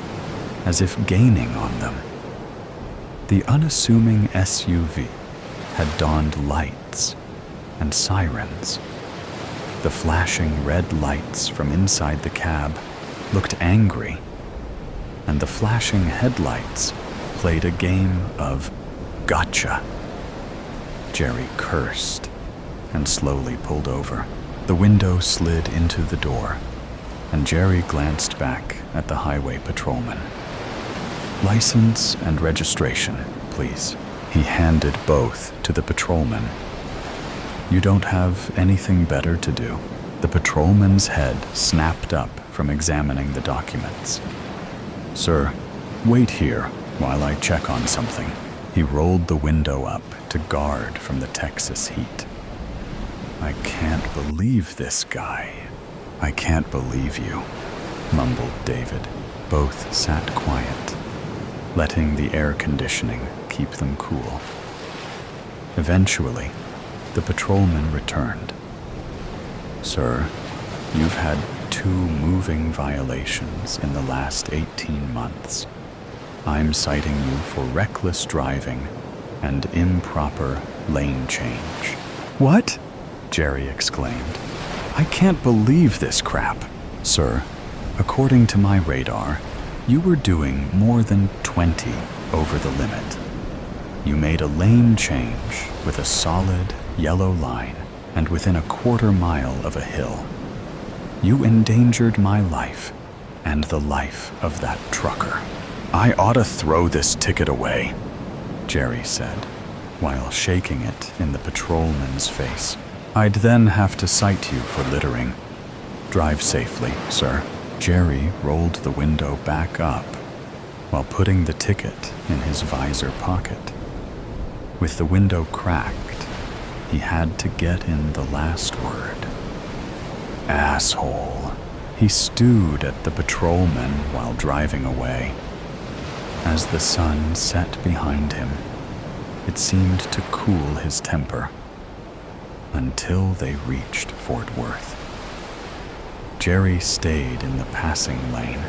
as if gaining on them. The unassuming SUV had donned lights and sirens. The flashing red lights from inside the cab looked angry, and the flashing headlights played a game of gotcha. Jerry cursed and slowly pulled over. The window slid into the door, and Jerry glanced back at the highway patrolman. "License and registration, please." He handed both to the patrolman. "You don't have anything better to do?" The patrolman's head snapped up from examining the documents. "Sir, wait here while I check on something." He rolled the window up to guard from the Texas heat. "I can't believe this guy. I can't believe you," mumbled David. Both sat quiet, letting the air conditioning keep them cool. Eventually, the patrolman returned. "Sir, you've had 2 moving violations in the last 18 months. I'm citing you for reckless driving and improper lane change." "What?" Jerry exclaimed. "I can't believe this crap." "Sir, according to my radar, you were doing more than 20 over the limit. You made a lane change with a solid yellow line and within a quarter mile of a hill. You endangered my life and the life of that trucker." "I ought to throw this ticket away," Jerry said, while shaking it in the patrolman's face. "I'd then have to cite you for littering. Drive safely, sir." Jerry rolled the window back up while putting the ticket in his visor pocket. With the window cracked, he had to get in the last word. "Asshole." He stewed at the patrolman while driving away. As the sun set behind him, it seemed to cool his temper until they reached Fort Worth. Jerry stayed in the passing lane,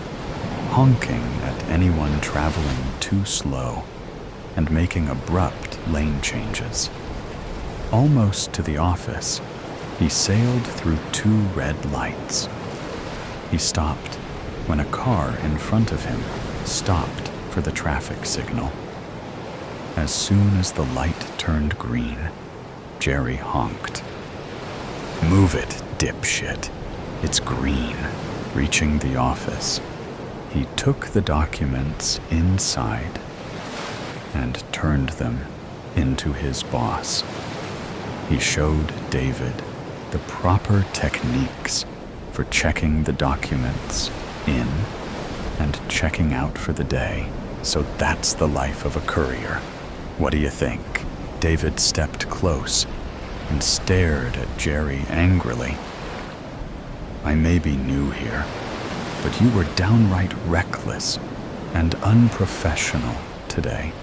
honking at anyone traveling too slow and making abrupt lane changes. Almost to the office, he sailed through 2 red lights He stopped when a car in front of him stopped for the traffic signal. As soon as the light turned green, Jerry honked. "Move it, dipshit. It's green." Reaching the office, he took the documents inside and turned them into his boss. He showed David the proper techniques for checking the documents in and checking out for the day. So that's the life of a courier. What do you think? David stepped close and stared at Jerry angrily. "I may be new here, but you were downright reckless and unprofessional today.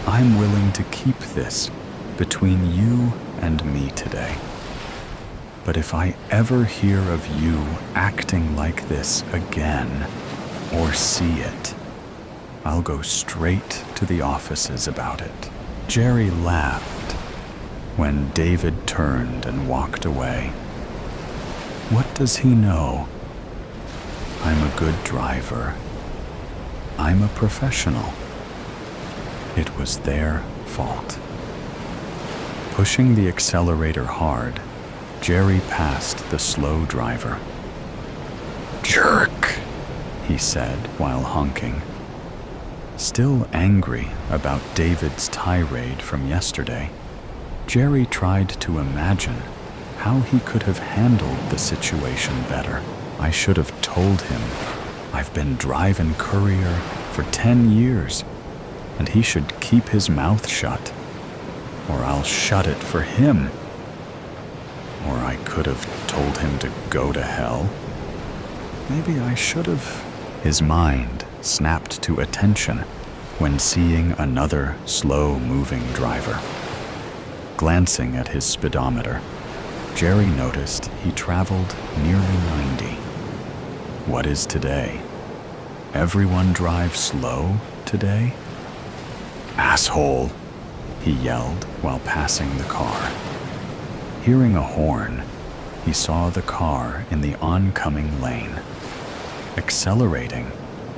I'm willing to keep this between you and me today. But if I ever hear of you acting like this again, or see it, I'll go straight to the offices about it." Jerry laughed when David turned and walked away. What does he know? I'm a good driver. I'm a professional. It was their fault. Pushing the accelerator hard, Jerry passed the slow driver. "Jerk," he said while honking. Still angry about David's tirade from yesterday, Jerry tried to imagine how he could have handled the situation better. I should have told him I've been driving courier for 10 years, and he should keep his mouth shut, or I'll shut it for him. Or I could have told him to go to hell. Maybe I should have. His mind snapped to attention when seeing another slow-moving driver. Glancing at his speedometer, Jerry noticed he traveled nearly 90. What is today? Everyone drives slow today? "Asshole," he yelled while passing the car. Hearing a horn, he saw the car in the oncoming lane. Accelerating,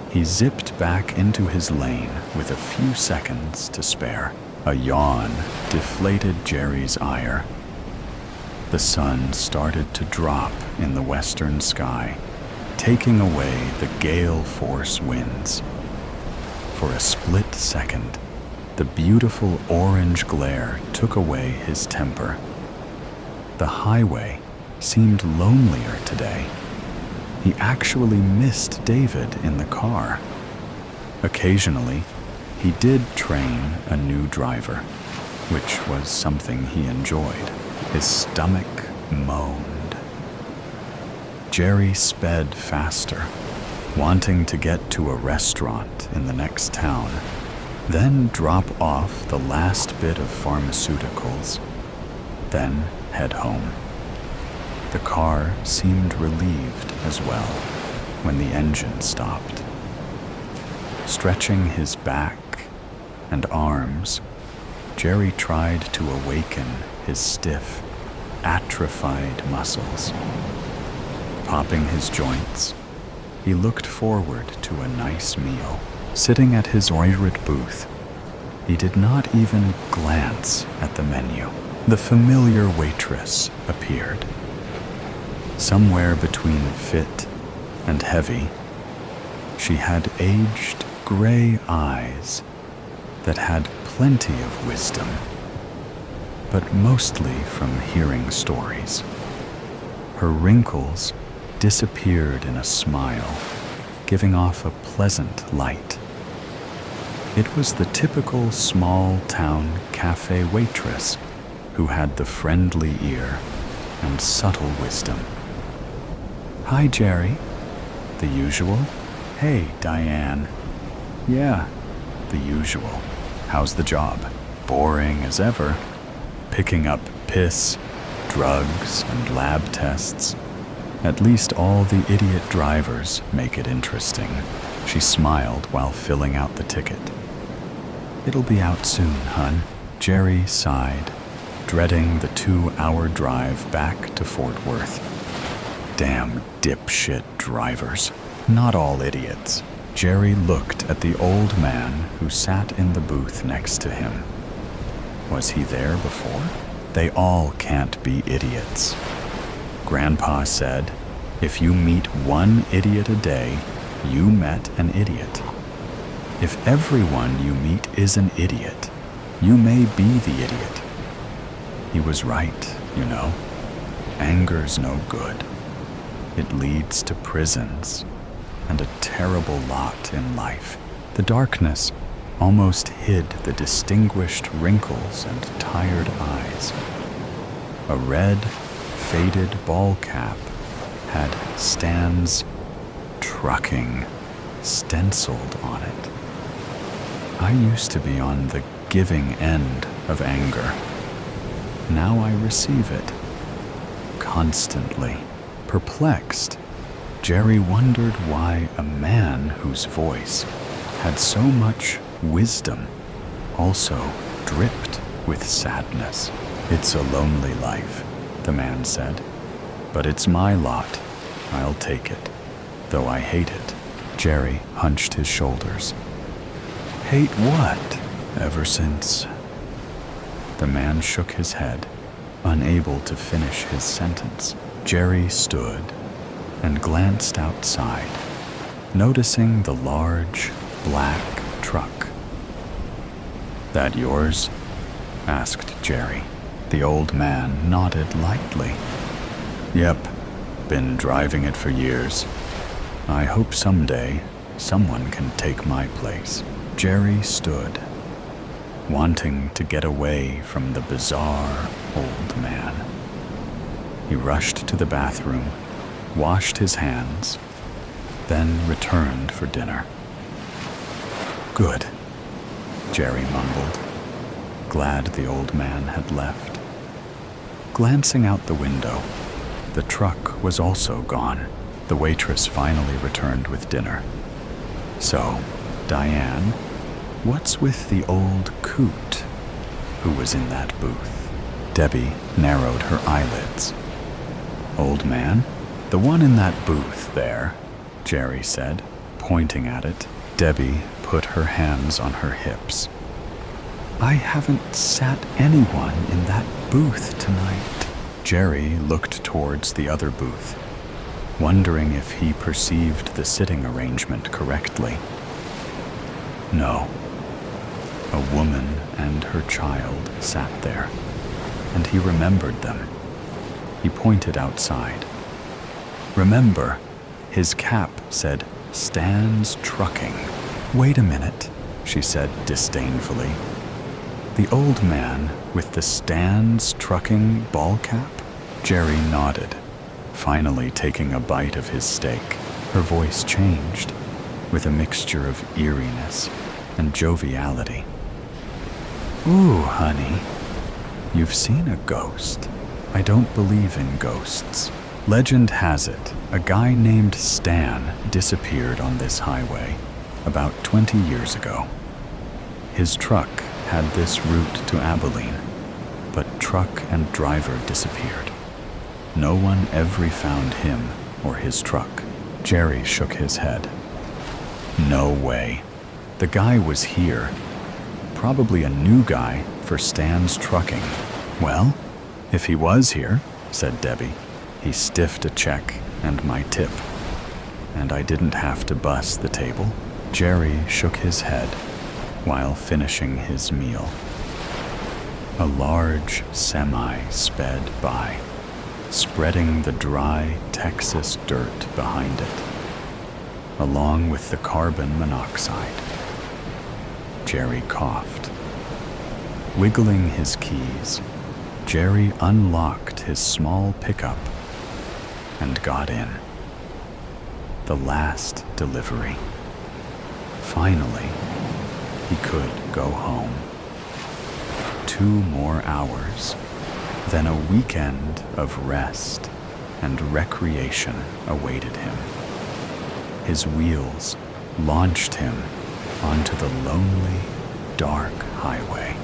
he zipped back into his lane with a few seconds to spare. A yawn deflated Jerry's ire. The sun started to drop in the western sky, taking away the gale force winds. For a split second, the beautiful orange glare took away his temper. The highway seemed lonelier today. He actually missed David in the car. Occasionally, he did train a new driver, which was something he enjoyed. His stomach moaned. Jerry sped faster, wanting to get to a restaurant in the next town, then drop off the last bit of pharmaceuticals, then head home. The car seemed relieved as well when the engine stopped. Stretching his back and arms, Jerry tried to awaken his stiff, atrophied muscles. Popping his joints, he looked forward to a nice meal. Sitting at his ordered booth, he did not even glance at the menu. The familiar waitress appeared. Somewhere between fit and heavy, she had aged gray eyes that had plenty of wisdom, but mostly from hearing stories. Her wrinkles disappeared in a smile, giving off a pleasant light. It was the typical small-town cafe waitress who had the friendly ear and subtle wisdom. "Hi, Jerry." "The usual?" "Hey, Diane." "Yeah, the usual." "How's the job?" "Boring as ever. Picking up piss, drugs, and lab tests. At least all the idiot drivers make it interesting." She smiled while filling out the ticket. "It'll be out soon, hun." Jerry sighed, dreading the 2-hour drive back to Fort Worth. Damn dipshit drivers. Not all idiots. Jerry looked at the old man who sat in the booth next to him. Was he there before? They all can't be idiots. Grandpa said, if you meet one idiot a day, you met an idiot. If everyone you meet is an idiot, you may be the idiot. He was right, you know. Anger's no good. It leads to prisons and a terrible lot in life. The darkness almost hid the distinguished wrinkles and tired eyes. A red, faded ball cap had Stan's trucking stenciled on it. I used to be on the giving end of anger. Now I receive it. Constantly. Perplexed, Jerry wondered why a man whose voice had so much wisdom also dripped with sadness. It's a lonely life, the man said, but it's my lot. I'll take it, though I hate it. Jerry hunched his shoulders. Hate what? Ever since... The man shook his head, unable to finish his sentence. Jerry stood and glanced outside, noticing the large, black truck. That yours? Asked Jerry. The old man nodded lightly. Yep, been driving it for years. I hope someday someone can take my place. Jerry stood, wanting to get away from the bizarre old man. He rushed to the bathroom, washed his hands, then returned for dinner. Good, Jerry mumbled, glad the old man had left. Glancing out the window, the truck was also gone. The waitress finally returned with dinner. So, Diane, what's with the old coot who was in that booth? Debbie narrowed her eyelids. Old man? The one in that booth there, Jerry said, pointing at it. Debbie put her hands on her hips. I haven't sat anyone in that booth tonight. Jerry looked towards the other booth, wondering if he perceived the sitting arrangement correctly. No. A woman and her child sat there, and he remembered them. He pointed outside. Remember, his cap said, Stan's Trucking. Wait a minute, she said disdainfully. The old man with the Stan's Trucking ball cap? Jerry nodded, finally taking a bite of his steak. Her voice changed, with a mixture of eeriness and joviality. Ooh, honey, you've seen a ghost. I don't believe in ghosts. Legend has it, a guy named Stan disappeared on this highway about 20 years ago. His truck had this route to Abilene, but truck and driver disappeared. No one ever found him or his truck. Jerry shook his head. No way. The guy was here. Probably a new guy for Stan's Trucking. Well, if he was here, said Debbie, he stiffed a check and my tip. And I didn't have to bus the table. Jerry shook his head while finishing his meal. A large semi sped by, spreading the dry Texas dirt behind it, along with the carbon monoxide. Jerry coughed. Wiggling his keys, Jerry unlocked his small pickup and got in. The last delivery. Finally, he could go home. 2 more hours, then a weekend of rest and recreation awaited him. His wheels launched him onto the lonely, dark highway.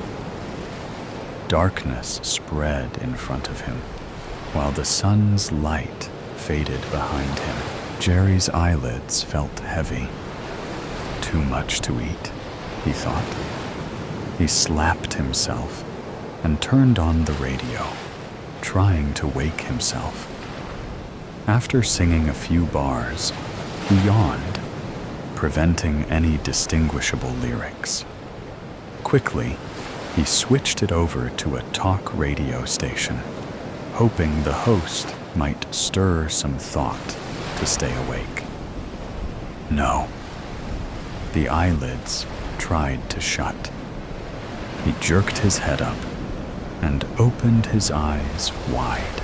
Darkness spread in front of him, while the sun's light faded behind him. Jerry's eyelids felt heavy. Too much to eat, he thought. He slapped himself and turned on the radio, trying to wake himself. After singing a few bars, he yawned, preventing any distinguishable lyrics. Quickly, he switched it over to a talk radio station, hoping the host might stir some thought to stay awake. No. The eyelids tried to shut. He jerked his head up and opened his eyes wide.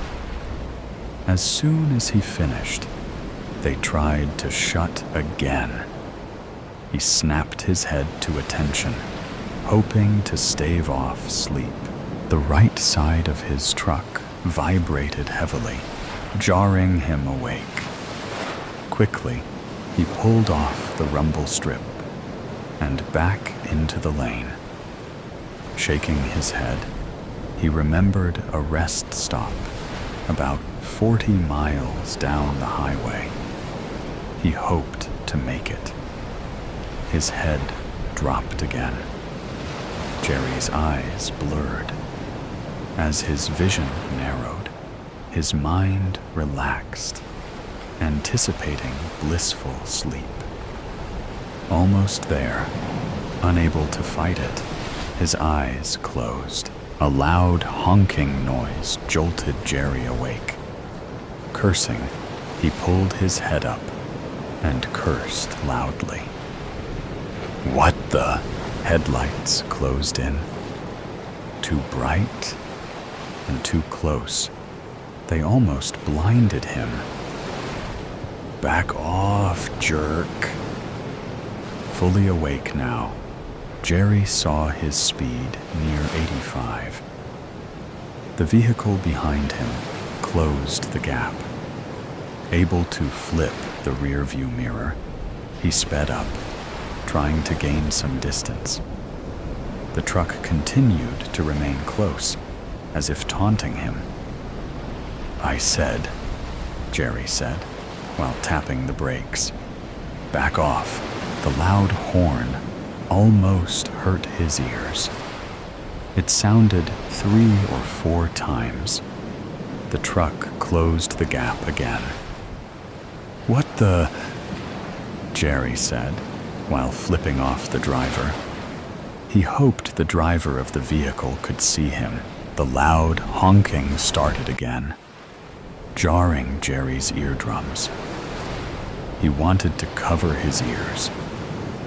As soon as he finished, they tried to shut again. He snapped his head to attention, hoping to stave off sleep. The right side of his truck vibrated heavily, jarring him awake. Quickly, he pulled off the rumble strip and back into the lane. Shaking his head, he remembered a rest stop about 40 miles down the highway. He hoped to make it. His head dropped again. Jerry's eyes blurred. As his vision narrowed, his mind relaxed, anticipating blissful sleep. Almost there, unable to fight it, his eyes closed. A loud honking noise jolted Jerry awake. Cursing, he pulled his head up and cursed loudly. What the? Headlights closed in. Too bright and too close. They almost blinded him. Back off, jerk. Fully awake now, Jerry saw his speed near 85. The vehicle behind him closed the gap. Able to flip the rearview mirror, he sped up, trying to gain some distance. The truck continued to remain close, as if taunting him. I said, Jerry said, while tapping the brakes. Back off. The loud horn almost hurt his ears. It sounded 3 or 4 times. The truck closed the gap again. What the? Jerry said, while flipping off the driver. He hoped the driver of the vehicle could see him. The loud honking started again, jarring Jerry's eardrums. He wanted to cover his ears,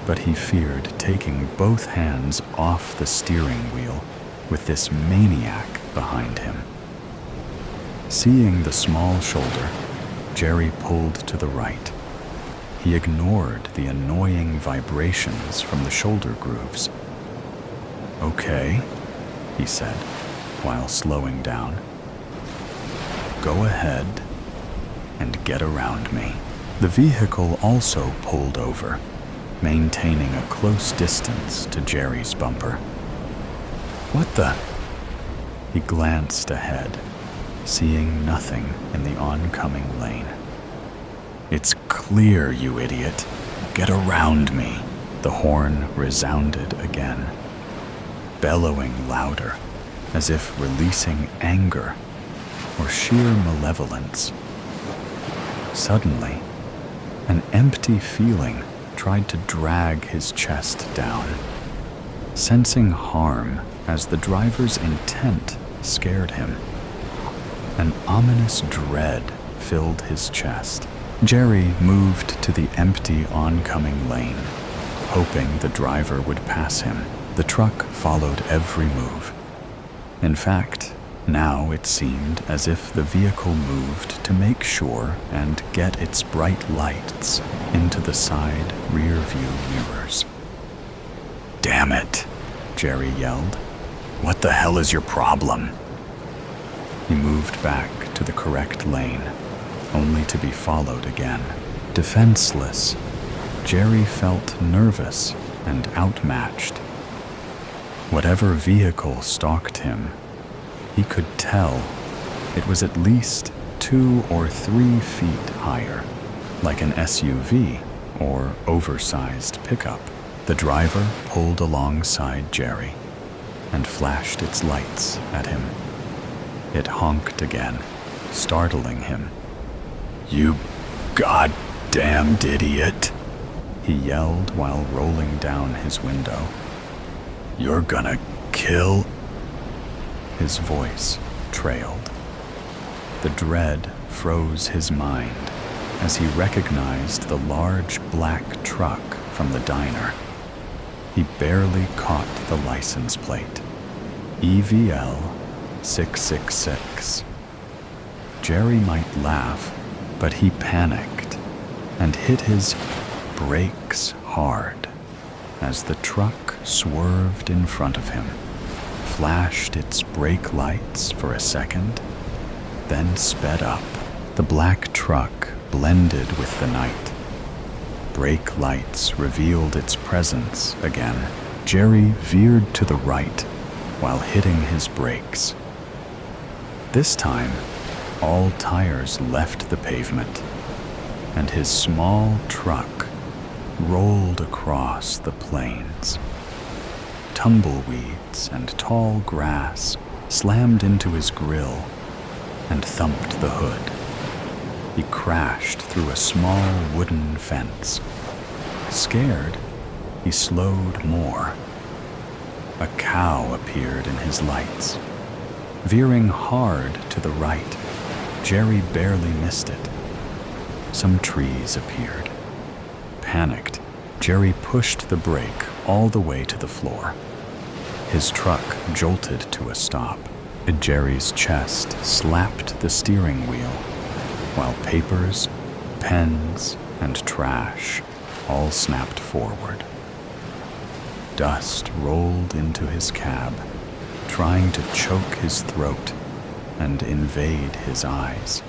but he feared taking both hands off the steering wheel with this maniac behind him. Seeing the small shoulder, Jerry pulled to the right. He ignored the annoying vibrations from the shoulder grooves. Okay, he said, while slowing down. Go ahead and get around me. The vehicle also pulled over, maintaining a close distance to Jerry's bumper. What the? He glanced ahead, seeing nothing in the oncoming lane. It's clear, you idiot. Get around me. The horn resounded again, bellowing louder, as if releasing anger or sheer malevolence. Suddenly, an empty feeling tried to drag his chest down. Sensing harm as the driver's intent scared him, an ominous dread filled his chest. Jerry moved to the empty oncoming lane, hoping the driver would pass him. The truck followed every move. In fact, now it seemed as if the vehicle moved to make sure and get its bright lights into the side rear view mirrors. Damn it, Jerry yelled. What the hell is your problem? He moved back to the correct lane, only to be followed again. Defenseless, Jerry felt nervous and outmatched. Whatever vehicle stalked him, he could tell it was at least 2 or 3 feet higher, like an SUV or oversized pickup. The driver pulled alongside Jerry and flashed its lights at him. It honked again, startling him. "You goddamned idiot," he yelled while rolling down his window. "You're gonna kill..." His voice trailed. The dread froze his mind as he recognized the large black truck from the diner. He barely caught the license plate. VOL.16. Jerry might laugh, but he panicked and hit his brakes hard as the truck swerved in front of him, flashed its brake lights for a second, then sped up. The black truck blended with the night. Brake lights revealed its presence again. Jerry veered to the right while hitting his brakes. This time, all tires left the pavement, and his small truck rolled across the plains. Tumbleweeds and tall grass slammed into his grille and thumped the hood. He crashed through a small wooden fence. Scared, he slowed more. A cow appeared in his lights. Veering hard to the right, Jerry barely missed it. Some trees appeared. Panicked, Jerry pushed the brake all the way to the floor. His truck jolted to a stop. Jerry's chest slapped the steering wheel, while papers, pens, and trash all snapped forward. Dust rolled into his cab, trying to choke his throat and invade his eyes.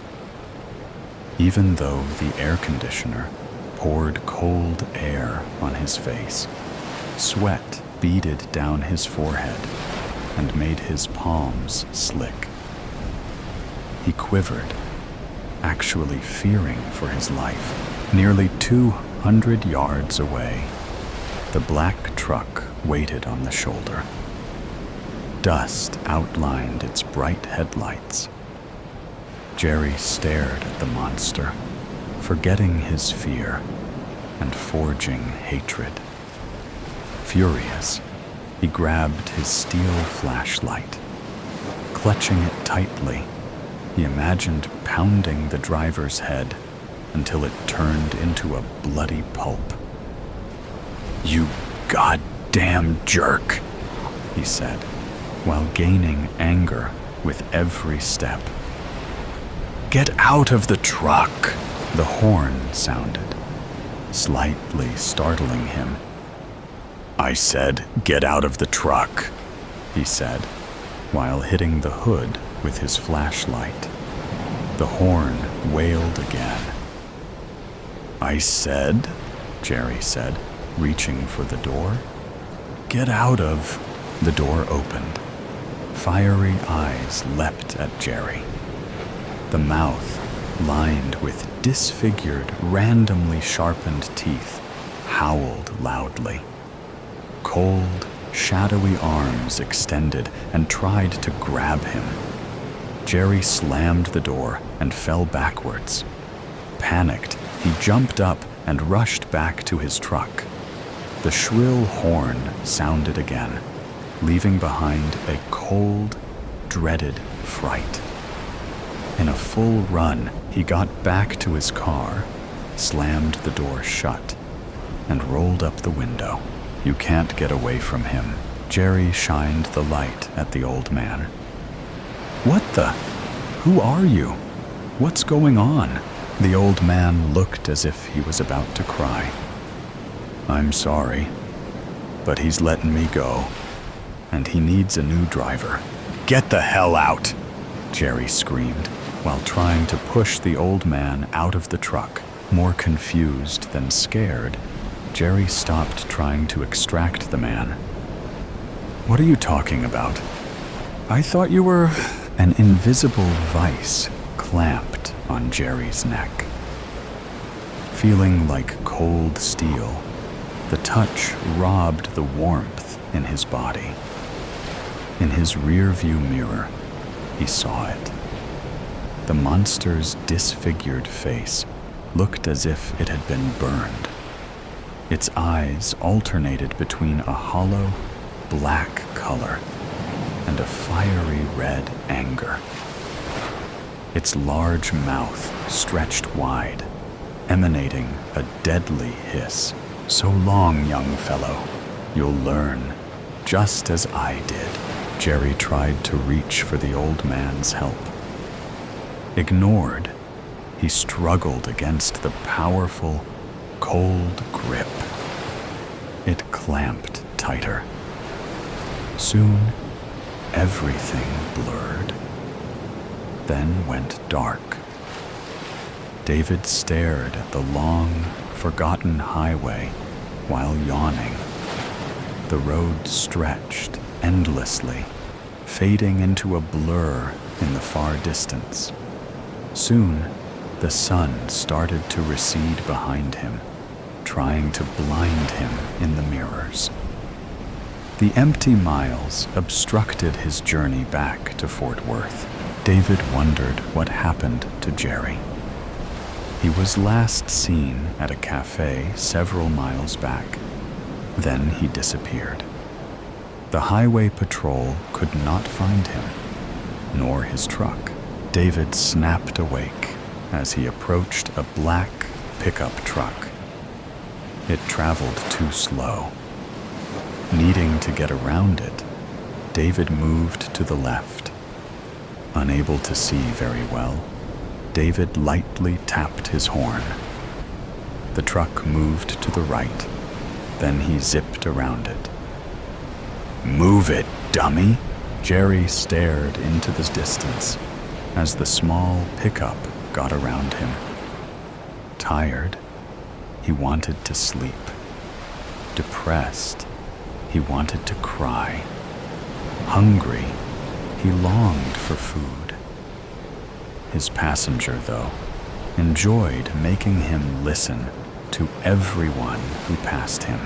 Even though the air conditioner poured cold air on his face, sweat beaded down his forehead and made his palms slick. He quivered, actually fearing for his life. Nearly 200 yards away, the black truck waited on the shoulder. Dust outlined its bright headlights. Jerry stared at the monster, forgetting his fear and forging hatred. Furious, he grabbed his steel flashlight. Clutching it tightly, he imagined pounding the driver's head until it turned into a bloody pulp. "You goddamn jerk," he said, while gaining anger with every step. "Get out of the truck!" The horn sounded, slightly startling him. "I said, get out of the truck," he said, while hitting the hood with his flashlight. The horn wailed again. "I said," Jerry said, reaching for the door. "Get out of..." The door opened. Fiery eyes leapt at Jerry. The mouth, lined with disfigured, randomly sharpened teeth, howled loudly. Cold, shadowy arms extended and tried to grab him. Jerry slammed the door and fell backwards. Panicked, he jumped up and rushed back to his truck. The shrill horn sounded again, leaving behind a cold, dreaded fright. In a full run, he got back to his car, slammed the door shut, and rolled up the window. "You can't get away from him." Jerry shined the light at the old man. "What the? Who are you? What's going on?" The old man looked as if he was about to cry. "I'm sorry, but he's letting me go, and he needs a new driver." "Get the hell out!" Jerry screamed, while trying to push the old man out of the truck. More confused than scared, Jerry stopped trying to extract the man. "What are you talking about? I thought you were..." An invisible vice clamped on Jerry's neck. Feeling like cold steel, the touch robbed the warmth in his body. In his rear-view mirror, he saw it. The monster's disfigured face looked as if it had been burned. Its eyes alternated between a hollow, black color and a fiery red anger. Its large mouth stretched wide, emanating a deadly hiss. "So long, young fellow. You'll learn, just as I did." Jerry tried to reach for the old man's help. Ignored, he struggled against the powerful, cold grip. It clamped tighter. Soon, everything blurred, then went dark. David stared at the long, forgotten highway while yawning. The road stretched endlessly, fading into a blur in the far distance. Soon, the sun started to recede behind him, trying to blind him in the mirrors. The empty miles obstructed his journey back to Fort Worth. David wondered what happened to Jerry. He was last seen at a cafe several miles back. Then he disappeared. The highway patrol could not find him, nor his truck. David snapped awake as he approached a black pickup truck. It traveled too slow. Needing to get around it, David moved to the left. Unable to see very well, David lightly tapped his horn. The truck moved to the right, then he zipped around it. "Move it, dummy!" Jerry stared into the distance as the small pickup got around him. Tired, he wanted to sleep. Depressed, he wanted to cry. Hungry, he longed for food. His passenger, though, enjoyed making him listen to everyone who passed him.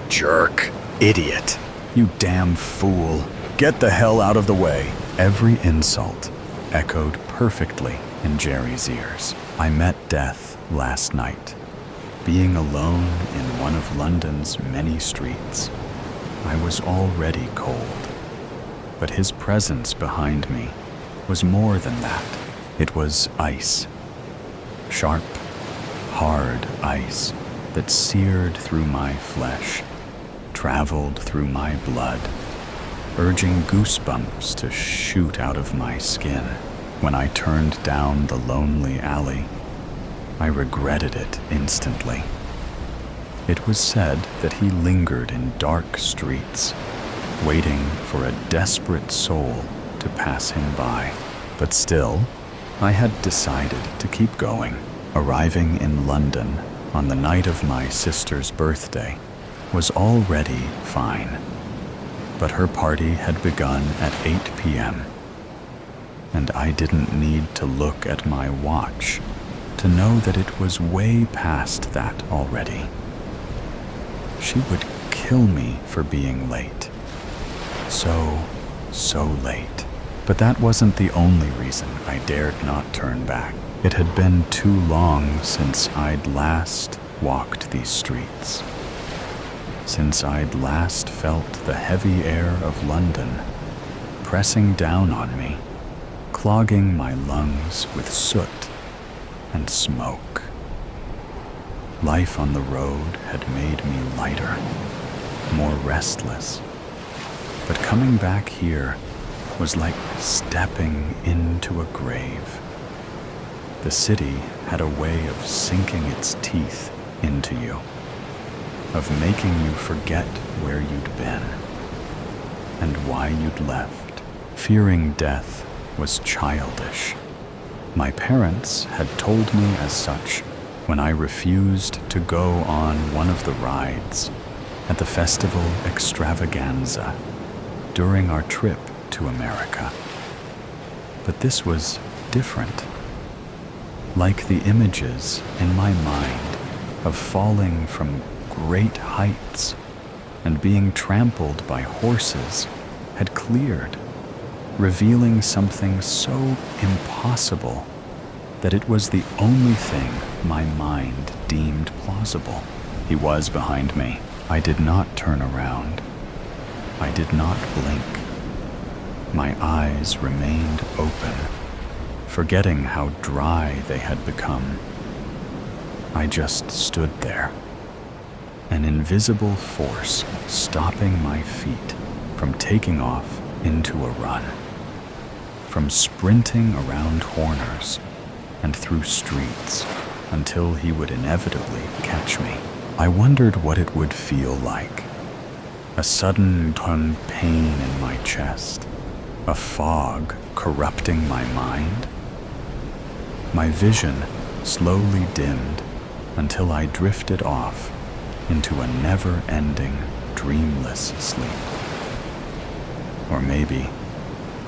"Jerk! Idiot! You damn fool! Get the hell out of the way!" Every insult echoed perfectly in Jerry's ears. I met death last night, being alone in one of London's many streets. I was already cold, but his presence behind me was more than that. It was ice. Sharp, hard ice that seared through my flesh, traveled through my blood, urging goosebumps to shoot out of my skin. When I turned down the lonely alley, I regretted it instantly. It was said that he lingered in dark streets, waiting for a desperate soul to pass him by. But still, I had decided to keep going. Arriving in London on the night of my sister's birthday was already fine, but her party had begun at 8 p.m., and I didn't need to look at my watch to know that it was way past that already. She would kill me for being late. So late. But that wasn't the only reason I dared not turn back. It had been too long since I'd last walked these streets, since I'd last felt the heavy air of London pressing down on me, clogging my lungs with soot and smoke. Life on the road had made me lighter, more restless. But coming back here was like stepping into a grave. The city had a way of sinking its teeth into you, of making you forget where you'd been and why you'd left. Fearing death was childish. My parents had told me as such when I refused to go on one of the rides at the festival extravaganza during our trip to America. But this was different. like the images in my mind of falling from great heights and being trampled by horses had cleared, revealing something so impossible that it was the only thing my mind deemed plausible. He was behind me. I did not turn around. I did not blink. My eyes remained open, forgetting how dry they had become. I just stood there, an invisible force stopping my feet from taking off into a run, from sprinting around corners and through streets until he would inevitably catch me. I wondered what it would feel like. A sudden pain in my chest, a fog corrupting my mind. My vision slowly dimmed until I drifted off into a never-ending, dreamless sleep. Or maybe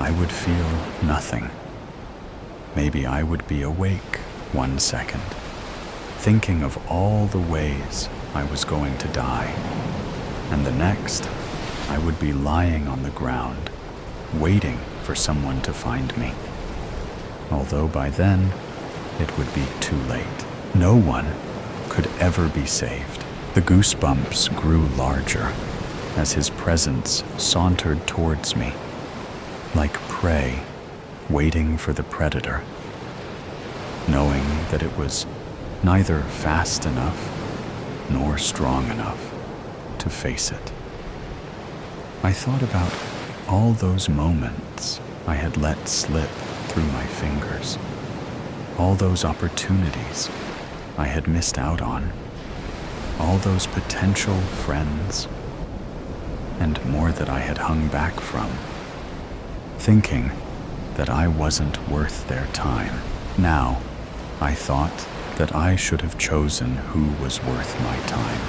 I would feel nothing. Maybe I would be awake 1 second, thinking of all the ways I was going to die, and the next I would be lying on the ground, waiting for someone to find me. Although by then, it would be too late. No one could ever be saved. The goosebumps grew larger as his presence sauntered towards me, like prey waiting for the predator, knowing that it was neither fast enough nor strong enough to face it. I thought about all those moments I had let slip through my fingers, all those opportunities I had missed out on, all those potential friends, and more that I had hung back from, thinking that I wasn't worth their time. Now, I thought that I should have chosen who was worth my time,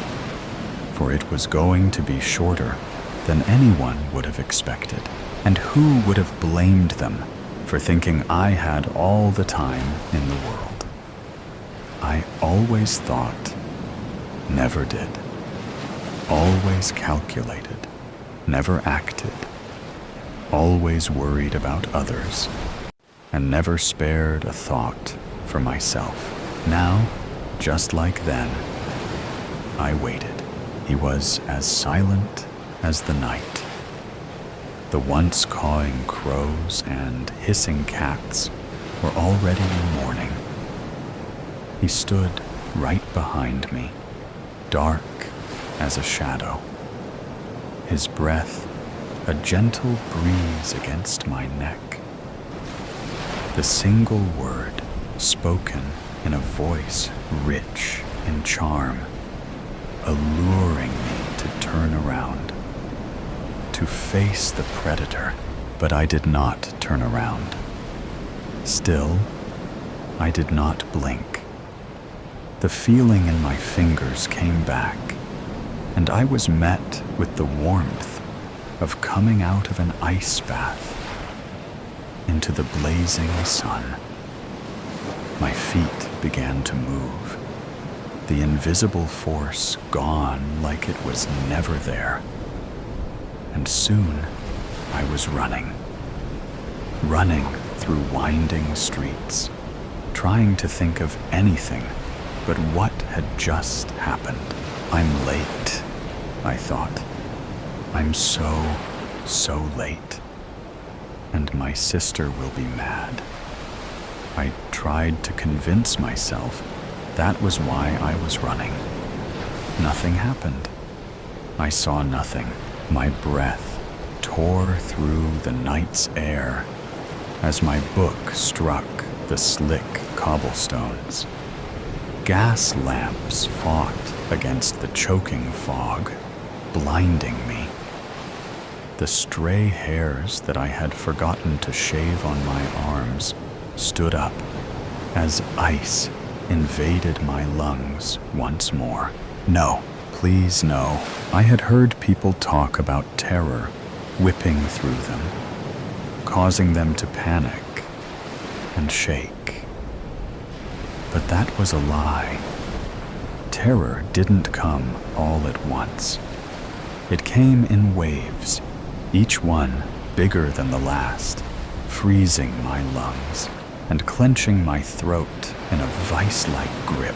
for it was going to be shorter than anyone would have expected. And who would have blamed them for thinking I had all the time in the world? I always thought, never did. Always calculated, never acted. Always worried about others, and never spared a thought for myself. Now, just like then, I waited. He was as silent as the night. The once cawing crows and hissing cats were already in mourning. He stood right behind me, dark as a shadow. His breath a gentle breeze against my neck. The single word spoken in a voice rich in charm, alluring me to turn around, to face the predator, but I did not turn around. Still, I did not blink. The feeling in my fingers came back, and I was met with the warmth of coming out of an ice bath into the blazing sun. My feet began to move, the invisible force gone like it was never there. And soon I was running through winding streets, trying to think of anything but what had just happened. I'm late, I thought. I'm so late, and my sister will be mad. I tried to convince myself that was why I was running. Nothing happened. I saw nothing. My breath tore through the night's air as my book struck the slick cobblestones. Gas lamps fought against the choking fog, blinding me. The stray hairs that I had forgotten to shave on my arms stood up as ice invaded my lungs once more. No, please no. I had heard people talk about terror whipping through them, causing them to panic and shake. But that was a lie. Terror didn't come all at once. It came in waves, each one bigger than the last, freezing my lungs and clenching my throat in a vice-like grip.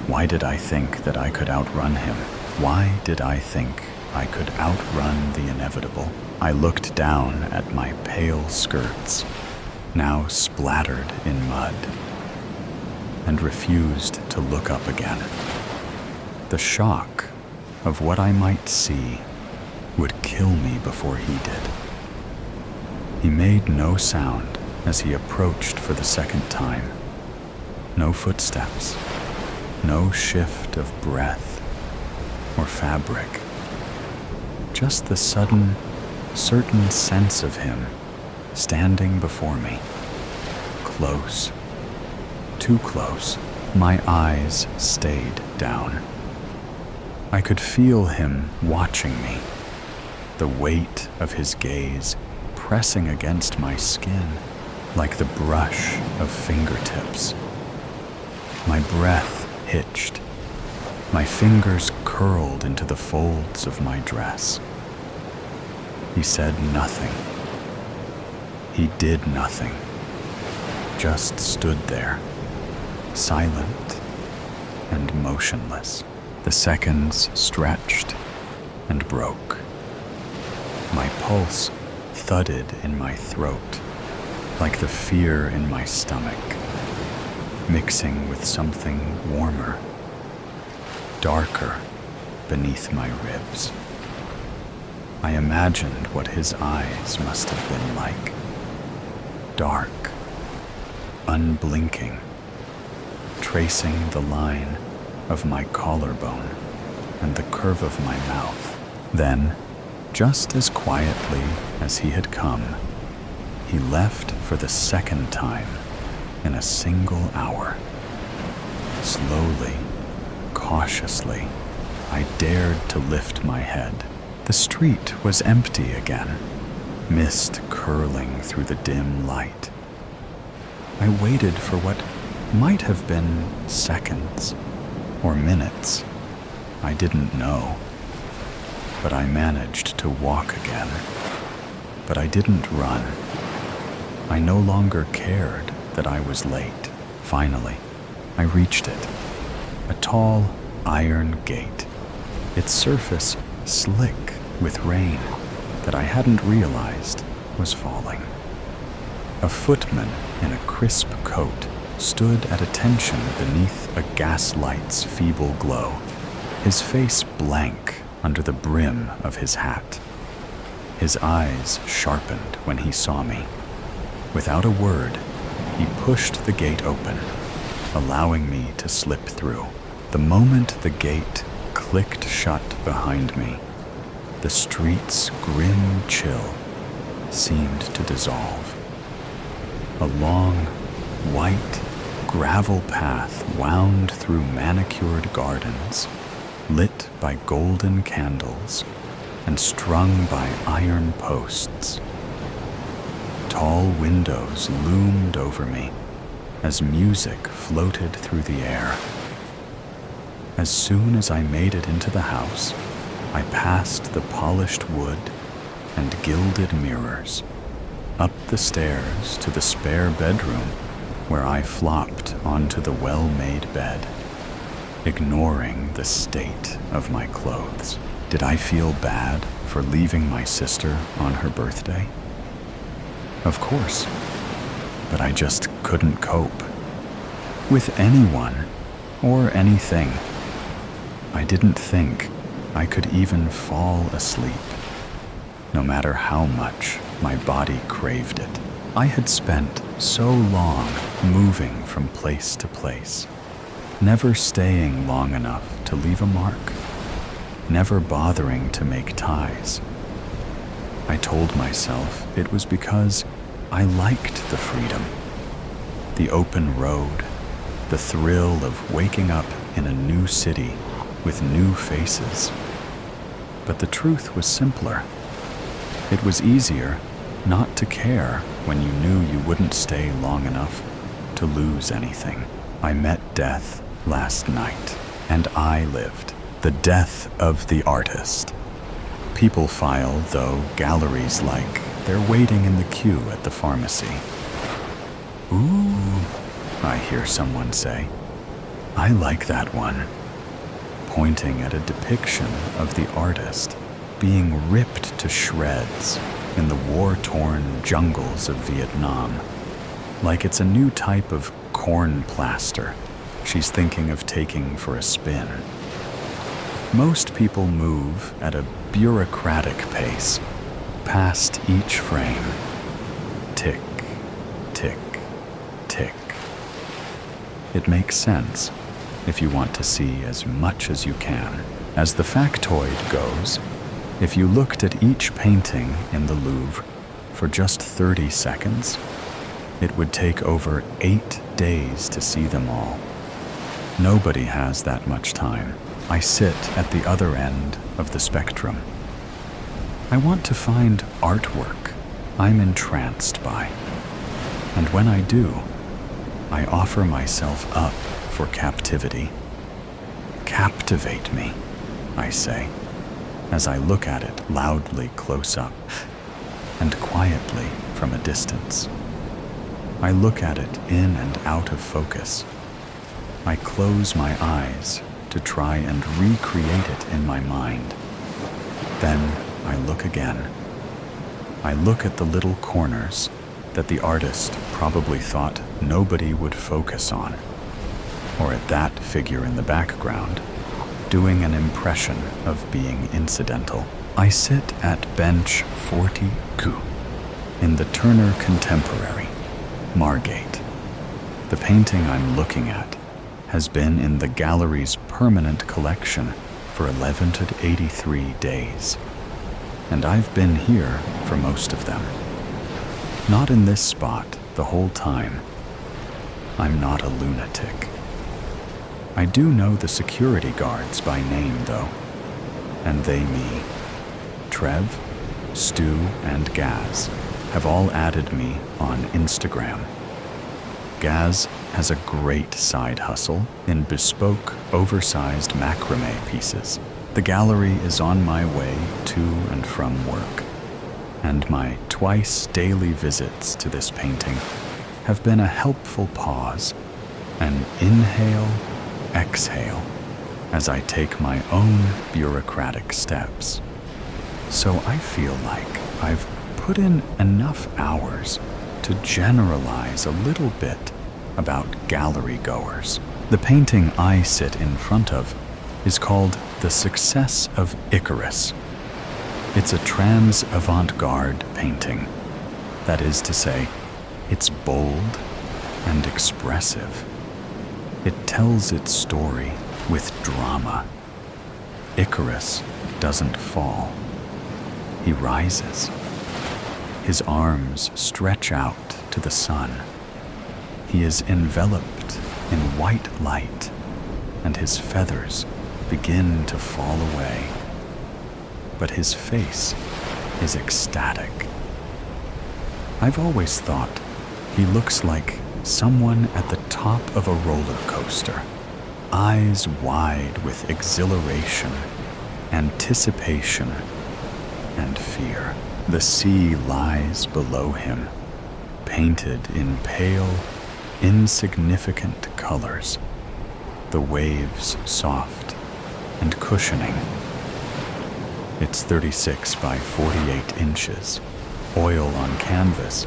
Why did I think that I could outrun him? Why did I think I could outrun the inevitable? I looked down at my pale skirts, now splattered in mud, and refused to look up again. The shock of what I might see would kill me before he did. He made no sound as he approached for the second time. No footsteps, no shift of breath or fabric. Just the sudden, certain sense of him standing before me. Close, too close. My eyes stayed down. I could feel him watching me, the weight of his gaze pressing against my skin like the brush of fingertips. My breath hitched. My fingers curled into the folds of my dress. He said nothing. He did nothing. Just stood there, silent and motionless. The seconds stretched and broke. My pulse thudded in my throat, like the fear in my stomach, mixing with something warmer, darker beneath my ribs. I imagined what his eyes must have been like. Dark, unblinking, tracing the line of my collarbone and the curve of my mouth. Then, just as quietly as he had come, he left for the second time in a single hour. Slowly, cautiously, I dared to lift my head. The street was empty again, mist curling through the dim light. I waited for what might have been seconds or minutes. I didn't know. But I managed to walk again. But I didn't run. I no longer cared that I was late. Finally, I reached it. A tall iron gate, its surface slick with rain that I hadn't realized was falling. A footman in a crisp coat stood at attention beneath a gaslight's feeble glow, his face blank under the brim of his hat. His eyes sharpened when he saw me. Without a word, he pushed the gate open, allowing me to slip through. The moment the gate clicked shut behind me, the street's grim chill seemed to dissolve. A long, white, gravel path wound through manicured gardens, lit by golden candles and strung by iron posts. Tall windows loomed over me as music floated through the air. As soon as I made it into the house, I passed the polished wood and gilded mirrors, up the stairs to the spare bedroom where I flopped onto the well-made bed, ignoring the state of my clothes. Did I feel bad for leaving my sister on her birthday? Of course, but I just couldn't cope with anyone or anything. I didn't think I could even fall asleep, no matter how much my body craved it. I had spent so long moving from place to place, never staying long enough to leave a mark, never bothering to make ties. I told myself it was because I liked the freedom, the open road, the thrill of waking up in a new city with new faces. But the truth was simpler. It was easier not to care when you knew you wouldn't stay long enough to lose anything. I met death last night, and I lived the death of the artist. People file, though, galleries like they're waiting in the queue at the pharmacy. Ooh, I hear someone say. I like that one, pointing at a depiction of the artist being ripped to shreds in the war-torn jungles of Vietnam, like it's a new type of corn plaster she's thinking of taking for a spin. Most people move at a bureaucratic pace, past each frame. Tick, tick, tick. It makes sense if you want to see as much as you can. As the factoid goes, if you looked at each painting in the Louvre for just 30 seconds, it would take over 8 days to see them all. Nobody has that much time. I sit at the other end of the spectrum. I want to find artwork I'm entranced by. And when I do, I offer myself up for captivity. Captivate me, I say, as I look at it loudly close up and quietly from a distance. I look at it in and out of focus. I close my eyes to try and recreate it in my mind. Then I look again. I look at the little corners that the artist probably thought nobody would focus on, or at that figure in the background, doing an impression of being incidental. I sit at bench 42 in the Turner Contemporary, Margate. The painting I'm looking at has been in the gallery's permanent collection for 1183 days, and I've been here for most of them. Not in this spot the whole time. I'm not a lunatic. I do know the security guards by name, though, and they me. Trev, Stu, and Gaz have all added me on Instagram. Gaz has a great side hustle in bespoke, oversized macrame pieces. The gallery is on my way to and from work, and my twice daily visits to this painting have been a helpful pause, an inhale, exhale, as I take my own bureaucratic steps. So I feel like I've put in enough hours to generalize a little bit about gallery goers. The painting I sit in front of is called The Success of Icarus. It's a trans avant-garde painting. That is to say, it's bold and expressive. It tells its story with drama. Icarus doesn't fall. He rises. His arms stretch out to the sun. He is enveloped in white light, and his feathers begin to fall away. But his face is ecstatic. I've always thought he looks like someone at the top of a roller coaster, eyes wide with exhilaration, anticipation, and fear. The sea lies below him, painted in pale, insignificant colors, the waves soft and cushioning. It's 36 by 48 inches, oil on canvas,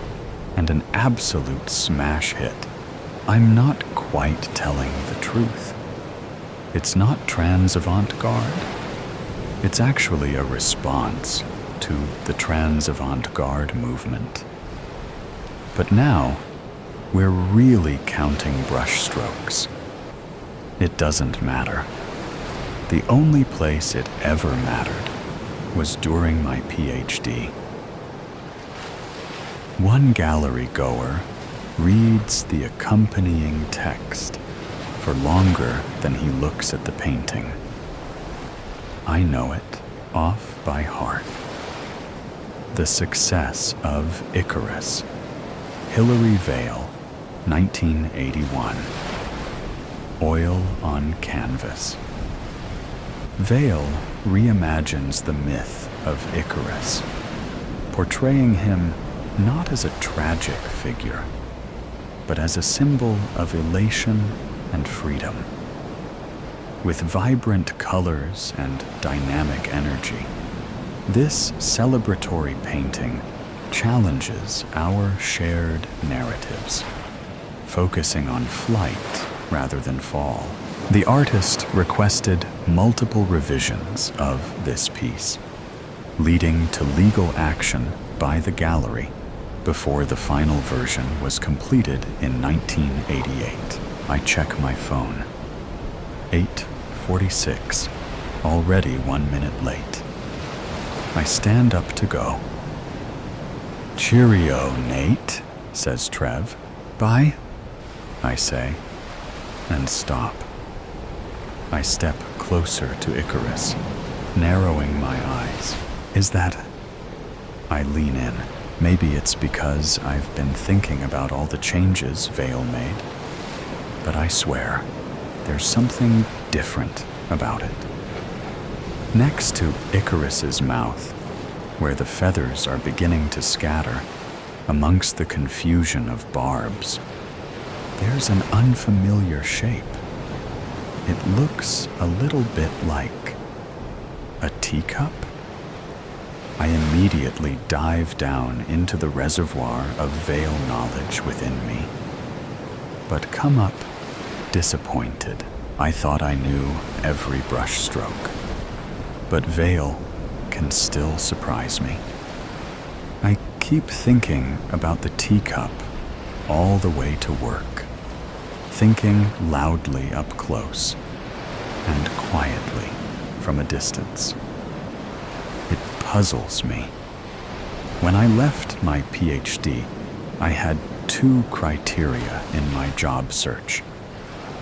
and an absolute smash hit. I'm not quite telling the truth. It's not trans avant-garde. It's actually a response to the trans avant-garde movement. But now, we're really counting brushstrokes. It doesn't matter. The only place it ever mattered was during my PhD. One gallery goer reads the accompanying text for longer than he looks at the painting. I know it off by heart. The Success of Icarus, Hilary Vale, 1981. Oil on canvas. VOL reimagines the myth of Icarus, portraying him not as a tragic figure, but as a symbol of elation and freedom. With vibrant colors and dynamic energy, this celebratory painting challenges our shared narratives, focusing on flight rather than fall. The artist requested multiple revisions of this piece, leading to legal action by the gallery before the final version was completed in 1988. I check my phone. 8:46, already 1 minute late. I stand up to go. "Cheerio, Nate," says Trev. "Bye," I say, and stop. I step closer to Icarus, narrowing my eyes. Is that... I lean in. Maybe it's because I've been thinking about all the changes VOL made. But I swear, there's something different about it. Next to Icarus's mouth, where the feathers are beginning to scatter amongst the confusion of barbs, there's an unfamiliar shape. It looks a little bit like a teacup. I immediately dive down into the reservoir of VOL knowledge within me, but come up disappointed. I thought I knew every brush stroke, but VOL can still surprise me. I keep thinking about the teacup all the way to work, thinking loudly up close and quietly from a distance. It puzzles me. When I left my PhD, I had 2 criteria in my job search.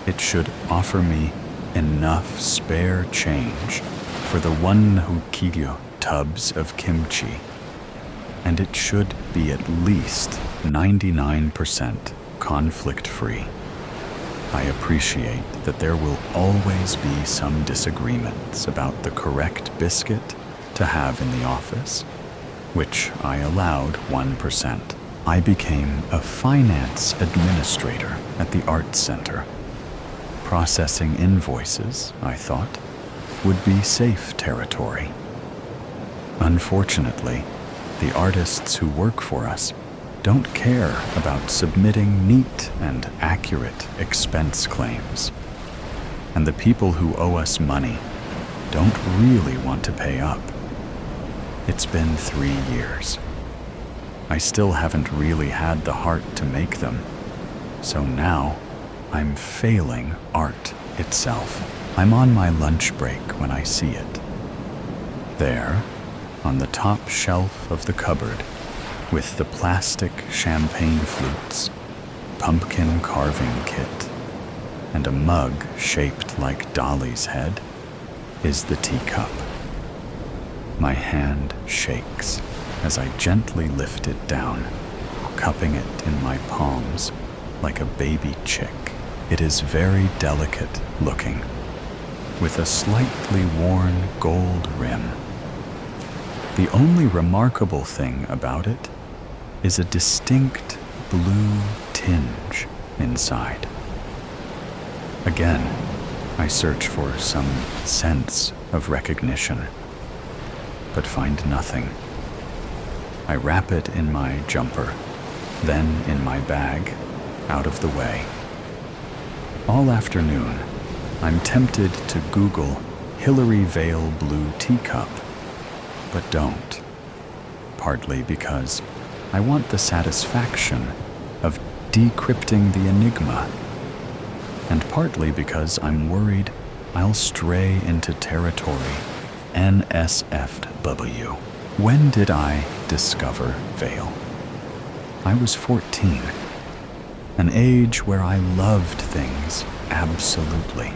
It should offer me enough spare change for the 1 hukigyo tubs of kimchi, and it should be at least 99% conflict-free. I appreciate that there will always be some disagreements about the correct biscuit to have in the office, which I allowed 1%. I became a finance administrator at the Arts Center. Processing invoices, I thought, would be safe territory. Unfortunately, the artists who work for us don't care about submitting neat and accurate expense claims. And the people who owe us money don't really want to pay up. It's been 3 years. I still haven't really had the heart to make them, so now I'm failing art itself. I'm on my lunch break when I see it. There, on the top shelf of the cupboard, with the plastic champagne flutes, pumpkin carving kit, and a mug shaped like Dolly's head, is the teacup. My hand shakes as I gently lift it down, cupping it in my palms like a baby chick. It is very delicate looking, with a slightly worn gold rim. The only remarkable thing about it is a distinct blue tinge inside. Again, I search for some sense of recognition, but find nothing. I wrap it in my jumper, then in my bag, out of the way. All afternoon, I'm tempted to Google Hillary VOL blue teacup, but don't. Partly because I want the satisfaction of decrypting the enigma, and partly because I'm worried I'll stray into territory NSFW. When did I discover VOL? I was 14, an age where I loved things absolutely,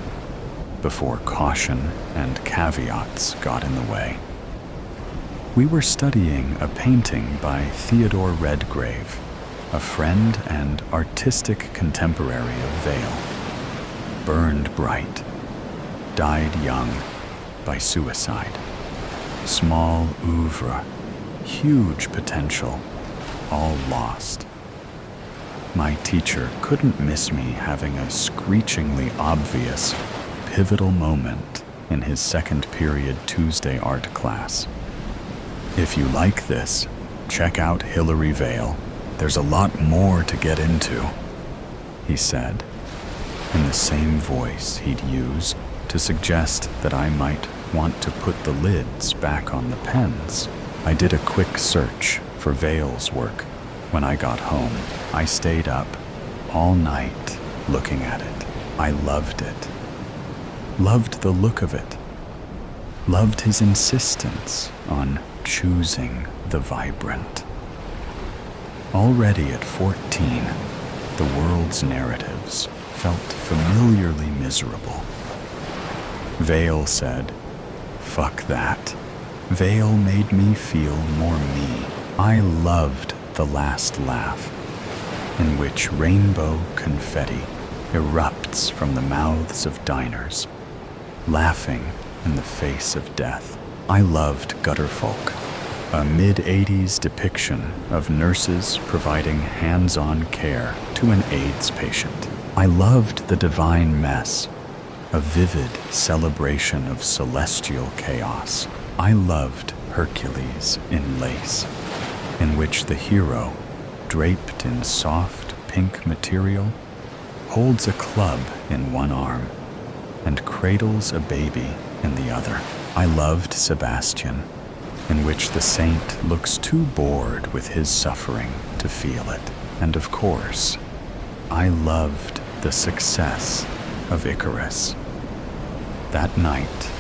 before caution and caveats got in the way. We were studying a painting by Theodore Redgrave, a friend and artistic contemporary of VOL. burned bright, died young by suicide. Small oeuvre, huge potential, all lost. My teacher couldn't miss me having a screechingly obvious, pivotal moment in his second period Tuesday art class. If you like this, check out Hilary Vale. There's a lot more to get into, he said, in the same voice he'd use to suggest that I might want to put the lids back on the pens. I did a quick search for Vale's work. When I got home, I stayed up all night looking at it. I loved it. Loved the look of it. Loved his insistence on choosing the vibrant. Already at 14, the world's narratives felt familiarly miserable. Vale said, "Fuck that." Vale made me feel more me. I loved the last laugh, in which rainbow confetti erupts from the mouths of diners, laughing in the face of death. I loved Gutterfolk, a mid-'80s depiction of nurses providing hands-on care to an AIDS patient. I loved The Divine Mess, a vivid celebration of celestial chaos. I loved Hercules in Lace, in which the hero, draped in soft pink material, holds a club in one arm and cradles a baby in the other. I loved Sebastian, in which the saint looks too bored with his suffering to feel it. And of course, I loved the success of Icarus. That night,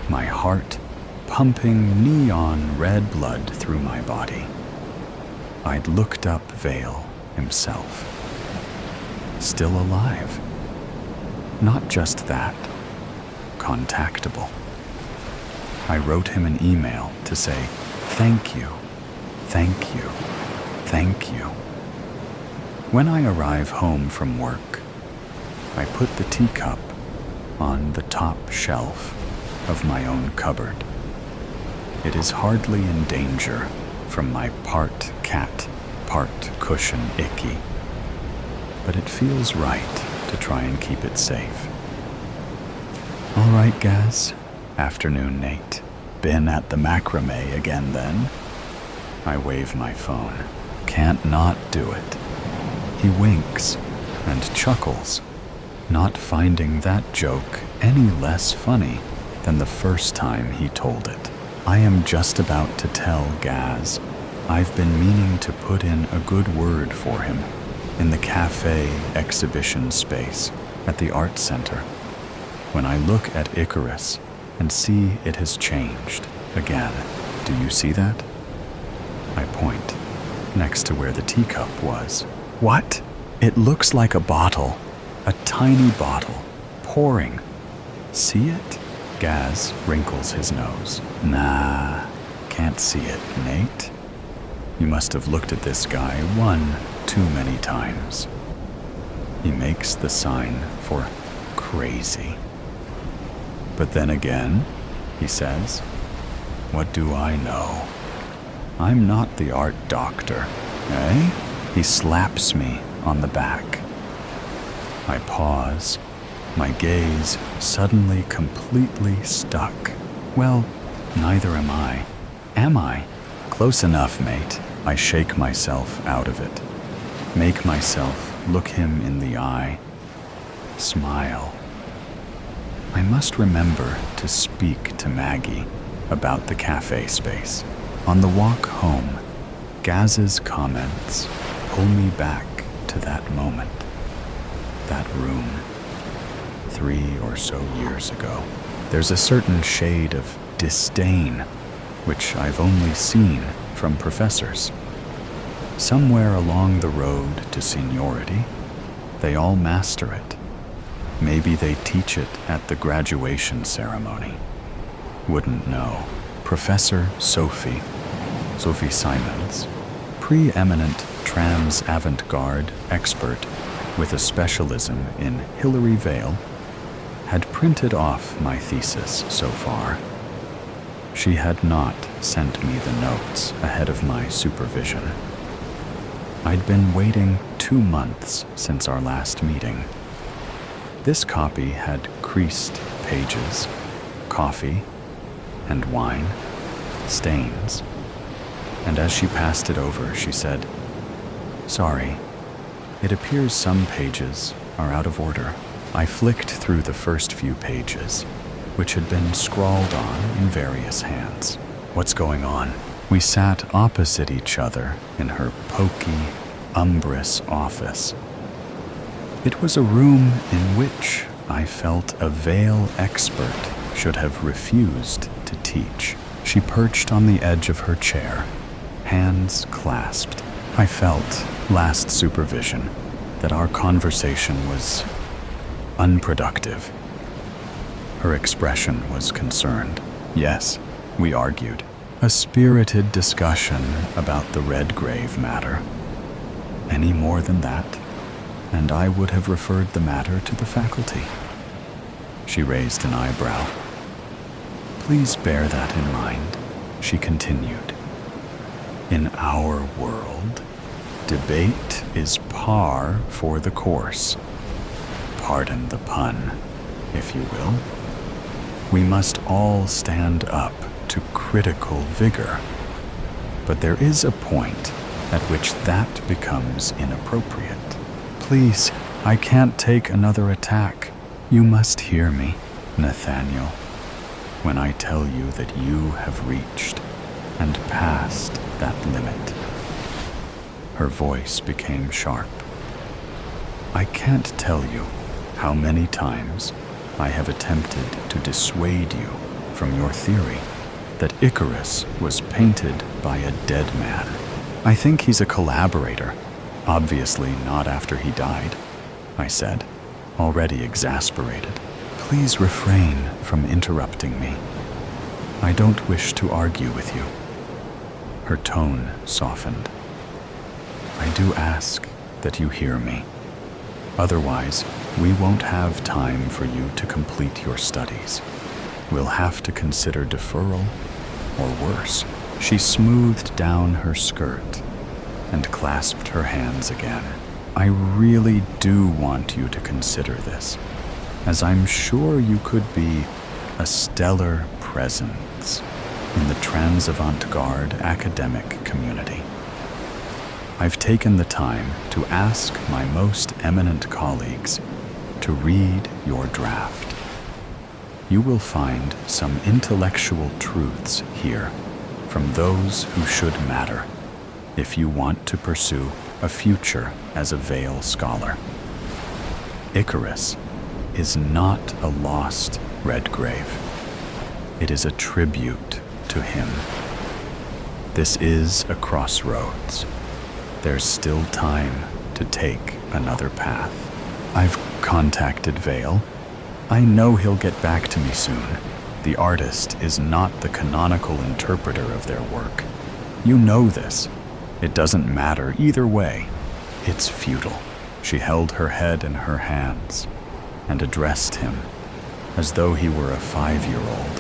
my heart pumping neon red blood through my body, I'd looked up Vale himself. Still alive. Not just that, contactable. I wrote him an email to say, "Thank you, thank you, thank you." When I arrive home from work, I put the teacup on the top shelf of my own cupboard. It is hardly in danger from my part cat, part cushion icky, but it feels right to try and keep it safe. "All right, Gaz. Afternoon, Nate. Been at the macrame again then?" I wave my phone. Can't not do it. He winks and chuckles, not finding that joke any less funny than the first time he told it. I am just about to tell Gaz I've been meaning to put in a good word for him in the cafe exhibition space at the art center, when I look at Icarus and see it has changed again. Do you see that? I point next to where the teacup was. What? It looks like a bottle, a tiny bottle, pouring. See it? Gaz wrinkles his nose. Nah, can't see it, Nate. You must have looked at this guy one too many times. He makes the sign for crazy. But then again, he says, what do I know? I'm not the art doctor, eh? He slaps me on the back. I pause, my gaze suddenly completely stuck. Well, neither am I. Am I? Close enough, mate. I shake myself out of it. Make myself look him in the eye. Smile. I must remember to speak to Maggie about the cafe space. On the walk home, Gaz's comments pull me back to that moment, that room, 3 or so years ago. There's a certain shade of disdain which I've only seen from professors. Somewhere along the road to seniority, they all master it. Maybe they teach it at the graduation ceremony. Wouldn't know. Professor Sophie Simons, preeminent trans avant-garde expert with a specialism in Hilary Vale had printed off my thesis so far. She had not sent me the notes ahead of my supervision. I'd been waiting 2 months since our last meeting. This copy had creased pages, coffee and wine, stains, and as she passed it over, she said, "Sorry, it appears some pages are out of order." I flicked through the first few pages, which had been scrawled on in various hands. "What's going on?" We sat opposite each other in her poky, umbrous office. It was a room in which I felt a VOL expert should have refused to teach. She perched on the edge of her chair, hands clasped. I felt, last supervision, that our conversation was unproductive. Her expression was concerned. Yes, we argued. A spirited discussion about the Redgrave matter. Any more than that, and I would have referred the matter to the faculty. She raised an eyebrow. "Please bear that in mind," she continued. "In our world, debate is par for the course. Pardon the pun, if you will. We must all stand up to critical vigor. But there is a point at which that becomes inappropriate. Please, I can't take another attack. You must hear me, Nathaniel, when I tell you that you have reached and passed that limit." Her voice became sharp. "I can't tell you how many times I have attempted to dissuade you from your theory that Icarus was painted by a dead man. I think he's a collaborator, obviously not after he died," I said, already exasperated. "Please refrain from interrupting me. I don't wish to argue with you." Her tone softened. "I do ask that you hear me. Otherwise, we won't have time for you to complete your studies. We'll have to consider deferral, or worse." She smoothed down her skirt and clasped her hands again. "I really do want you to consider this, as I'm sure you could be a stellar presence in the trans-avant-garde academic community. I've taken the time to ask my most eminent colleagues to read your draft. You will find some intellectual truths here from those who should matter if you want to pursue a future as a VOL scholar. Icarus is not a lost Redgrave. It is a tribute to him. This is a crossroads. There's still time to take another path. I've contacted VOL. I know he'll get back to me soon. The artist is not the canonical interpreter of their work. You know this. It doesn't matter either way. It's futile." She held her head in her hands and addressed him as though he were a 5-year-old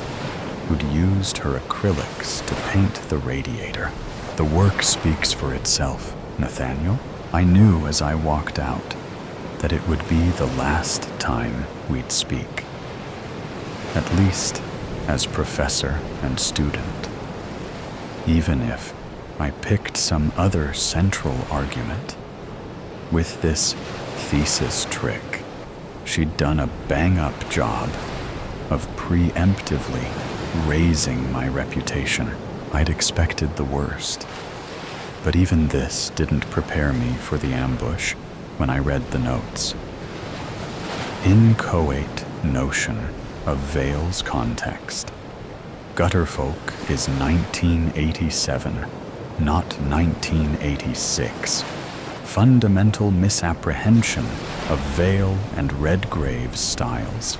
who'd used her acrylics to paint the radiator. "The work speaks for itself, Nathaniel. I knew as I walked out that it would be the last time we'd speak, at least as professor and student. Even if I picked some other central argument, with this thesis trick, she'd done a bang-up job of preemptively raising my reputation. I'd expected the worst, but even this didn't prepare me for the ambush when I read the notes. Inchoate notion of VOL's context. Gutterfolk is 1987, not 1986. Fundamental misapprehension of VOL and Redgrave's styles.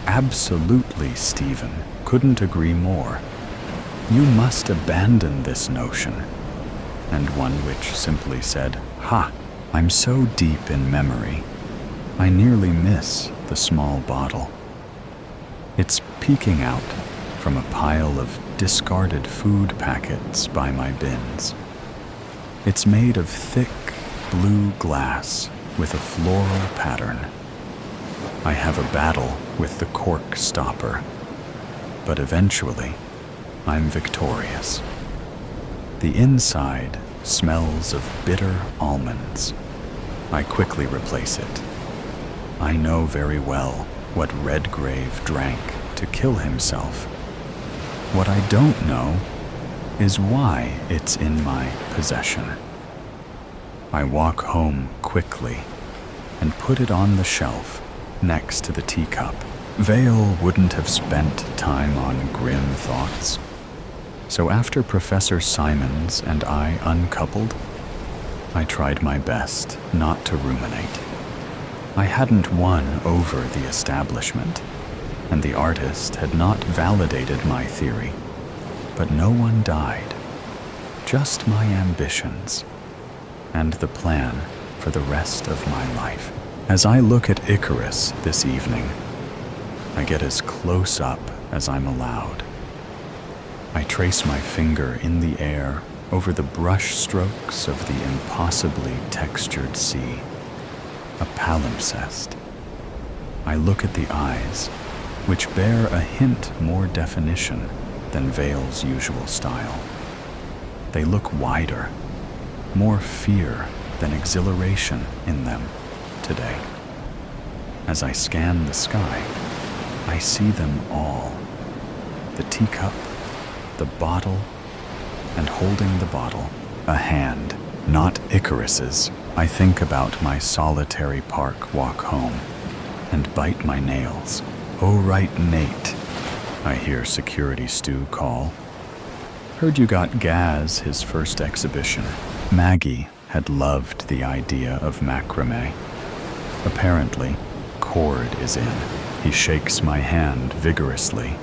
Absolutely, Stephen. Couldn't agree more. You must abandon this notion. And one which simply said, "Ha, I'm so deep in memory, I nearly miss the small bottle." It's peeking out from a pile of discarded food packets by my bins. It's made of thick blue glass with a floral pattern. I have a battle with the cork stopper, but eventually I'm victorious. The inside smells of bitter almonds. I quickly replace it. I know very well what Redgrave drank to kill himself. What I don't know is why it's in my possession. I walk home quickly and put it on the shelf next to the teacup. Vale wouldn't have spent time on grim thoughts. So after Professor Simons and I uncoupled, I tried my best not to ruminate. I hadn't won over the establishment, and the artist had not validated my theory, but no one died, just my ambitions and the plan for the rest of my life. As I look at Icarus this evening, I get as close up as I'm allowed. I trace my finger in the air over the brush strokes of the impossibly textured sea, a palimpsest. I look at the eyes, which bear a hint more definition than Vale's usual style. They look wider, more fear than exhilaration in them today. As I scan the sky, I see them all. The teacup, the bottle, and holding the bottle, a hand, not Icarus's. I think about my solitary park walk home and bite my nails. "Oh, right, Nate," I hear Security Stu call. "Heard you got Gaz his first exhibition." Maggie had loved the idea of macrame. Apparently, cord is in. He shakes my hand vigorously.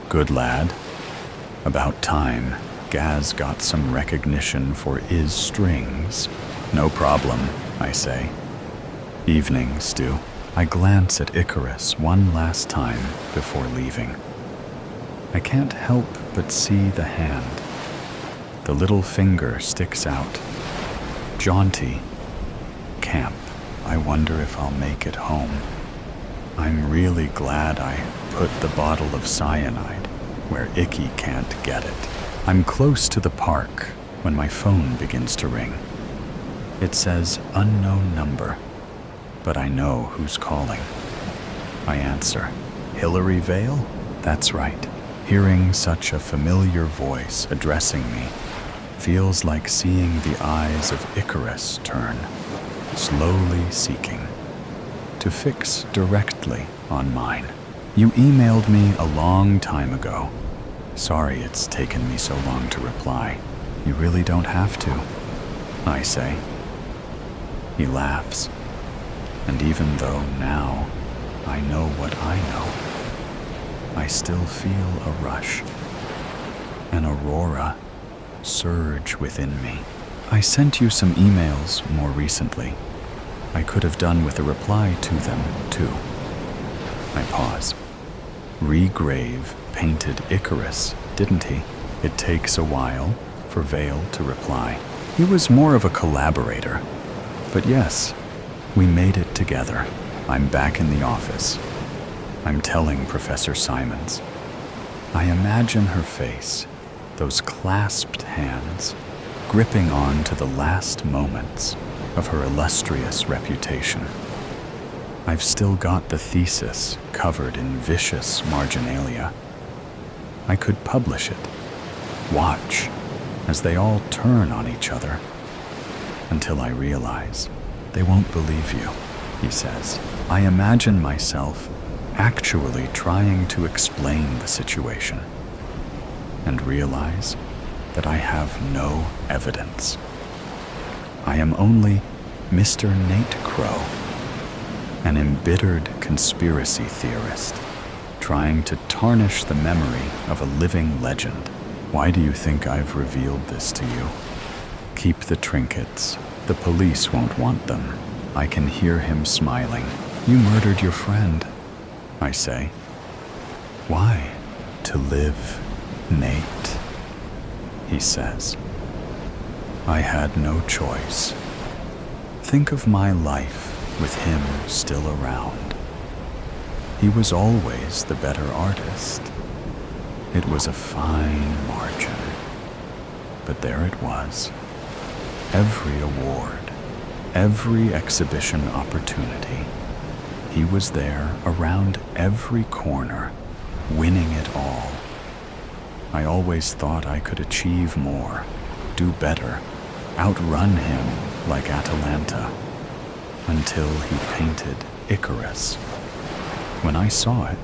"Good lad. About time Gaz got some recognition for his strings." "No problem," I say. "Evening, Stu." I glance at Icarus one last time before leaving. I can't help but see the hand. The little finger sticks out. Jaunty. Camp. I wonder if I'll make it home. I'm really glad I put the bottle of cyanide where Icky can't get it. I'm close to the park when my phone begins to ring. It says unknown number, but I know who's calling. I answer. "Hillary Vale?" That's right. Hearing such a familiar voice addressing me feels like seeing the eyes of Icarus turn, slowly seeking to fix directly on mine. "You emailed me a long time ago. Sorry it's taken me so long to reply." "You really don't have to," I say. He laughs, and even though now I know what I know, I still feel a rush, an aurora surge within me. "I sent you some emails more recently. I could have done with a reply to them, too." I pause. Regrave painted Icarus, didn't he? It takes a while for Vale to reply. He was more of a collaborator. But yes, we made it together. I'm back in the office. I'm telling Professor Simons. I imagine her face, those clasped hands, gripping on to the last moments of her illustrious reputation. I've still got the thesis covered in vicious marginalia. I could publish it. Watch as they all turn on each other until I realize they won't believe you, he says. I imagine myself actually trying to explain the situation and realize that I have no evidence. I am only Mr. Nate Crow, an embittered conspiracy theorist, trying to tarnish the memory of a living legend. Why do you think I've revealed this to you? Keep the trinkets. The police won't want them. I can hear him smiling. You murdered your friend, I say. Why to live, Nate? He says. I had no choice. Think of my life with him still around. He was always the better artist. It was a fine margin. But there it was. Every award, every exhibition opportunity. He was there around every corner, winning it all. I always thought I could achieve more, do better, outrun him like Atalanta, until he painted Icarus. When I saw it,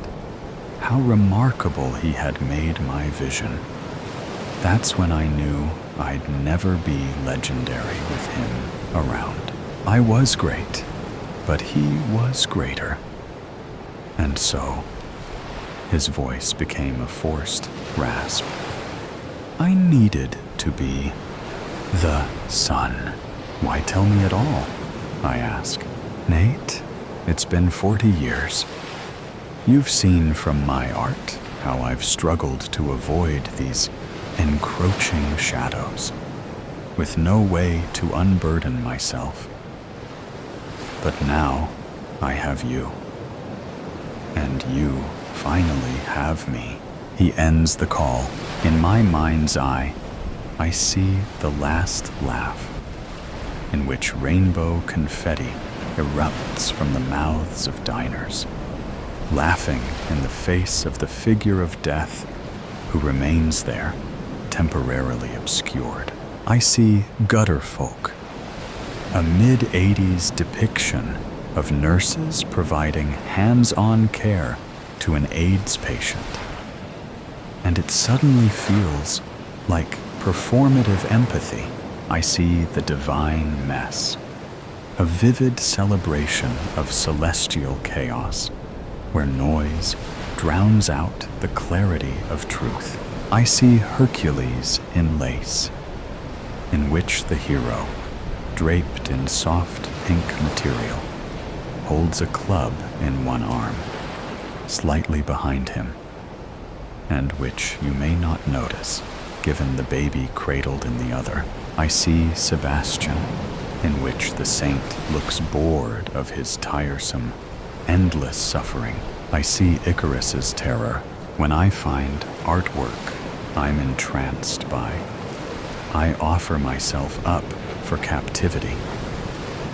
how remarkable he had made my vision. That's when I knew I'd never be legendary with him around. I was great, but he was greater. And so, his voice became a forced rasp. I needed to be the sun. Why tell me at all? I ask. Nate, it's been 40 years. You've seen from my art how I've struggled to avoid these encroaching shadows, with no way to unburden myself. But now I have you, and you finally have me. He ends the call. In my mind's eye, I see the last laugh, in which rainbow confetti erupts from the mouths of diners, laughing in the face of the figure of death who remains there, temporarily obscured. I see gutter folk, a mid-'80s depiction of nurses providing hands-on care to an AIDS patient. And it suddenly feels like performative empathy. I see the divine mess, a vivid celebration of celestial chaos, where noise drowns out the clarity of truth. I see Hercules in lace, in which the hero, draped in soft pink material, holds a club in one arm, slightly behind him, and which you may not notice, given the baby cradled in the other. I see Sebastian, in which the saint looks bored of his tiresome, endless suffering. I see Icarus's terror when I find artwork I'm entranced by. I offer myself up for captivity.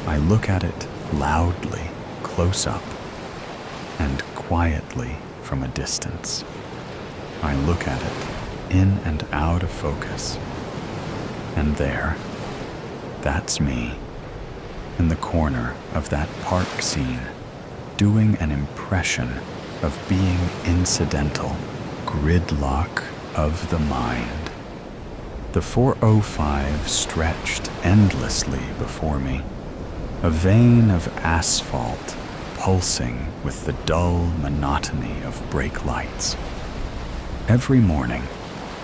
I look at it loudly, close up, and quietly from a distance. I look at it in and out of focus. And there, that's me, in the corner of that park scene, doing an impression of being incidental, gridlock of the mind. The 405 stretched endlessly before me, a vein of asphalt pulsing with the dull monotony of brake lights. Every morning,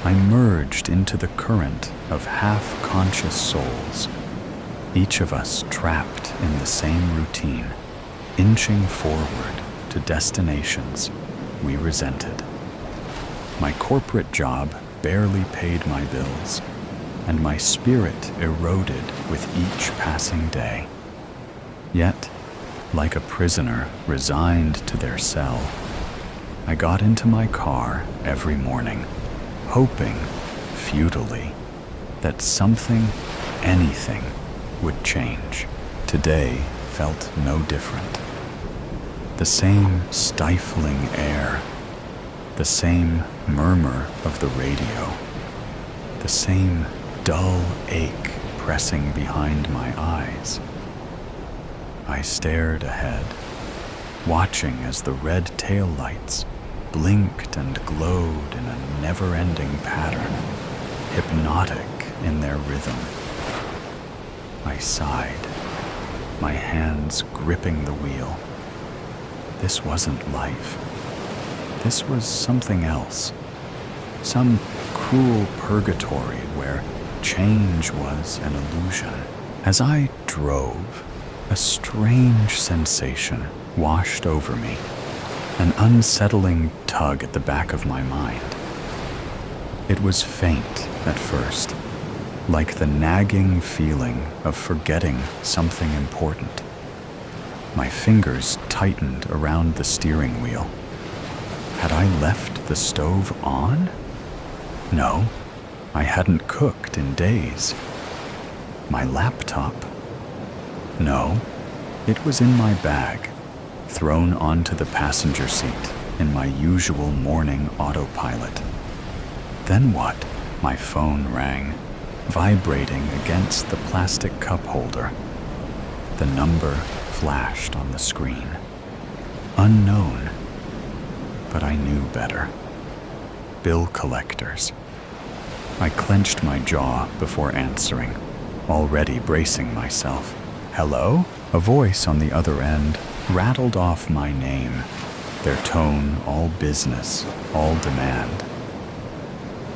I merged into the current of half-conscious souls, each of us trapped in the same routine, inching forward to destinations we resented. My corporate job barely paid my bills, and my spirit eroded with each passing day. Yet, like a prisoner resigned to their cell, I got into my car every morning, hoping, futilely, that something, anything, would change. Today felt no different. The same stifling air, the same murmur of the radio, the same dull ache pressing behind my eyes. I stared ahead, watching as the red taillights blinked and glowed in a never-ending pattern, hypnotic in their rhythm. I sighed, my hands gripping the wheel. This wasn't life. This was something else, some cruel purgatory where change was an illusion. As I drove, a strange sensation washed over me, an unsettling tug at the back of my mind. It was faint at first, like the nagging feeling of forgetting something important. My fingers tightened around the steering wheel. Had I left the stove on? No, I hadn't cooked in days. My laptop? No, it was in my bag, thrown onto the passenger seat in my usual morning autopilot. Then what? My phone rang, vibrating against the plastic cup holder. The number flashed on the screen. Unknown. But I knew better. Bill collectors. I clenched my jaw before answering, already bracing myself. Hello? A voice on the other end rattled off my name, their tone all business, all demand.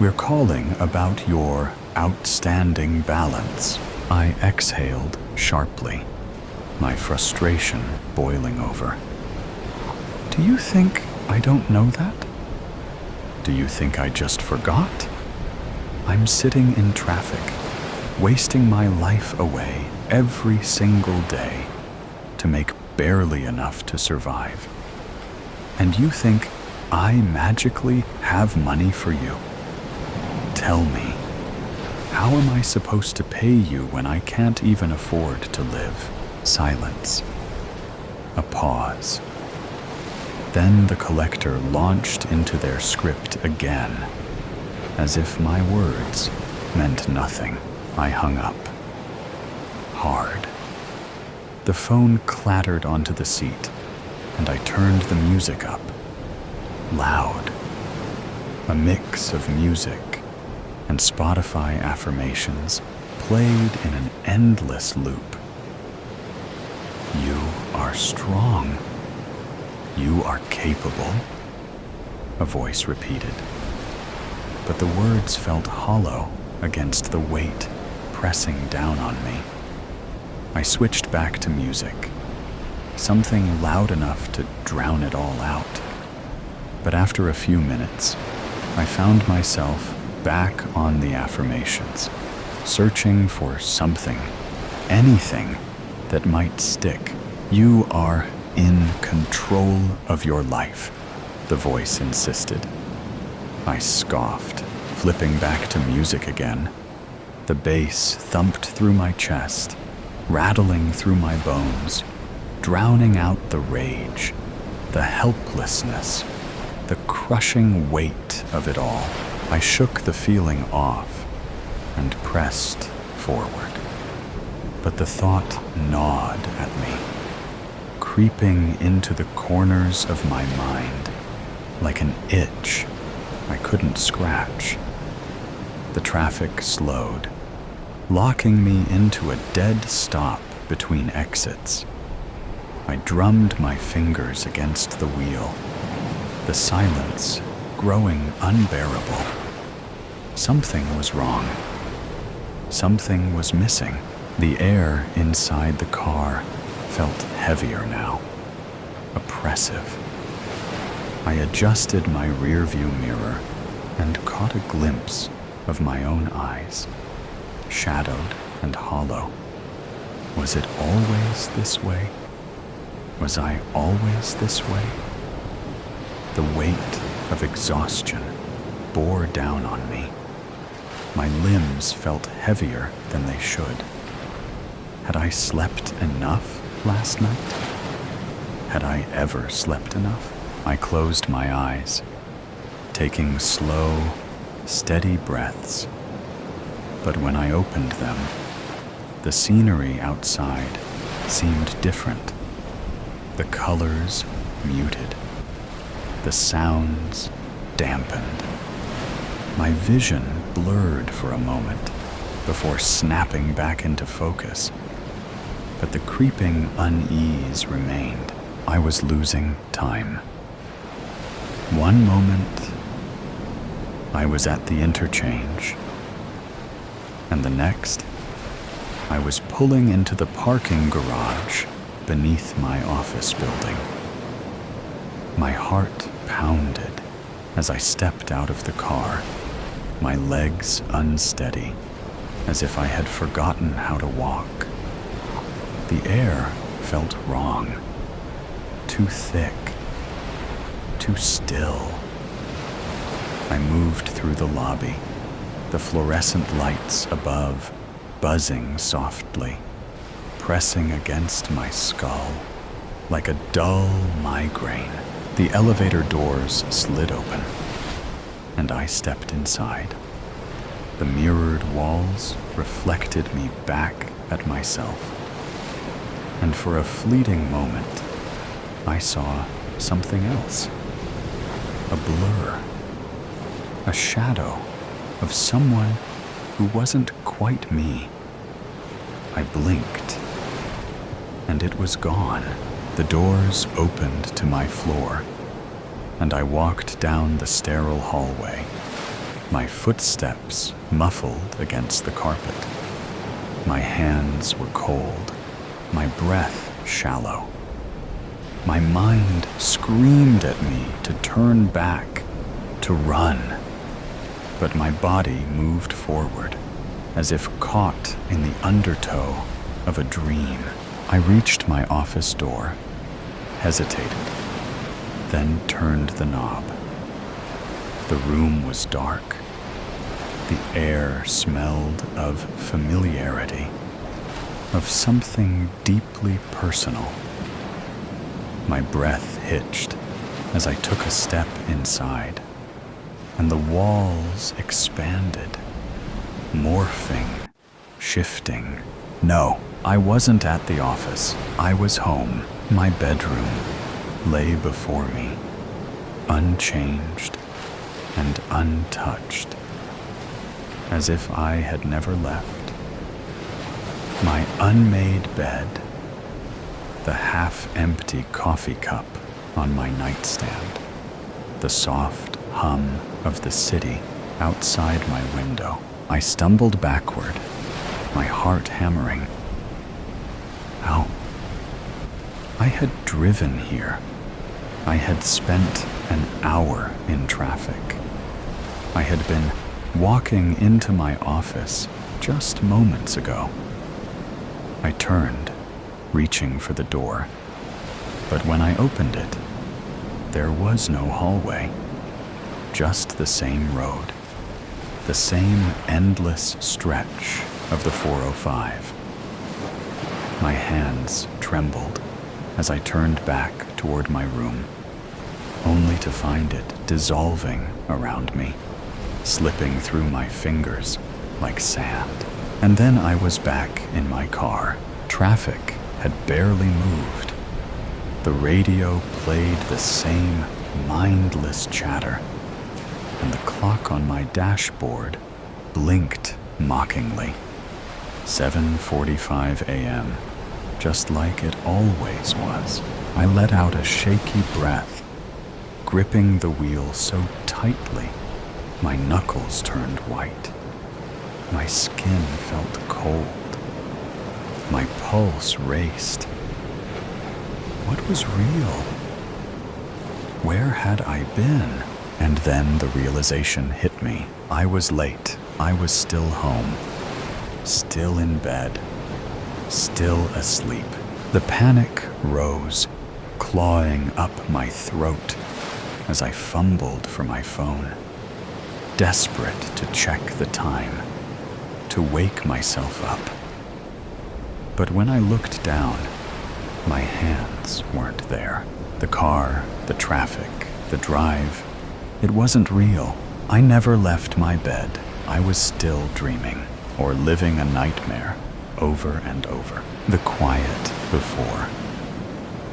We're calling about your outstanding balance. I exhaled sharply, my frustration boiling over. Do you think I don't know that? Do you think I just forgot? I'm sitting in traffic, wasting my life away every single day to make barely enough to survive. And you think I magically have money for you? Tell me, how am I supposed to pay you when I can't even afford to live? Silence. A pause. Then the collector launched into their script again. As if my words meant nothing, I hung up. Hard. The phone clattered onto the seat, and I turned the music up. Loud. A mix of music and Spotify affirmations played in an endless loop. You are strong. You are capable, a voice repeated. But the words felt hollow against the weight pressing down on me. I switched back to music, something loud enough to drown it all out. But after a few minutes, I found myself back on the affirmations, searching for something, anything that might stick. You are in control of your life, the voice insisted. I scoffed, flipping back to music again. The bass thumped through my chest, rattling through my bones, drowning out the rage, the helplessness, the crushing weight of it all. I shook the feeling off and pressed forward. But the thought gnawed at me, creeping into the corners of my mind like an itch I couldn't scratch. The traffic slowed, locking me into a dead stop between exits. I drummed my fingers against the wheel, the silence growing unbearable. Something was wrong. Something was missing. The air inside the car felt heavier now, oppressive. I adjusted my rearview mirror and caught a glimpse of my own eyes, shadowed and hollow. Was it always this way? Was I always this way? The weight of exhaustion bore down on me. My limbs felt heavier than they should. Had I slept enough last night? Had I ever slept enough? I closed my eyes, taking slow, steady breaths. But when I opened them, the scenery outside seemed different. The colors muted, the sounds dampened. My vision blurred for a moment before snapping back into focus. But the creeping unease remained. I was losing time. One moment, I was at the interchange, and the next, I was pulling into the parking garage beneath my office building. My heart pounded as I stepped out of the car, my legs unsteady, as if I had forgotten how to walk. The air felt wrong, too thick, too still. I moved through the lobby, the fluorescent lights above buzzing softly, pressing against my skull like a dull migraine. The elevator doors slid open, and I stepped inside. The mirrored walls reflected me back at myself. And for a fleeting moment, I saw something else. A blur, a shadow of someone who wasn't quite me. I blinked, and it was gone. The doors opened to my floor, and I walked down the sterile hallway, my footsteps muffled against the carpet. My hands were cold, my breath shallow. My mind screamed at me to turn back, to run. But my body moved forward, as if caught in the undertow of a dream. I reached my office door, hesitated, then turned the knob. The room was dark. The air smelled of familiarity, of something deeply personal. My breath hitched as I took a step inside, and the walls expanded, morphing, shifting. No, I wasn't at the office. I was home. My bedroom lay before me, unchanged and untouched, as if I had never left. My unmade bed, the half-empty coffee cup on my nightstand, the soft hum of the city outside my window. I stumbled backward, my heart hammering. How? I had driven here. I had spent an hour in traffic. I had been walking into my office just moments ago. I turned, reaching for the door, but when I opened it, there was no hallway, just the same road, the same endless stretch of the 405. My hands trembled as I turned back toward my room, only to find it dissolving around me, slipping through my fingers like sand. And then I was back in my car. Traffic had barely moved. The radio played the same mindless chatter, and the clock on my dashboard blinked mockingly. 7:45 a.m., just like it always was. I let out a shaky breath, gripping the wheel so tightly, my knuckles turned white. My skin felt cold. My pulse raced. What was real? Where had I been? And then the realization hit me. I was late. I was still home, still in bed, still asleep. The panic rose, clawing up my throat as I fumbled for my phone, desperate to check the time, to wake myself up. But when I looked down, my hands weren't there. The car, the traffic, the drive, it wasn't real. I never left my bed. I was still dreaming, or living a nightmare over and over. The quiet before.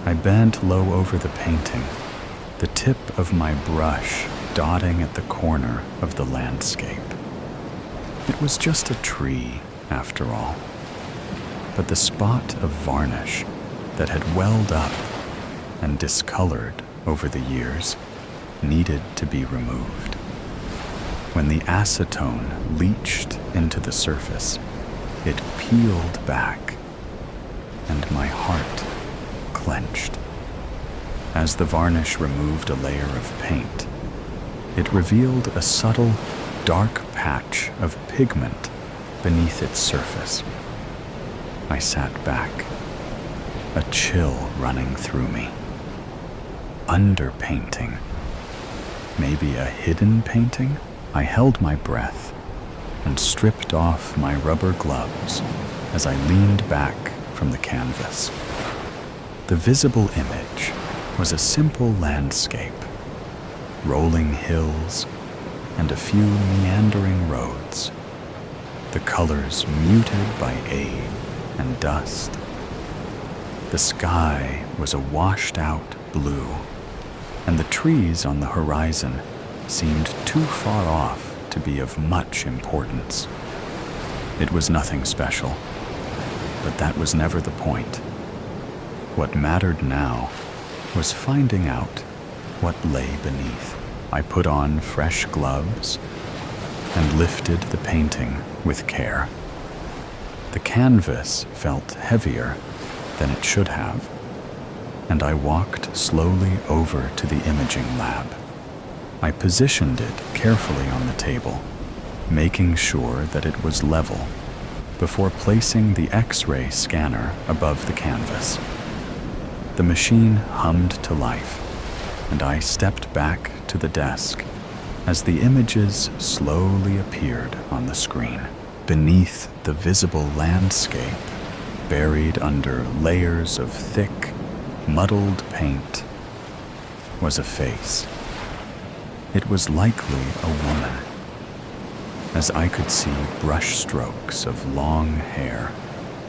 I bent low over the painting, the tip of my brush dotting at the corner of the landscape. It was just a tree, after all. But the spot of varnish that had welled up and discolored over the years needed to be removed. When the acetone leached into the surface, it peeled back, and my heart clenched. As the varnish removed a layer of paint, it revealed a subtle, dark patch of pigment beneath its surface. I sat back, a chill running through me. Underpainting. Maybe a hidden painting? I held my breath and stripped off my rubber gloves as I leaned back from the canvas. The visible image was a simple landscape, rolling hills and a few meandering roads, the colors muted by age and dust. The sky was a washed-out blue, and the trees on the horizon seemed too far off to be of much importance. It was nothing special, but that was never the point. What mattered now was finding out what lay beneath. I put on fresh gloves and lifted the painting with care. The canvas felt heavier than it should have, and I walked slowly over to the imaging lab. I positioned it carefully on the table, making sure that it was level, before placing the X-ray scanner above the canvas. The machine hummed to life, and I stepped back to the desk as the images slowly appeared on the screen. Beneath the visible landscape, buried under layers of thick, muddled paint, was a face. It was likely a woman, as I could see brush strokes of long hair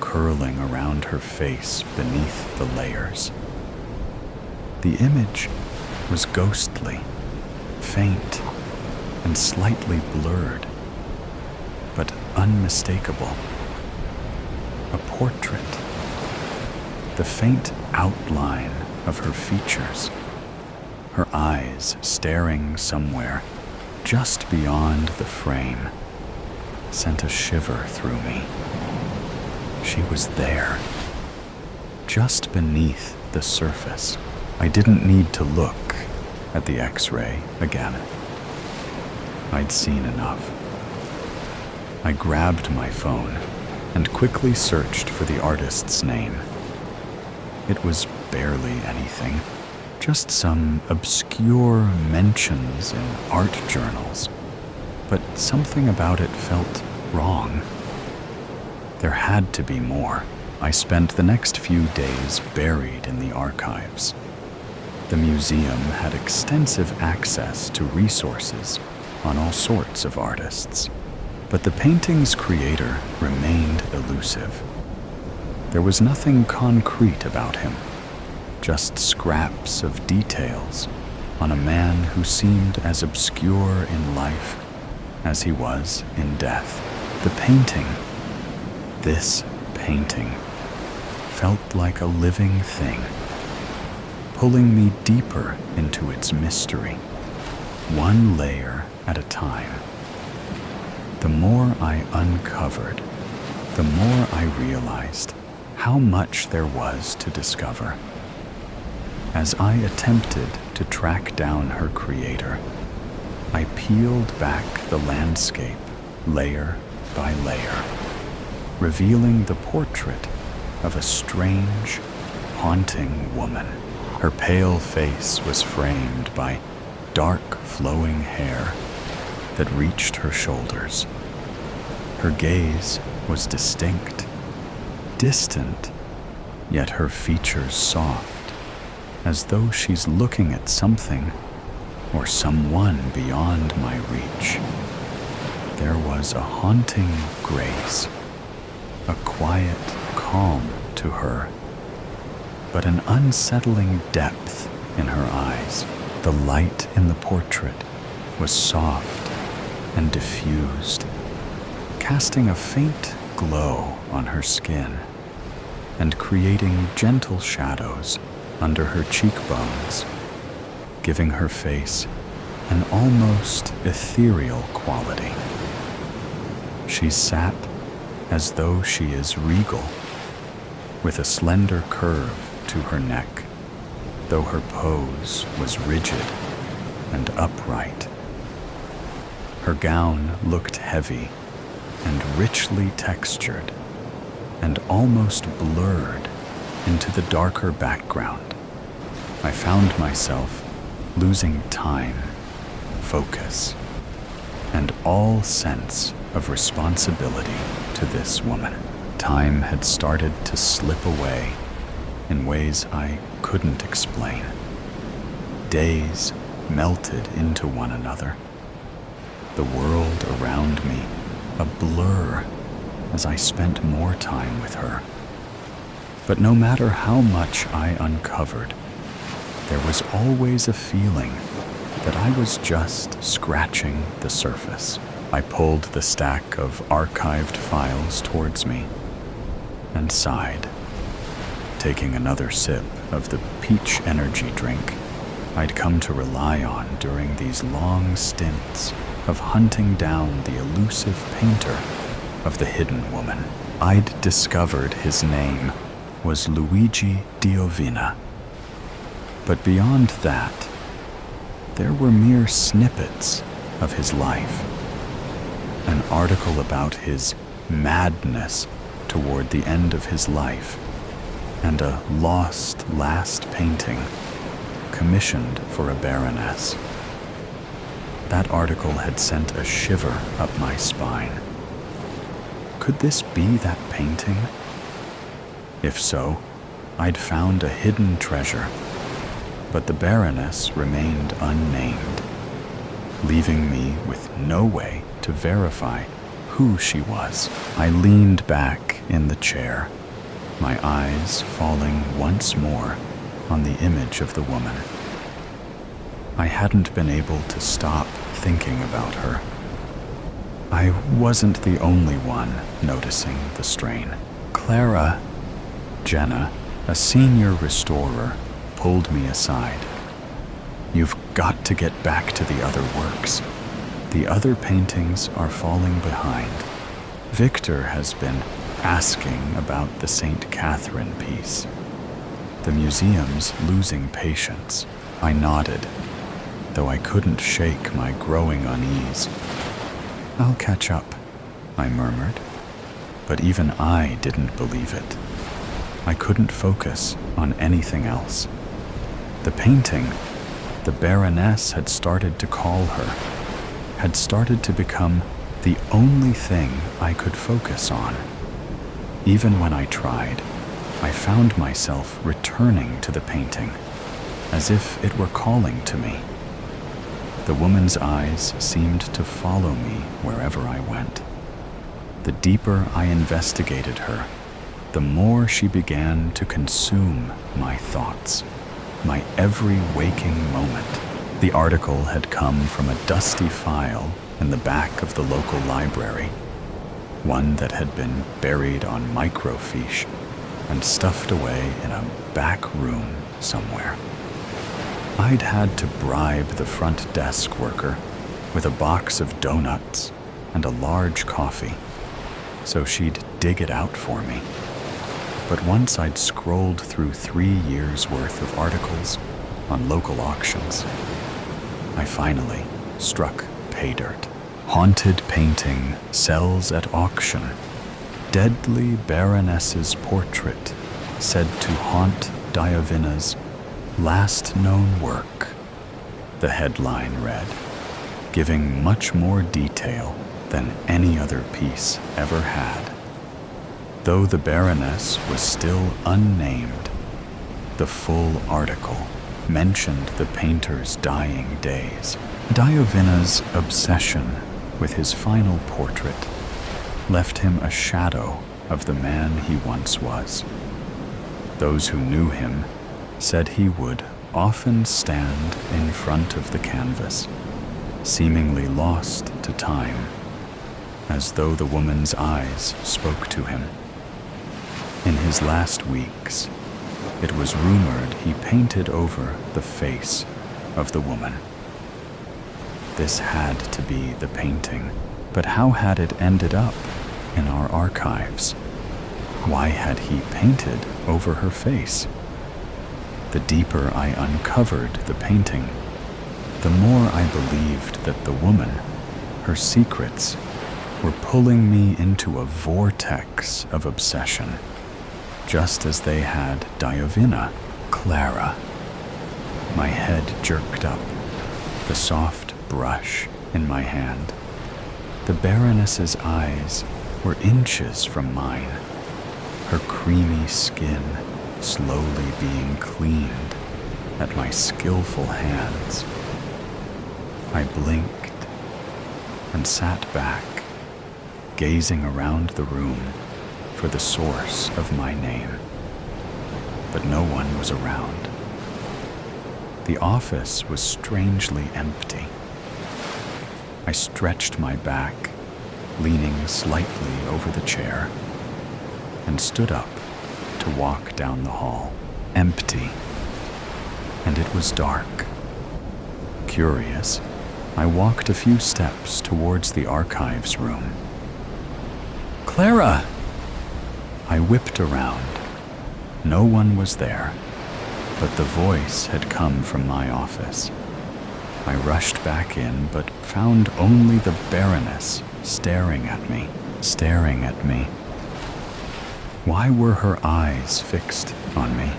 curling around her face beneath the layers. The image was ghostly, faint, and slightly blurred, but unmistakable. A portrait. The faint outline of her features, her eyes staring somewhere just beyond the frame, sent a shiver through me. She was there, just beneath the surface. I didn't need to look at the X-ray again. I'd seen enough. I grabbed my phone and quickly searched for the artist's name. It was barely anything, just some obscure mentions in art journals, but something about it felt wrong. There had to be more. I spent the next few days buried in the archives. The museum had extensive access to resources on all sorts of artists, but the painting's creator remained elusive. There was nothing concrete about him, just scraps of details on a man who seemed as obscure in life as he was in death. The painting, this painting, felt like a living thing, pulling me deeper into its mystery, one layer at a time. The more I uncovered, the more I realized how much there was to discover. As I attempted to track down her creator, I peeled back the landscape layer by layer, revealing the portrait of a strange, haunting woman. Her pale face was framed by dark, flowing hair that reached her shoulders. Her gaze was distinct, distant, yet her features soft, as though she's looking at something or someone beyond my reach. There was a haunting grace, a quiet calm to her, but an unsettling depth in her eyes. The light in the portrait was soft and diffused, casting a faint glow on her skin and creating gentle shadows under her cheekbones, giving her face an almost ethereal quality. She sat as though she is regal, with a slender curve to her neck, the though her pose was rigid and upright. Her gown looked heavy and richly textured and almost blurred into the darker background. I found myself losing time, focus, and all sense of responsibility to this woman. Time had started to slip away in ways I couldn't explain. Days melted into one another. The world around me a blur as I spent more time with her. But no matter how much I uncovered, there was always a feeling that I was just scratching the surface. I pulled the stack of archived files towards me and sighed, taking another sip of the peach energy drink I'd come to rely on during these long stints of hunting down the elusive painter of the hidden woman. I'd discovered his name was Luigi Diovina. But beyond that, there were mere snippets of his life. An article about his madness toward the end of his life, and a lost last painting commissioned for a baroness. That article had sent a shiver up my spine. Could this be that painting? If so, I'd found a hidden treasure, but the baroness remained unnamed, leaving me with no way to verify who she was. I leaned back in the chair, my eyes falling once more on the image of the woman. I hadn't been able to stop thinking about her. I wasn't the only one noticing the strain. Clara, Jenna, a senior restorer, pulled me aside. "You've got to get back to the other works. The other paintings are falling behind. Victor has been asking about the St. Catherine piece. The museum's losing patience." I nodded, though I couldn't shake my growing unease. "I'll catch up," I murmured, but even I didn't believe it. I couldn't focus on anything else. The painting, the Baroness had started to call her, had started to become the only thing I could focus on. Even when I tried, I found myself returning to the painting, as if it were calling to me. The woman's eyes seemed to follow me wherever I went. The deeper I investigated her, the more she began to consume my thoughts, my every waking moment. The article had come from a dusty file in the back of the local library, one that had been buried on microfiche and stuffed away in a back room somewhere. I'd had to bribe the front desk worker with a box of donuts and a large coffee, so she'd dig it out for me. But once I'd scrolled through 3 years' worth of articles on local auctions, I finally struck pay dirt. Haunted painting sells at auction. Deadly Baroness's portrait said to haunt Diovina's last known work, the headline read, giving much more detail than any other piece ever had. Though the Baroness was still unnamed, the full article mentioned the painter's dying days. Diovina's obsession with his final portrait left him a shadow of the man he once was. Those who knew him said he would often stand in front of the canvas, seemingly lost to time, as though the woman's eyes spoke to him. In his last weeks, it was rumored he painted over the face of the woman. This had to be the painting, but how had it ended up in our archives? Why had he painted over her face? The deeper I uncovered the painting, the more I believed that the woman, her secrets, were pulling me into a vortex of obsession, just as they had Diovina, Clara. My head jerked up, the soft brush in my hand. The Baroness's eyes were inches from mine, her creamy skin slowly being cleaned at my skillful hands. I blinked and sat back, gazing around the room for the source of my name. But no one was around. The office was strangely empty. I stretched my back, leaning slightly over the chair, and stood up to walk down the hall. Empty. And it was dark. Curious, I walked a few steps towards the archives room. Clara! I whipped around. No one was there, but the voice had come from my office. I rushed back in, but found only the Baroness staring at me. Why were her eyes fixed on me?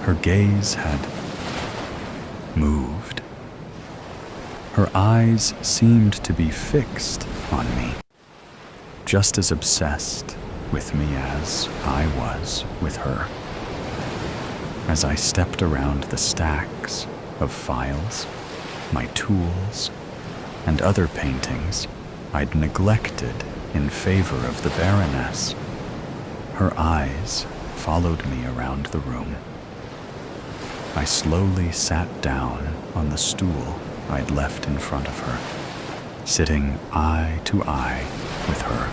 Her gaze had moved. Her eyes seemed to be fixed on me, just as obsessed with me as I was with her. As I stepped around the stacks of files, my tools, and other paintings I'd neglected in favor of the Baroness, her eyes followed me around the room. I slowly sat down on the stool I'd left in front of her, sitting eye to eye with her.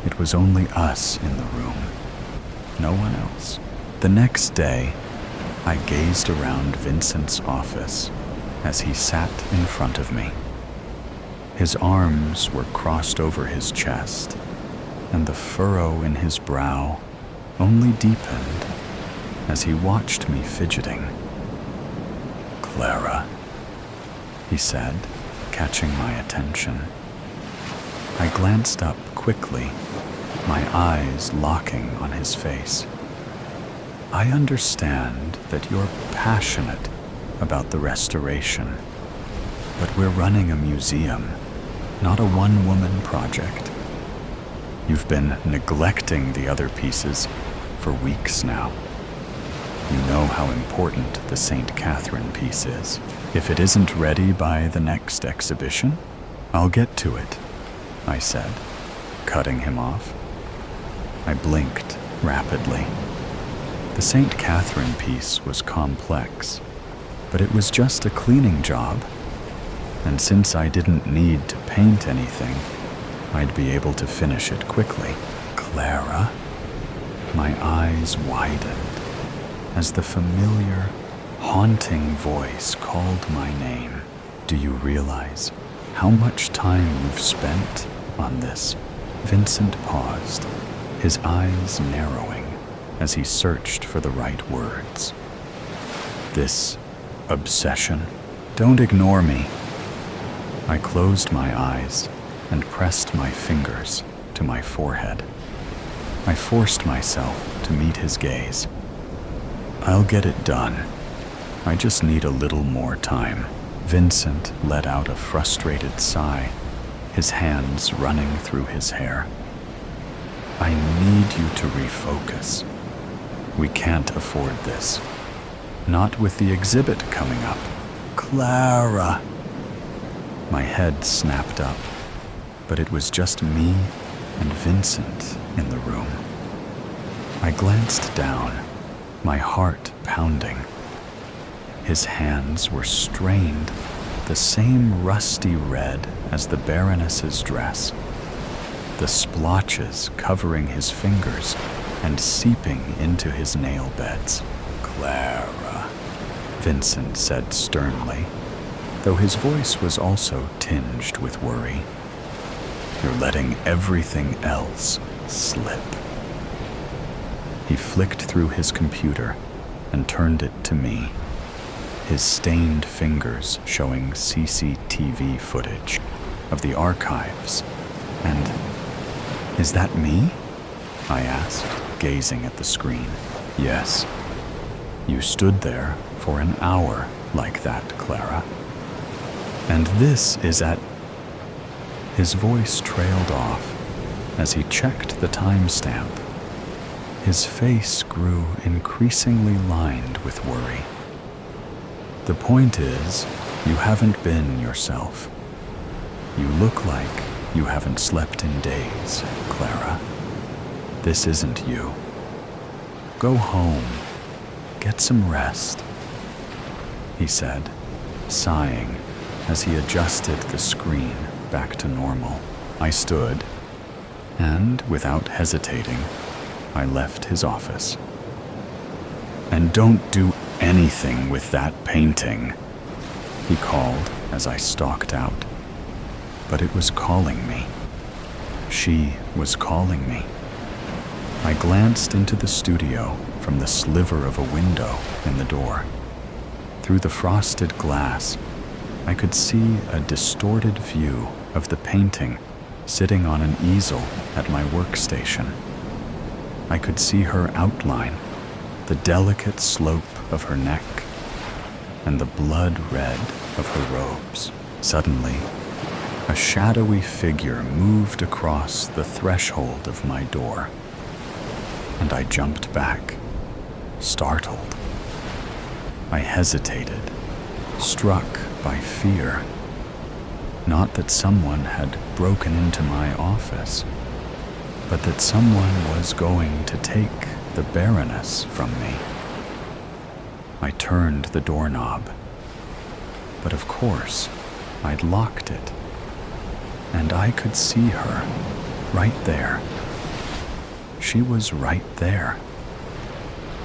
It was only us in the room, no one else. The next day, I gazed around Vincent's office as he sat in front of me. His arms were crossed over his chest, and the furrow in his brow only deepened as he watched me fidgeting. Clara, he said, catching my attention. I glanced up quickly, my eyes locking on his face. I understand that you're passionate about the restoration, but we're running a museum, not a one-woman project. You've been neglecting the other pieces for weeks now. You know how important the St. Catherine piece is. If it isn't ready by the next exhibition, I'll get to it, I said, cutting him off. I blinked rapidly. The St. Catherine piece was complex, but it was just a cleaning job, and since I didn't need to paint anything, I'd be able to finish it quickly. Clara? My eyes widened as the familiar, haunting voice called my name. Do you realize how much time you've spent on this? Vincent paused, his eyes narrowing as he searched for the right words. This obsession. Don't ignore me. I closed my eyes and pressed my fingers to my forehead. I forced myself to meet his gaze. I'll get it done. I just need a little more time. Vincent let out a frustrated sigh, his hands running through his hair. I need you to refocus. We can't afford this. Not with the exhibit coming up. Clara! My head snapped up, but it was just me and Vincent in the room. I glanced down, my heart pounding. His hands were strained, the same rusty red as the Baroness's dress, the splotches covering his fingers and seeping into his nail beds. Clara, Vincent said sternly, though his voice was also tinged with worry. You're letting everything else slip. He flicked through his computer and turned it to me, his stained fingers showing CCTV footage of the archives. And, "Is that me?" I asked, gazing at the screen. "Yes. You stood there for an hour like that, Clara. And this is at..." His voice trailed off as he checked the timestamp. His face grew increasingly lined with worry. "The point is, you haven't been yourself. You look like you haven't slept in days, Clara. This isn't you. Go home. Get some rest," he said, sighing as he adjusted the screen back to normal. I stood, and without hesitating, I left his office. "And don't do anything with that painting," he called as I stalked out. But it was calling me. She was calling me. I glanced into the studio from the sliver of a window in the door. Through the frosted glass, I could see a distorted view of the painting sitting on an easel at my workstation. I could see her outline, the delicate slope of her neck, and the blood red of her robes. Suddenly, a shadowy figure moved across the threshold of my door, and I jumped back, startled. I hesitated, struck by fear. Not that someone had broken into my office, but that someone was going to take the Baroness from me. I turned the doorknob, but of course, I'd locked it, and I could see her right there. She was right there.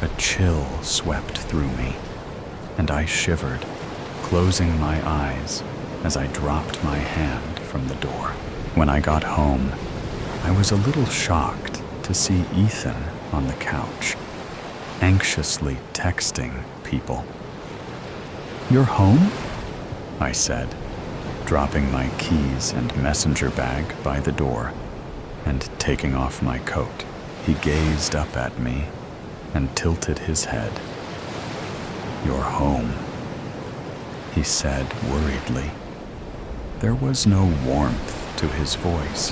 A chill swept through me, and I shivered, closing my eyes as I dropped my hand from the door. When I got home, I was a little shocked to see Ethan on the couch, anxiously texting people. "You're home?" I said, dropping my keys and messenger bag by the door and taking off my coat. He gazed up at me and tilted his head. "You're home," he said worriedly. There was no warmth to his voice,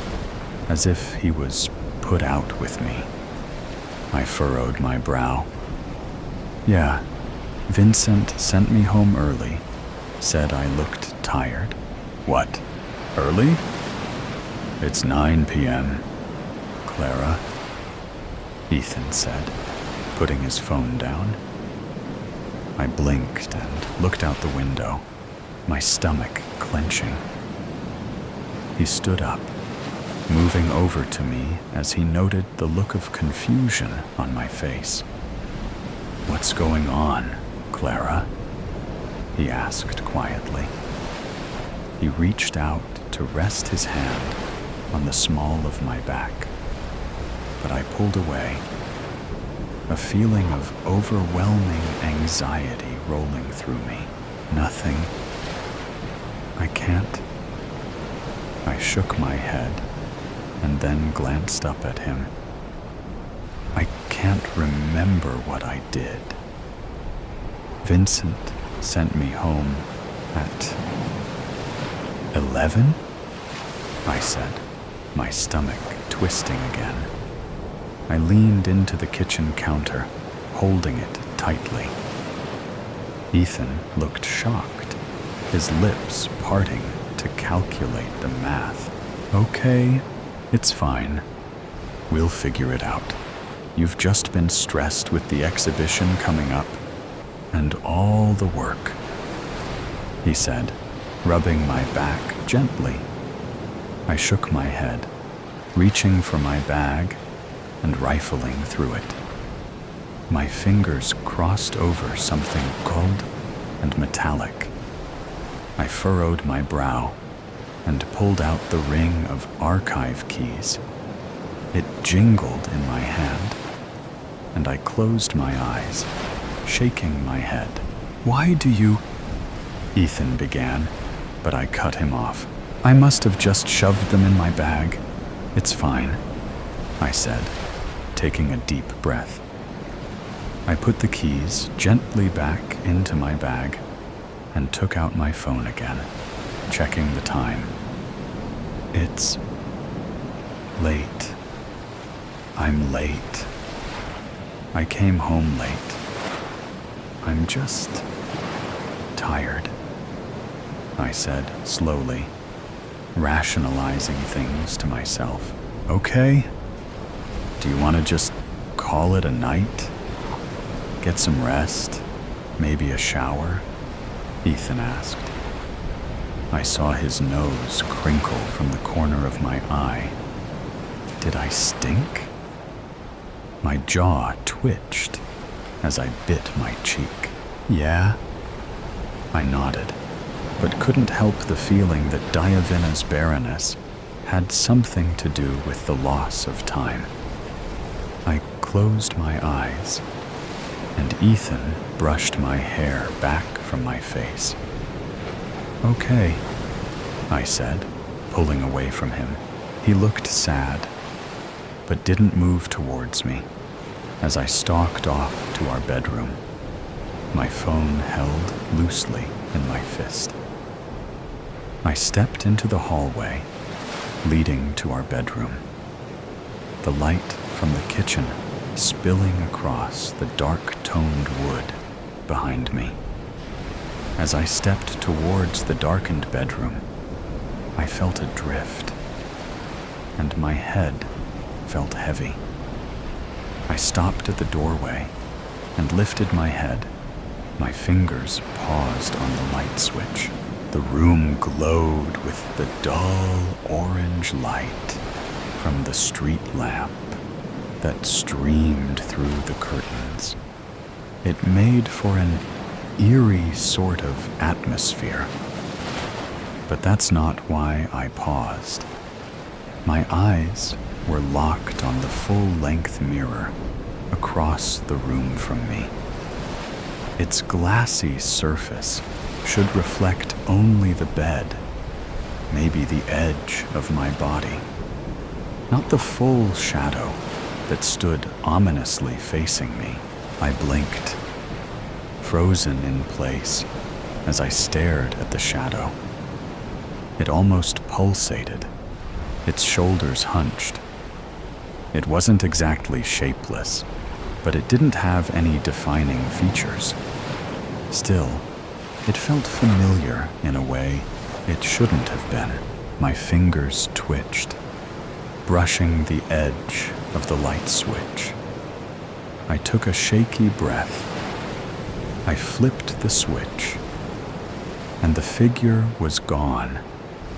as if he was put out with me. I furrowed my brow. "Yeah, Vincent sent me home early, said I looked tired." "What, early?" "It's 9 p.m., Clara," Ethan said, putting his phone down. I blinked and looked out the window, my stomach clenching. He stood up, moving over to me as he noted the look of confusion on my face. "What's going on, Clara?" he asked quietly. He reached out to rest his hand on the small of my back, but I pulled away, a feeling of overwhelming anxiety rolling through me. "Nothing. I can't." I shook my head and then glanced up at him. "I can't remember what I did. Vincent sent me home at 11? I said, my stomach twisting again. I leaned into the kitchen counter, holding it tightly. Ethan looked shocked, his lips parting to calculate the math. "Okay, it's fine. We'll figure it out. You've just been stressed with the exhibition coming up, and all the work," he said, rubbing my back gently. I shook my head, reaching for my bag and rifling through it. My fingers crossed over something gold and metallic. I furrowed my brow and pulled out the ring of archive keys. It jingled in my hand, and I closed my eyes, shaking my head. "Why do you—" Ethan began, but I cut him off. "I must have just shoved them in my bag. It's fine," I said, taking a deep breath. I put the keys gently back into my bag and took out my phone again, checking the time. It's late. I'm late. I came home late. I'm just tired, I said slowly, rationalizing things to myself. "Okay, do you want to just call it a night? Get some rest? Maybe a shower?" Ethan asked. I saw his nose crinkle from the corner of my eye. Did I stink? My jaw twitched as I bit my cheek. "Yeah?" I nodded, but couldn't help the feeling that Diavina's barrenness had something to do with the loss of time. I closed my eyes, and Ethan brushed my hair back from my face. "Okay," I said, pulling away from him. He looked sad, but didn't move towards me as I stalked off to our bedroom, my phone held loosely in my fist. I stepped into the hallway leading to our bedroom, the light from the kitchen spilling across the dark-toned wood behind me. As I stepped towards the darkened bedroom, I felt a drift, and my head felt heavy. I stopped at the doorway and lifted my head. My fingers paused on the light switch. The room glowed with the dull orange light from the street lamp that streamed through the curtains. It made for an eerie sort of atmosphere. But that's not why I paused. My eyes were locked on the full-length mirror across the room from me. Its glassy surface should reflect only the bed, maybe the edge of my body, not the full shadow that stood ominously facing me. I blinked, frozen in place as I stared at the shadow. It almost pulsated, its shoulders hunched. It wasn't exactly shapeless, but it didn't have any defining features. Still, it felt familiar in a way it shouldn't have been. My fingers twitched, brushing the edge of the light switch. I took a shaky breath. I flipped the switch, and the figure was gone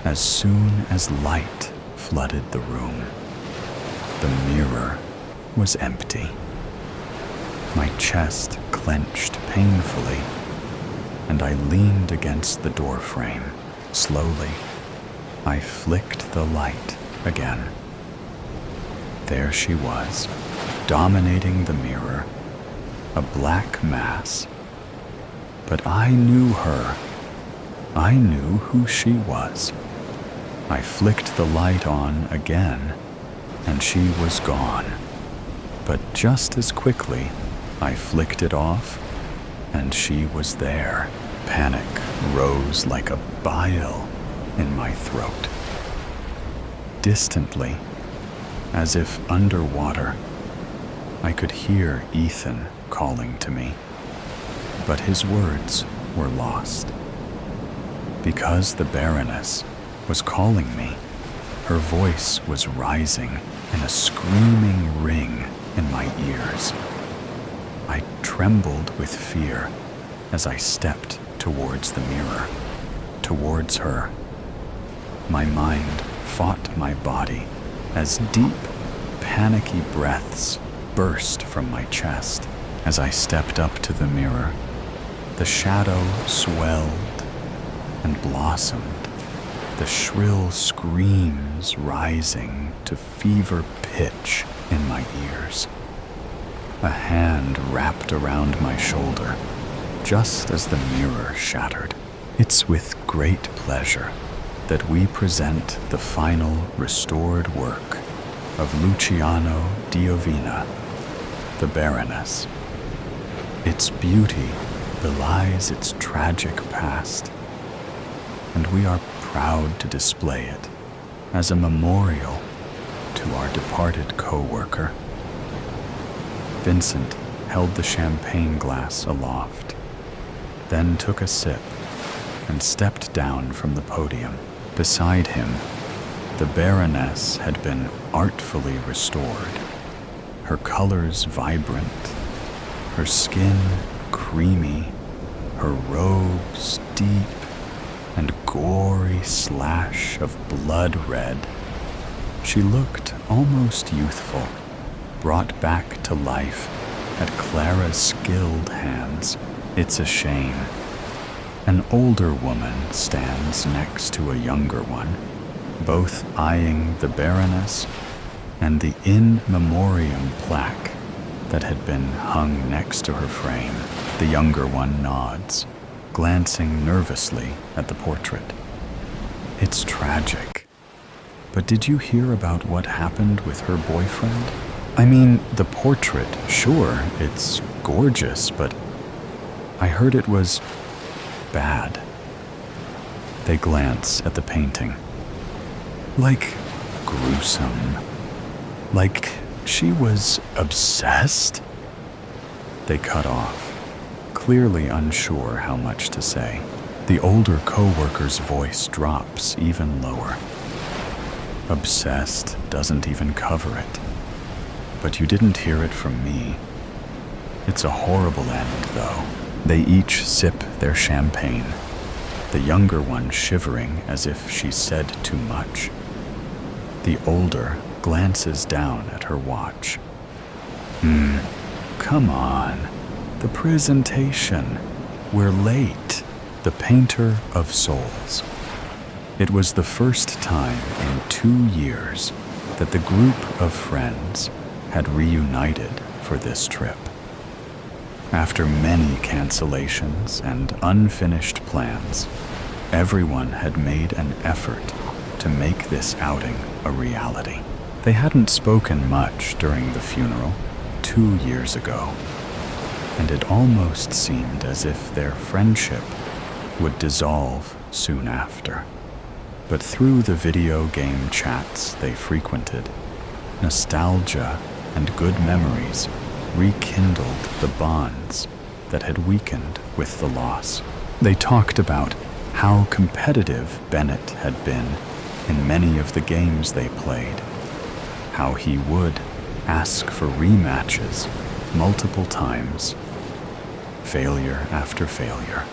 as soon as light flooded the room. The mirror was empty. My chest clenched painfully, and I leaned against the door frame. Slowly, I flicked the light again. There she was, dominating the mirror, a black mass. But I knew her. I knew who she was. I flicked the light on again, and she was gone. But just as quickly, I flicked it off, and she was there. Panic rose like a bile in my throat. Distantly, as if underwater, I could hear Ethan calling to me, but his words were lost. Because the Baroness was calling me, her voice was rising in a screaming ring in my ears. I trembled with fear as I stepped towards the mirror, towards her. My mind fought my body as deep, panicky breaths burst from my chest. As I stepped up to the mirror, the shadow swelled and blossomed, the shrill screams rising to fever pitch in my ears. A hand wrapped around my shoulder, just as the mirror shattered. It's with great pleasure that we present the final restored work of Luciano Diovina, the Baroness. Its beauty belies its tragic past, and we are proud to display it as a memorial to our departed co-worker. Vincent held the champagne glass aloft, then took a sip and stepped down from the podium. Beside him, the Baroness had been artfully restored, her colors vibrant, her skin creamy, her robes deep and gory slash of blood red. She looked almost youthful, brought back to life at Clara's skilled hands. It's a shame. An older woman stands next to a younger one, both eyeing the Baroness and the in memoriam plaque that had been hung next to her frame. The younger one nods, glancing nervously at the portrait. It's tragic. But did you hear about what happened with her boyfriend? I mean, the portrait, sure, it's gorgeous, but I heard it was bad. They glance at the painting. Like gruesome. Like she was obsessed? They cut off, clearly unsure how much to say. The older co-worker's voice drops even lower. Obsessed doesn't even cover it. But you didn't hear it from me. It's a horrible end, though. They each sip their champagne, the younger one shivering as if she said too much. The older glances down at her watch. Come on. The presentation. We're late. The Painter of Souls. It was the first time in 2 years that the group of friends had reunited for this trip. After many cancellations and unfinished plans, everyone had made an effort to make this outing a reality. They hadn't spoken much during the funeral 2 years ago, and it almost seemed as if their friendship would dissolve soon after. But through the video game chats they frequented, nostalgia and good memories rekindled the bonds that had weakened with the loss. They talked about how competitive Bennett had been in many of the games they played, how he would ask for rematches multiple times, failure after failure.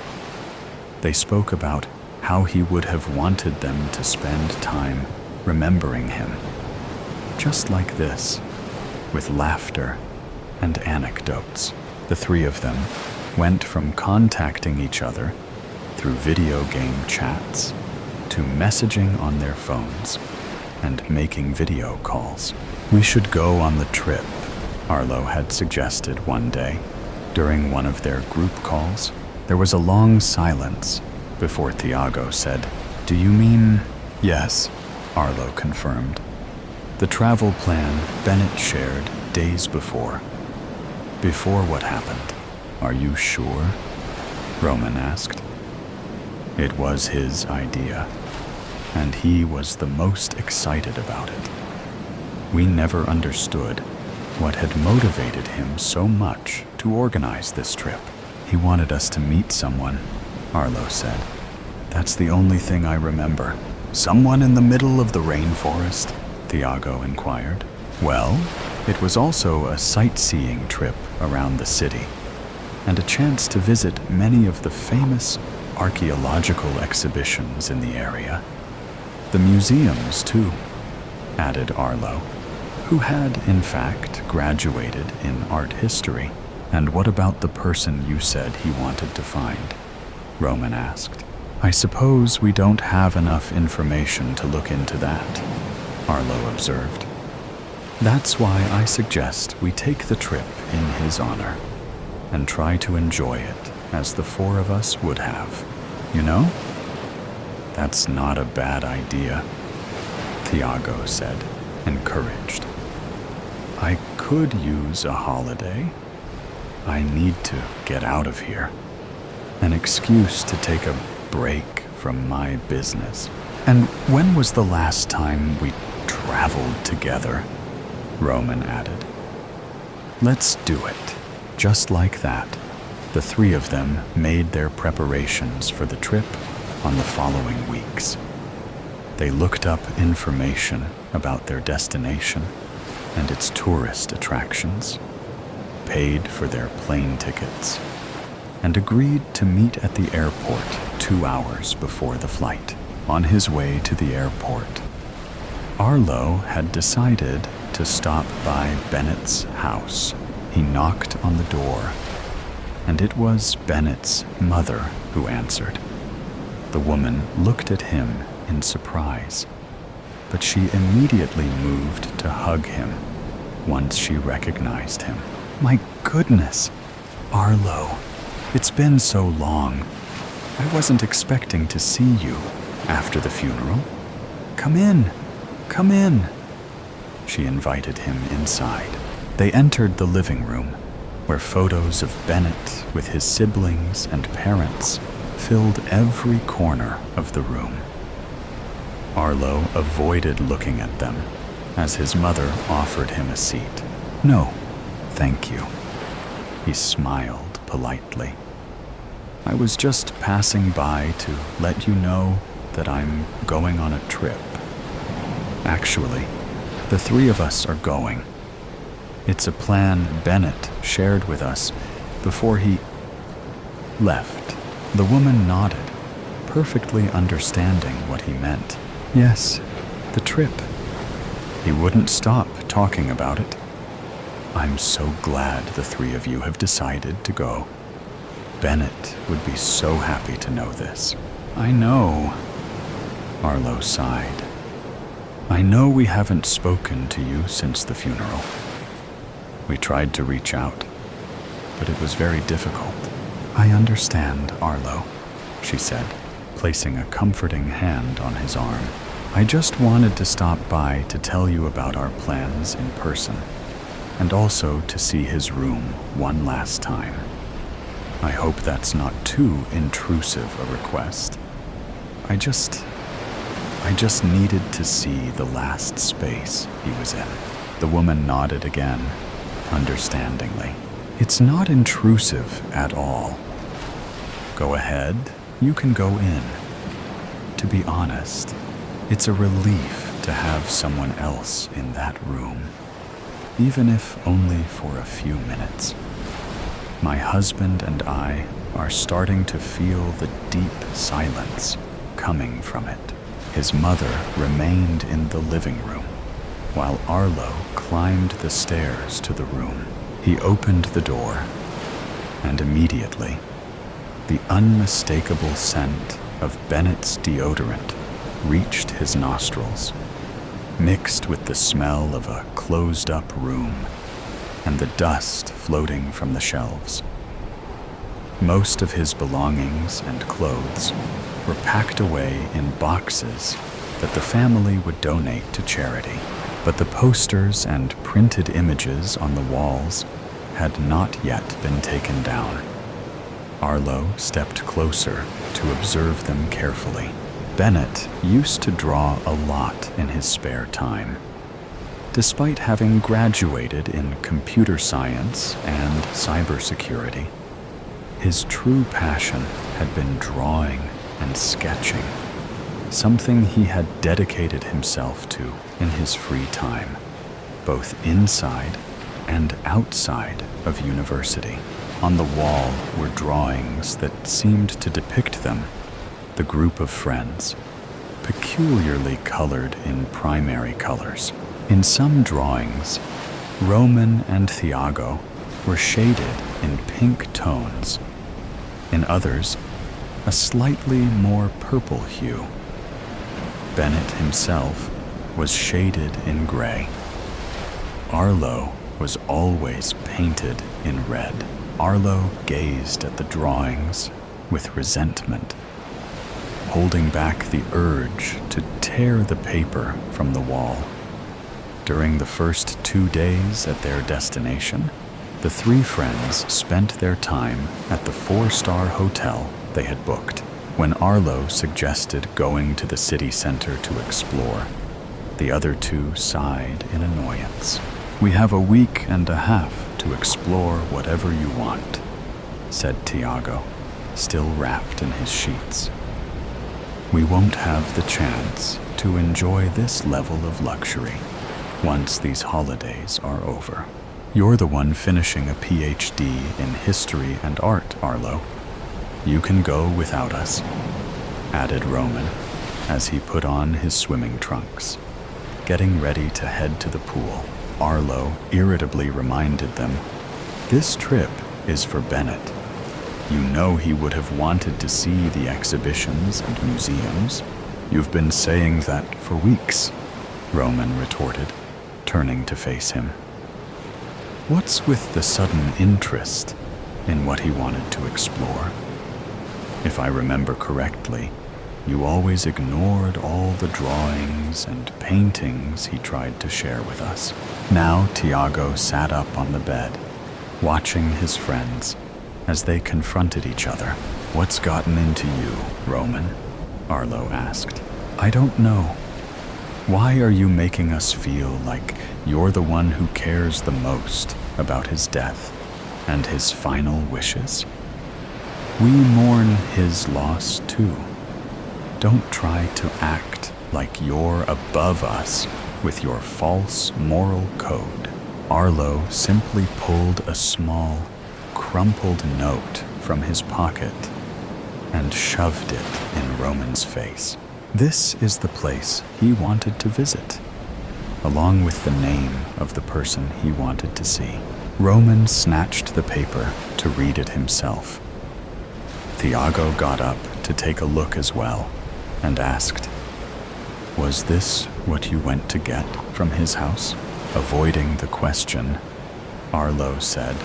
They spoke about how he would have wanted them to spend time remembering him, just like this, with laughter and anecdotes. The three of them went from contacting each other through video game chats to messaging on their phones and making video calls. We should go on the trip, Arlo had suggested one day during one of their group calls. There was a long silence before Thiago said, "Do you mean?" "Yes," Arlo confirmed. The travel plan Bennett shared days before. "Before what happened? Are you sure?" Roman asked. It was his idea, and he was the most excited about it. We never understood what had motivated him so much to organize this trip. He wanted us to meet someone, Arlo said. "That's the only thing I remember." "Someone in the middle of the rainforest?" Thiago inquired. "Well, it was also a sightseeing trip around the city, and a chance to visit many of the famous archaeological exhibitions in the area. The museums, too," added Arlo, who had, in fact, graduated in art history. "And what about the person you said he wanted to find?" Roman asked. "I suppose we don't have enough information to look into that," Arlo observed. That's why I suggest we take the trip in his honor and try to enjoy it as the four of us would have. You know? That's not a bad idea, Thiago said, encouraged. I could use a holiday. I need to get out of here. An excuse to take a break from my business. And when was the last time we traveled together? Roman added. Let's do it. Just like that, the three of them made their preparations for the trip on the following weeks. They looked up information about their destination and its tourist attractions, paid for their plane tickets, and agreed to meet at the airport 2 hours before the flight. On his way to the airport, Arlo had decided to stop by Bennett's house. He knocked on the door, and it was Bennett's mother who answered. The woman looked at him in surprise, but she immediately moved to hug him once she recognized him. My goodness, Arlo, it's been so long. I wasn't expecting to see you after the funeral. Come in, come in. She invited him inside. They entered the living room, where photos of Bennett with his siblings and parents filled every corner of the room. Arlo avoided looking at them as his mother offered him a seat. No, thank you. He smiled politely. I was just passing by to let you know that I'm going on a trip. Actually, the three of us are going. It's a plan Bennett shared with us before he left. The woman nodded, perfectly understanding what he meant. Yes, the trip. He wouldn't stop talking about it. I'm so glad the three of you have decided to go. Bennett would be so happy to know this. I know, Arlo sighed. I know we haven't spoken to you since the funeral. We tried to reach out, but it was very difficult. I understand, Arlo, she said, placing a comforting hand on his arm. I just wanted to stop by to tell you about our plans in person, and also to see his room one last time. I hope that's not too intrusive a request. I just needed to see the last space he was in. The woman nodded again, understandingly. It's not intrusive at all. Go ahead, you can go in. To be honest, it's a relief to have someone else in that room, even if only for a few minutes. My husband and I are starting to feel the deep silence coming from it. His mother remained in the living room, while Arlo climbed the stairs to the room. He opened the door, and immediately, the unmistakable scent of Bennett's deodorant reached his nostrils, mixed with the smell of a closed-up room and the dust floating from the shelves. Most of his belongings and clothes were packed away in boxes that the family would donate to charity, but the posters and printed images on the walls had not yet been taken down. Arlo stepped closer to observe them carefully. Bennett used to draw a lot in his spare time. Despite having graduated in computer science and cybersecurity, his true passion had been drawing and sketching, something he had dedicated himself to in his free time, both inside and outside of university. On the wall were drawings that seemed to depict them, the group of friends, peculiarly colored in primary colors. In some drawings, Roman and Thiago were shaded in pink tones. In others, a slightly more purple hue. Bennett himself was shaded in gray. Arlo was always painted in red. Arlo gazed at the drawings with resentment, holding back the urge to tear the paper from the wall. During the first 2 days at their destination, the 3 friends spent their time at the 4-star hotel they had booked. When Arlo suggested going to the city center to explore, the other 2 sighed in annoyance. "We have a week and a half to explore whatever you want," said Tiago, still wrapped in his sheets. "We won't have the chance to enjoy this level of luxury once these holidays are over. You're the one finishing a PhD in history and art, Arlo. You can go without us," added Roman as he put on his swimming trunks. Getting ready to head to the pool, Arlo irritably reminded them, "This trip is for Bennett. You know he would have wanted to see the exhibitions and museums. You've been saying that for weeks," Roman retorted, turning to face him. What's with the sudden interest in what he wanted to explore? If I remember correctly, you always ignored all the drawings and paintings he tried to share with us. Now Tiago sat up on the bed, watching his friends as they confronted each other. "What's gotten into you, Roman?" Arlo asked. "I don't know. Why are you making us feel like you're the one who cares the most about his death and his final wishes? We mourn his loss too. Don't try to act like you're above us with your false moral code." Arlo simply pulled a small, crumpled note from his pocket and shoved it in Roman's face. This is the place he wanted to visit, along with the name of the person he wanted to see. Roman snatched the paper to read it himself. Tiago got up to take a look as well and asked, "Was this what you went to get from his house?" Avoiding the question, Arlo said,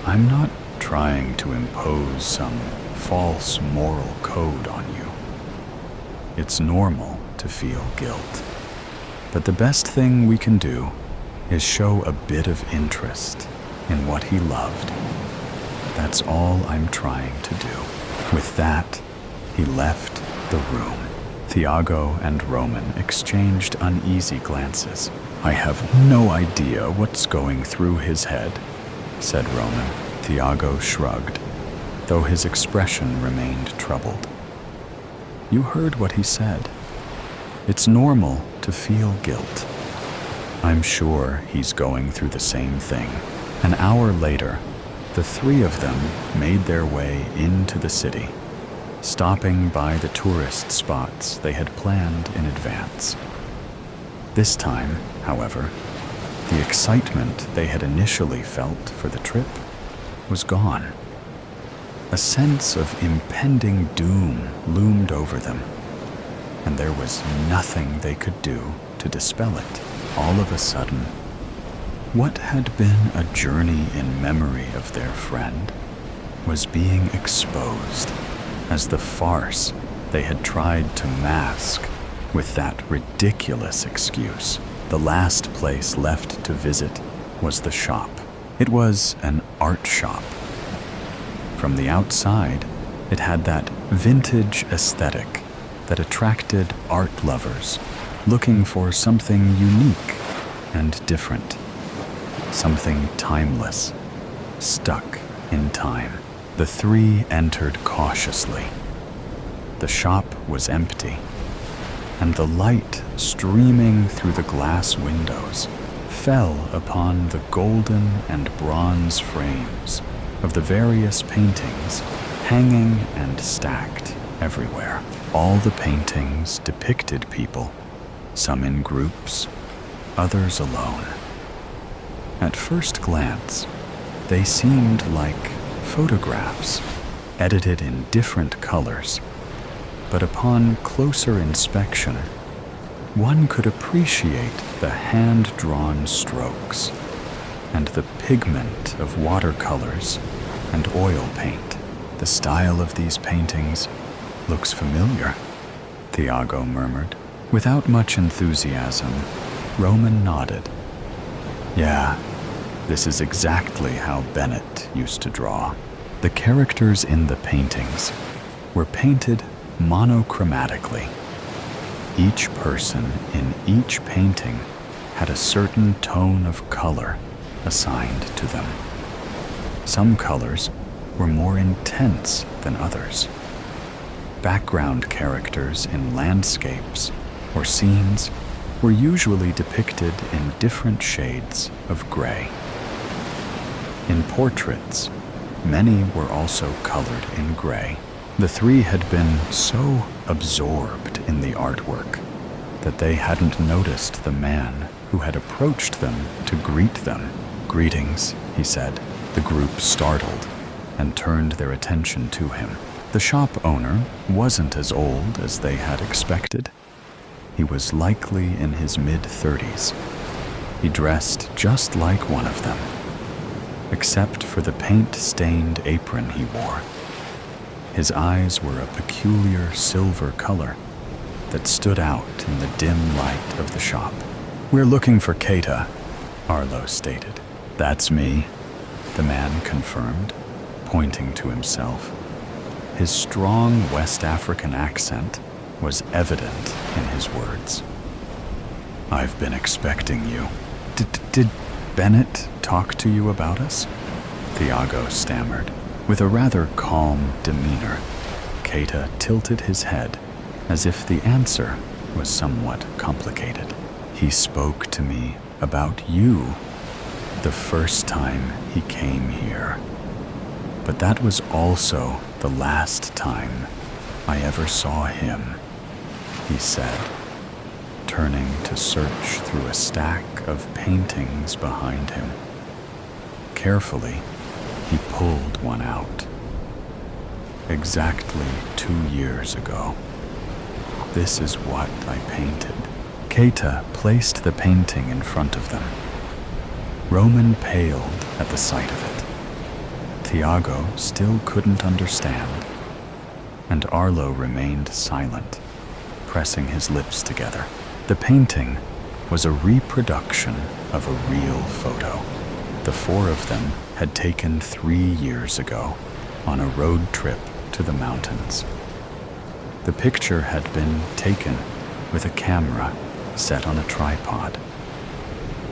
"I'm not trying to impose some false moral code on you. It's normal to feel guilt, but the best thing we can do is show a bit of interest in what he loved. That's all I'm trying to do." With that, he left the room. Tiago and Roman exchanged uneasy glances. "I have no idea what's going through his head," said Roman. Tiago shrugged, though his expression remained troubled. "You heard what he said. It's normal to feel guilt. I'm sure he's going through the same thing." An hour later, the 3 of them made their way into the city, stopping by the tourist spots they had planned in advance. This time, however, the excitement they had initially felt for the trip was gone. A sense of impending doom loomed over them, and there was nothing they could do to dispel it. All of a sudden, what had been a journey in memory of their friend was being exposed as the farce they had tried to mask with that ridiculous excuse. The last place left to visit was the shop. It was an art shop. From the outside, it had that vintage aesthetic that attracted art lovers looking for something unique and different, something timeless, stuck in time. The 3 entered cautiously. The shop was empty, and the light streaming through the glass windows fell upon the golden and bronze frames of the various paintings hanging and stacked everywhere. All the paintings depicted people, some in groups, others alone. At first glance, they seemed like photographs, edited in different colors, but upon closer inspection, one could appreciate the hand-drawn strokes and the pigment of watercolors and oil paint. The style of these paintings looks familiar, Thiago murmured. Without much enthusiasm, Roman nodded. Yeah, this is exactly how Bennett used to draw. The characters in the paintings were painted monochromatically. Each person in each painting had a certain tone of color assigned to them. Some colors were more intense than others. Background characters in landscapes or scenes were usually depicted in different shades of gray. In portraits, many were also colored in gray. The three had been so absorbed in the artwork that they hadn't noticed the man who had approached them to greet them. Greetings, he said. The group startled and turned their attention to him. The shop owner wasn't as old as they had expected. He was likely in his mid-30s. He dressed just like one of them, except for the paint-stained apron he wore. His eyes were a peculiar silver color that stood out in the dim light of the shop. We're looking for Keita, Arlo stated. That's me, the man confirmed, pointing to himself. His strong West African accent was evident in his words. I've been expecting you. Did Bennett talk to you about us? Thiago stammered. With a rather calm demeanor, Keita tilted his head as if the answer was somewhat complicated. He spoke to me about you the first time he came here. But that was also the last time I ever saw him, he said, turning to search through a stack of paintings behind him. Carefully, he pulled one out. Exactly 2 years ago. This is what I painted. Keita placed the painting in front of them. Roman paled at the sight of it. Thiago still couldn't understand, and Arlo remained silent, pressing his lips together. The painting was a reproduction of a real photo. The four of them had taken 3 years ago on a road trip to the mountains. The picture had been taken with a camera set on a tripod.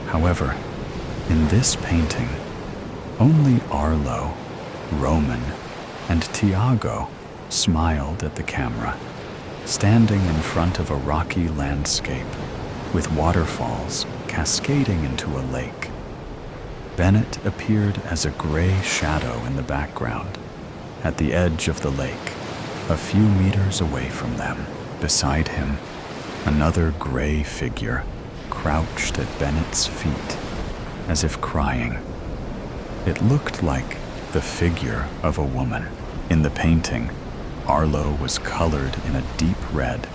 However, in this painting, only Arlo, Roman, and Thiago smiled at the camera, standing in front of a rocky landscape with waterfalls cascading into a lake. Bennett appeared as a gray shadow in the background, at the edge of the lake, a few meters away from them. Beside him, another gray figure crouched at Bennett's feet, as if crying. It looked like the figure of a woman. In the painting, Arlo was colored in a deep red,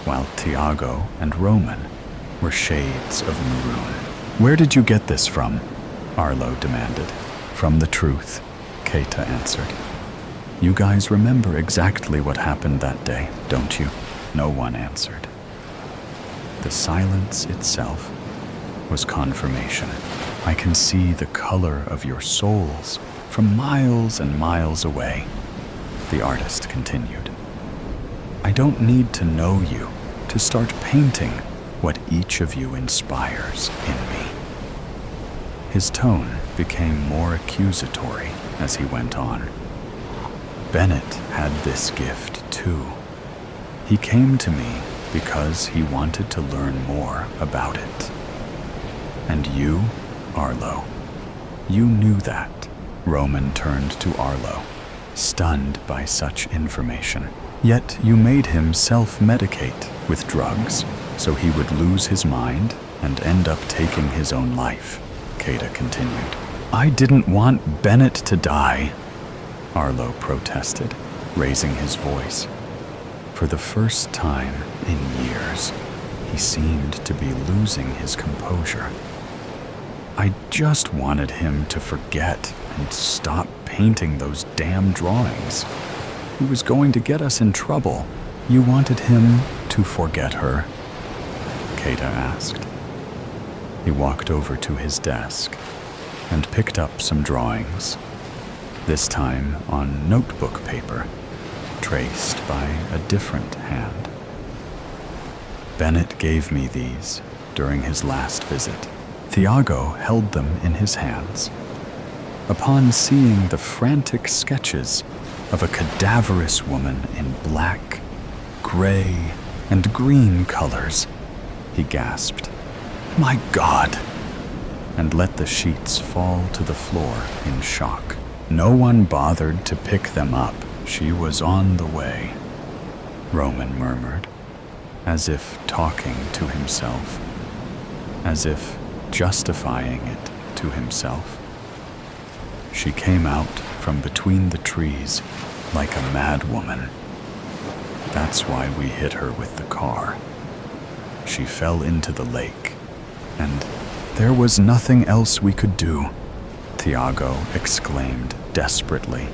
while Thiago and Roman were shades of maroon. Where did you get this from? Arlo demanded. From the truth, Keita answered. You guys remember exactly what happened that day, don't you? No one answered. The silence itself was confirmation. I can see the color of your souls from miles and miles away, the artist continued. I don't need to know you to start painting what each of you inspires in me. His tone became more accusatory as he went on. Bennett had this gift too. He came to me because he wanted to learn more about it. And you, Arlo, you knew that. Roman turned to Arlo, stunned by such information. Yet you made him self-medicate with drugs so he would lose his mind and end up taking his own life, Keita continued. I didn't want Bennett to die, Arlo protested, raising his voice. For the first time in years, he seemed to be losing his composure. I just wanted him to forget and stop painting those damn drawings. He was going to get us in trouble. You wanted him to forget her? Keita asked. He walked over to his desk and picked up some drawings, this time on notebook paper, traced by a different hand. Bennett gave me these during his last visit. Thiago held them in his hands. Upon seeing the frantic sketches of a cadaverous woman in black, gray, and green colors, he gasped, "My God!" and let the sheets fall to the floor in shock. No one bothered to pick them up. She was on the way, Roman murmured, as if talking to himself, as if justifying it to himself. She came out from between the trees like a mad woman. That's why we hit her with the car. She fell into the lake, and there was nothing else we could do, Thiago exclaimed desperately.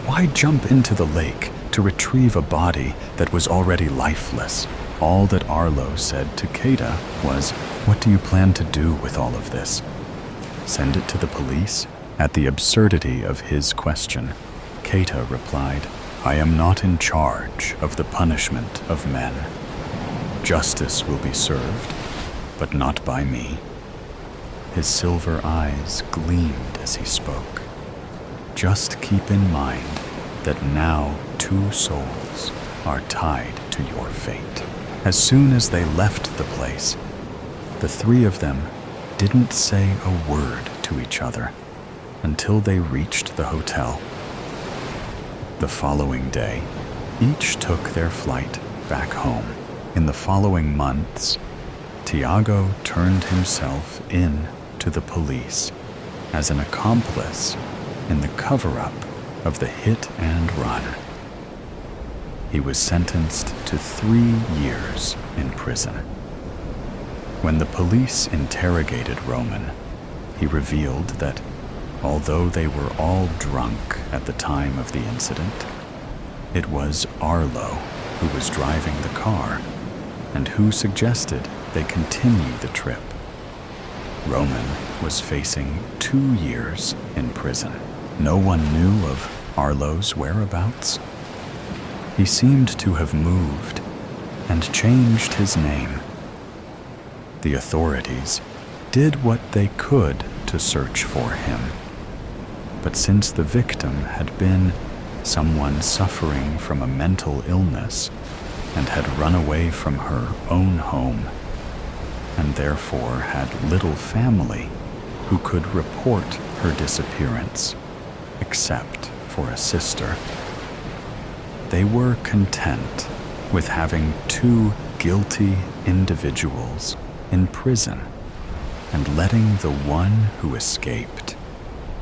Why jump into the lake to retrieve a body that was already lifeless? All that Arlo said to Keita was, "What do you plan to do with all of this? Send it to the police?" At the absurdity of his question, Keita replied, "I am not in charge of the punishment of men. Justice will be served, but not by me." His silver eyes gleamed as he spoke. Just keep in mind that now 2 souls are tied to your fate. As soon as they left the place, the 3 of them didn't say a word to each other until they reached the hotel. The following day, each took their flight back home. In the following months, Thiago turned himself in to the police as an accomplice in the cover-up of the hit and run. He was sentenced to 3 years in prison. When the police interrogated Roman, he revealed that although they were all drunk at the time of the incident, it was Arlo who was driving the car and who suggested they continue the trip. Roman was facing 2 years in prison. No one knew of Arlo's whereabouts. He seemed to have moved and changed his name. The authorities did what they could to search for him. But since the victim had been someone suffering from a mental illness and had run away from her own home, and therefore had little family who could report her disappearance, except for a sister, they were content with having 2 guilty individuals in prison and letting the one who escaped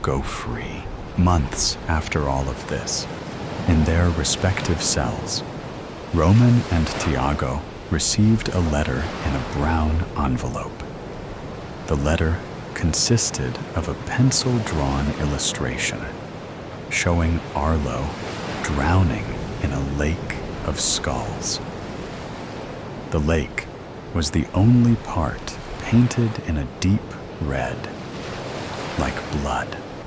go free. Months after all of this, in their respective cells, Roman and Thiago received a letter in a brown envelope. The letter consisted of a pencil-drawn illustration showing Arlo drowning in a lake of skulls. The lake was the only part painted in a deep red, like blood.